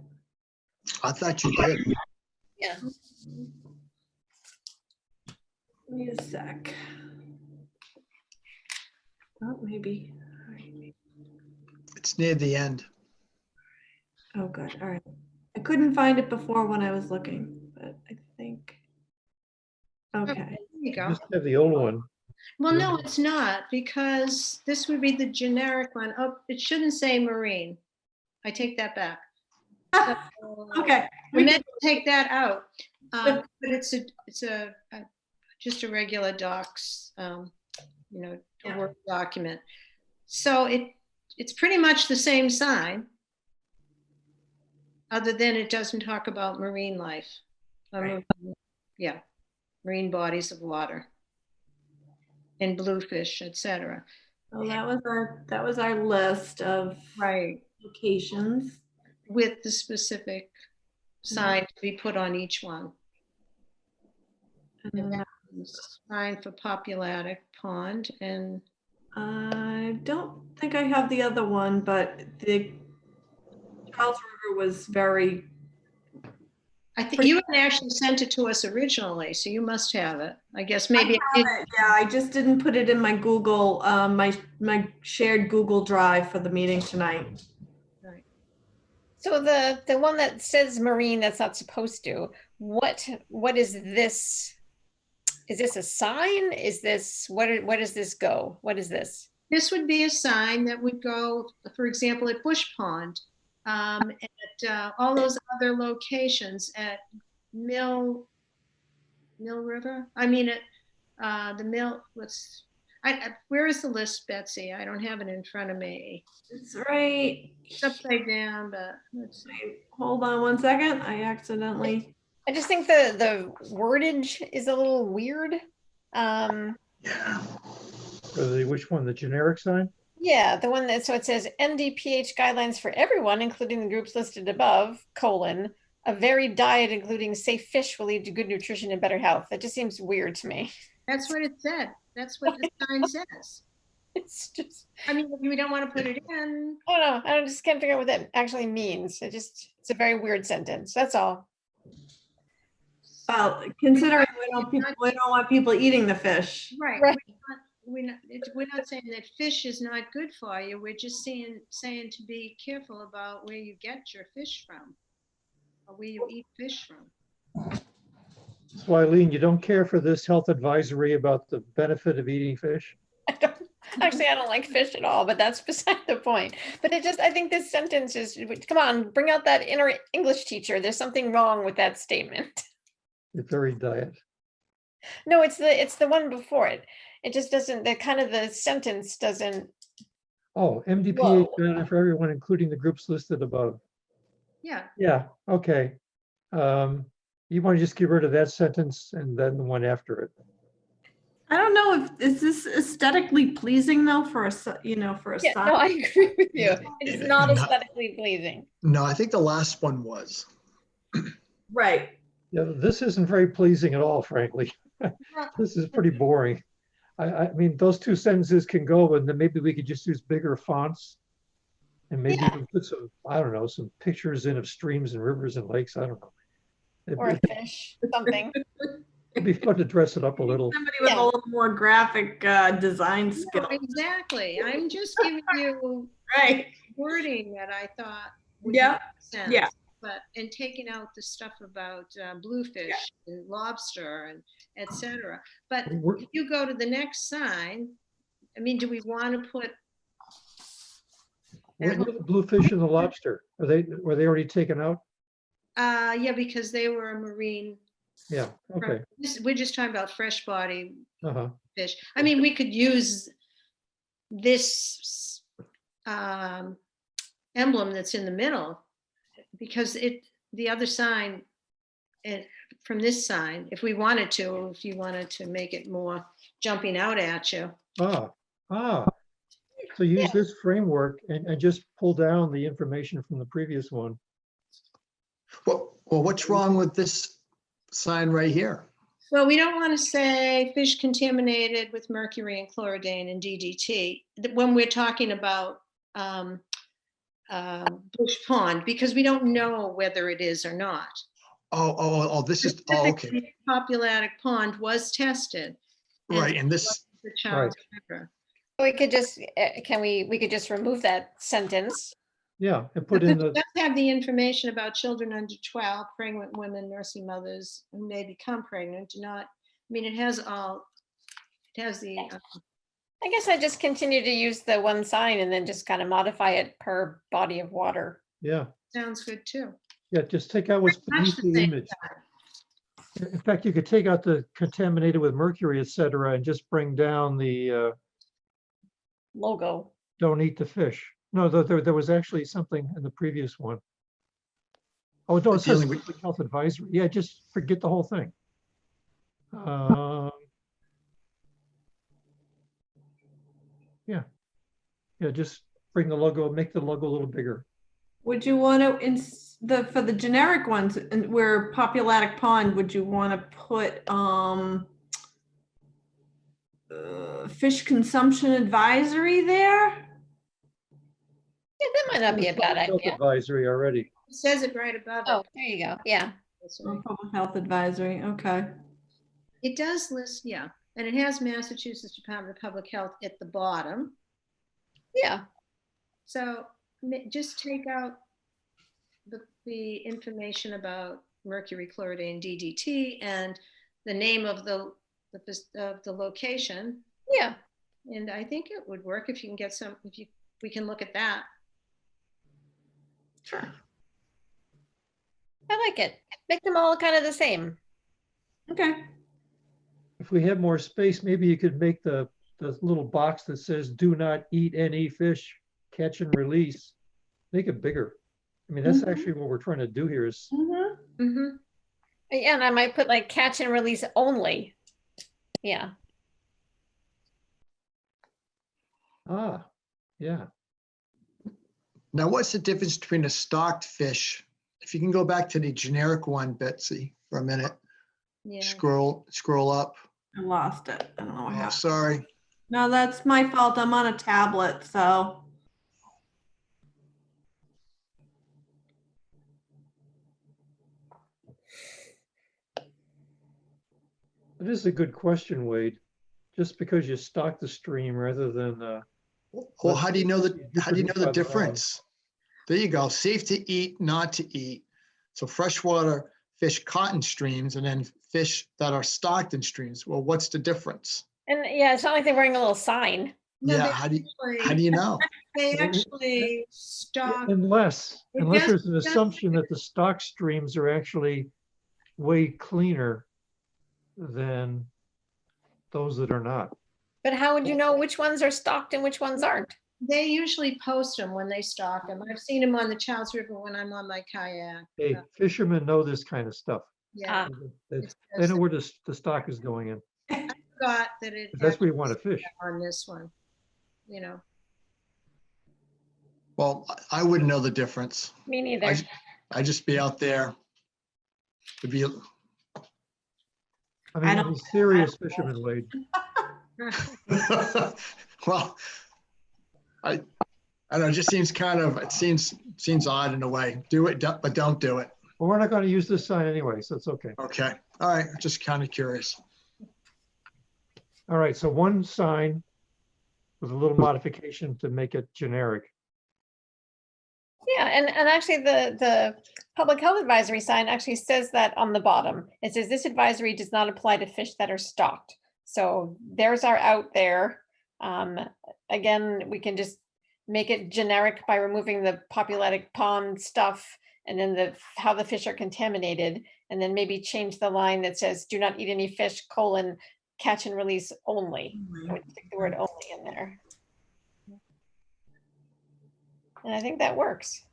I thought you did. Yeah. Give me a sec. Oh, maybe. All right. It's near the end. Oh, good. All right. I couldn't find it before when I was looking, but I think. Okay. There you go. Just have the old one. Well, Yeah. no, it's not, because this would be the generic one. Oh, it shouldn't say marine. I take that back. Okay. We meant to take that out. But it's just a regular docs, a Word document. So it's pretty much the same sign, other than it doesn't talk about marine life. Right. Yeah, marine bodies of water and bluefish, etc. So that was our list of Right, locations. with the specific sign to be put on each one. And And that's sign for Populatic Pond, and I don't think I have the other one, but the Charles River was very. I think you had actually sent it to us originally, so you must have it. I guess maybe. Yeah, I just didn't put it in my Google, my shared Google Drive for the meeting tonight. So the one that says marine, that's not supposed to, what is this? Is this a sign? Is this, where does this go? What is this? This would be a sign that would go, for example, at Bush Pond, at all those other locations at Mill River. I mean, at the Mill. Where is the list, Betsy? I don't have it in front of me. It's right. It's upside down, but let's see. Hold on one second. I accidentally. I just think the wordage is a little weird. Yeah. Which one, the generic sign? Yeah, the one that, so it says NDPH guidelines for everyone, including the groups listed above, a varied diet including safe fish will lead to good nutrition and better health. That just seems weird to me. That's what it said. That's what the sign says. It's just, I mean, if we don't want to put it in. I don't know. I just can't figure out what that actually means. It's a very weird sentence. That's all. Well, considering we don't want people eating the fish. Right. Right. We're not saying that fish is not good for you. We're just saying to be careful about where you get your fish from, or where you eat fish from. So Eileen, you don't care for this health advisory about the benefit of eating fish? Actually, I don't like fish at all, but that's beside the point. But I think this sentence is, come on, bring out that inner English teacher. There's something wrong with that statement. The very diet. No, it's the one before it. It just doesn't, the sentence doesn't. Oh, MDPH Whoa. benefit for everyone, including the groups listed above. Yeah. Yeah, okay. You want to just get rid of that sentence and then the one after it. I don't know is this aesthetically pleasing though for for a Yeah, sign? no, I agree with you. It is not Not- aesthetically pleasing. No, I think the last one was. Right. Yeah, this isn't very pleasing at all, frankly. This is pretty boring. I mean, those two sentences can go, and then maybe we could just use bigger fonts. And maybe Yeah. even put some, I don't know, some pictures in of streams and rivers and lakes. I don't know. Or a fish, something. It'd be fun to dress it up a little. Somebody with Yeah. a little more graphic design No, skill. exactly. I'm just giving you Right. wording that I thought would Yeah, make sense. yeah. But, and taking out the stuff about bluefish and lobster and et cetera. But We're- if you go to the next sign, I mean, do we want to put, What are the bluefish and the lobster? Were they already taken out? yeah, because they were a marine. Yeah, okay. We're just talking about fresh body Uh-huh. fish. I mean, we could use this emblem that's in the middle because the other sign from this sign, if we wanted to, or if you wanted to make it more jumping out at you. So use this framework and just pull down the information from the previous one. Well, what's wrong with this sign right here? Well, we don't want to say fish contaminated with mercury and chloridane and DDT when we're talking about Bush Pond, because we don't know whether it is or not. This is, okay, Specifically, Populatic Pond was tested. right, and this, The Charles River. We could just, we could just remove that sentence. Yeah, and put Because in it the, does have the information about children under 12, pregnant women, nursing mothers who may become pregnant, it has the, I guess I just continue to use the one sign and then just kind of modify it per body of water. yeah, sounds good too. yeah, just take out what's Much beneath the the same image. In fact, you could take out the contaminated with mercury, et cetera, and just bring down the Logo. don't eat the fish. No, there was actually something in the previous one. Oh, no, it says Dealing with- public health advisory. Yeah, just forget the whole thing. Yeah, just bring the logo, make the logo a little bigger. Would you want to, for the generic ones, and where Populatic Pond, would you want to put fish consumption advisory there? Yeah, that might not be a bad Health idea. advisory already. It says it right above Oh, it. there you go. Yeah. That's right. Public health advisory, okay. It does list, yeah, and it has Massachusetts Department of Public Health at the bottom. Yeah. So just take out the information about mercury, chloridane, DDT, and the name of the location. Yeah. And I think it would work if you can get we can look at that. Sure. I like it. Make them all kind of the same. Okay. If we had more space, maybe you could make the little box that says "Do not eat any fish, catch and release." Make it bigger. I mean, that's actually what we're trying to do here is, Mm-hmm. Yeah, and I might put like catch and release only. Yeah. yeah. now what's the difference between a stocked fish? If you can go back to the generic one, Betsy, for a minute, Yeah. scroll up. I lost it. I don't know what Oh, happened. sorry. No, that's my fault. I'm on a tablet, so. It is a good question, Wade. Just because you stock the stream rather than, Well, how do you know Let's how do you know the reproduce by the difference? There you go. Safe to eat, not to eat. So freshwater fish caught in streams and then fish that are stocked in streams. Well, what's the difference? And yeah, it's not like they're wearing a little sign. No, Yeah, they how do actually- you know? They actually stock. unless It there's an just- assumption that the stock streams are actually way cleaner than those that are not. But how would you know which ones are stocked and which ones aren't? They usually post them when they stock them. I've seen them on the Charles River when I'm on my kayak. Hey, fishermen know this kind of stuff. Yeah, They it's they just know where the stock is going in. forgot that it. That's where you actually want to fish. said On this one, you know. Well, I wouldn't know the difference. Me neither. I'd just be out there. To be, I I mean, don't- he's serious fisherman, Wade. well, I don't know, it just seems it seems odd in a way. Do it, but don't do it. But we're not going to use this sign anyway, so it's okay. Okay, all right, just kind of curious. All right, so one sign with a little modification to make it generic. Yeah, and actually the public health advisory sign actually says that on the bottom. It says this advisory does not apply to fish that are stocked. So theirs are out there. Again, we can just make it generic by removing the populated pond stuff and then how the fish are contaminated, and then maybe change the line that says do not eat any fish, catch and release only. I would stick the word only in there. And I think that works.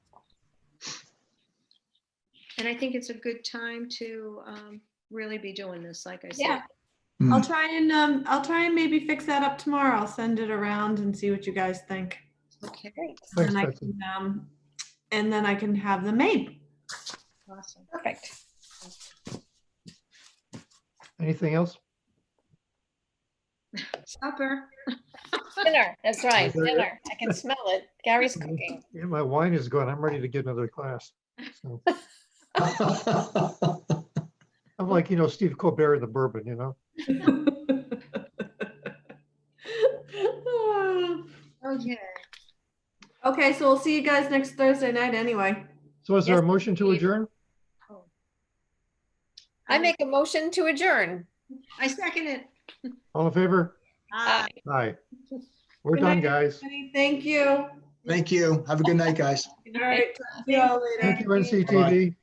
And I think it's a good time to really be doing this, like I said. Yeah. I'll try and maybe fix that up tomorrow. I'll send it around and see what you guys think. Okay, Great. Thanks, And I Betsy. can, and then I can have them made. awesome. Perfect. Anything else? Supper. Dinner, that's right, Is there- dinner. I can smell it. Gary's Mhm. cooking. Yeah, my wine is gone. I'm ready to get another glass. So, I'm like, Steve Colbert in the bourbon, Okay. Okay, so we'll see you guys next Thursday night anyway. So is there a Yes, motion to indeed. adjourn? I make a motion to adjourn. I second it. All in favor? Aye. Aye. We're Good done, night, guys. Thank you. Thank you. Have a good night, guys. All right. See you all later. Thank you, NCTV.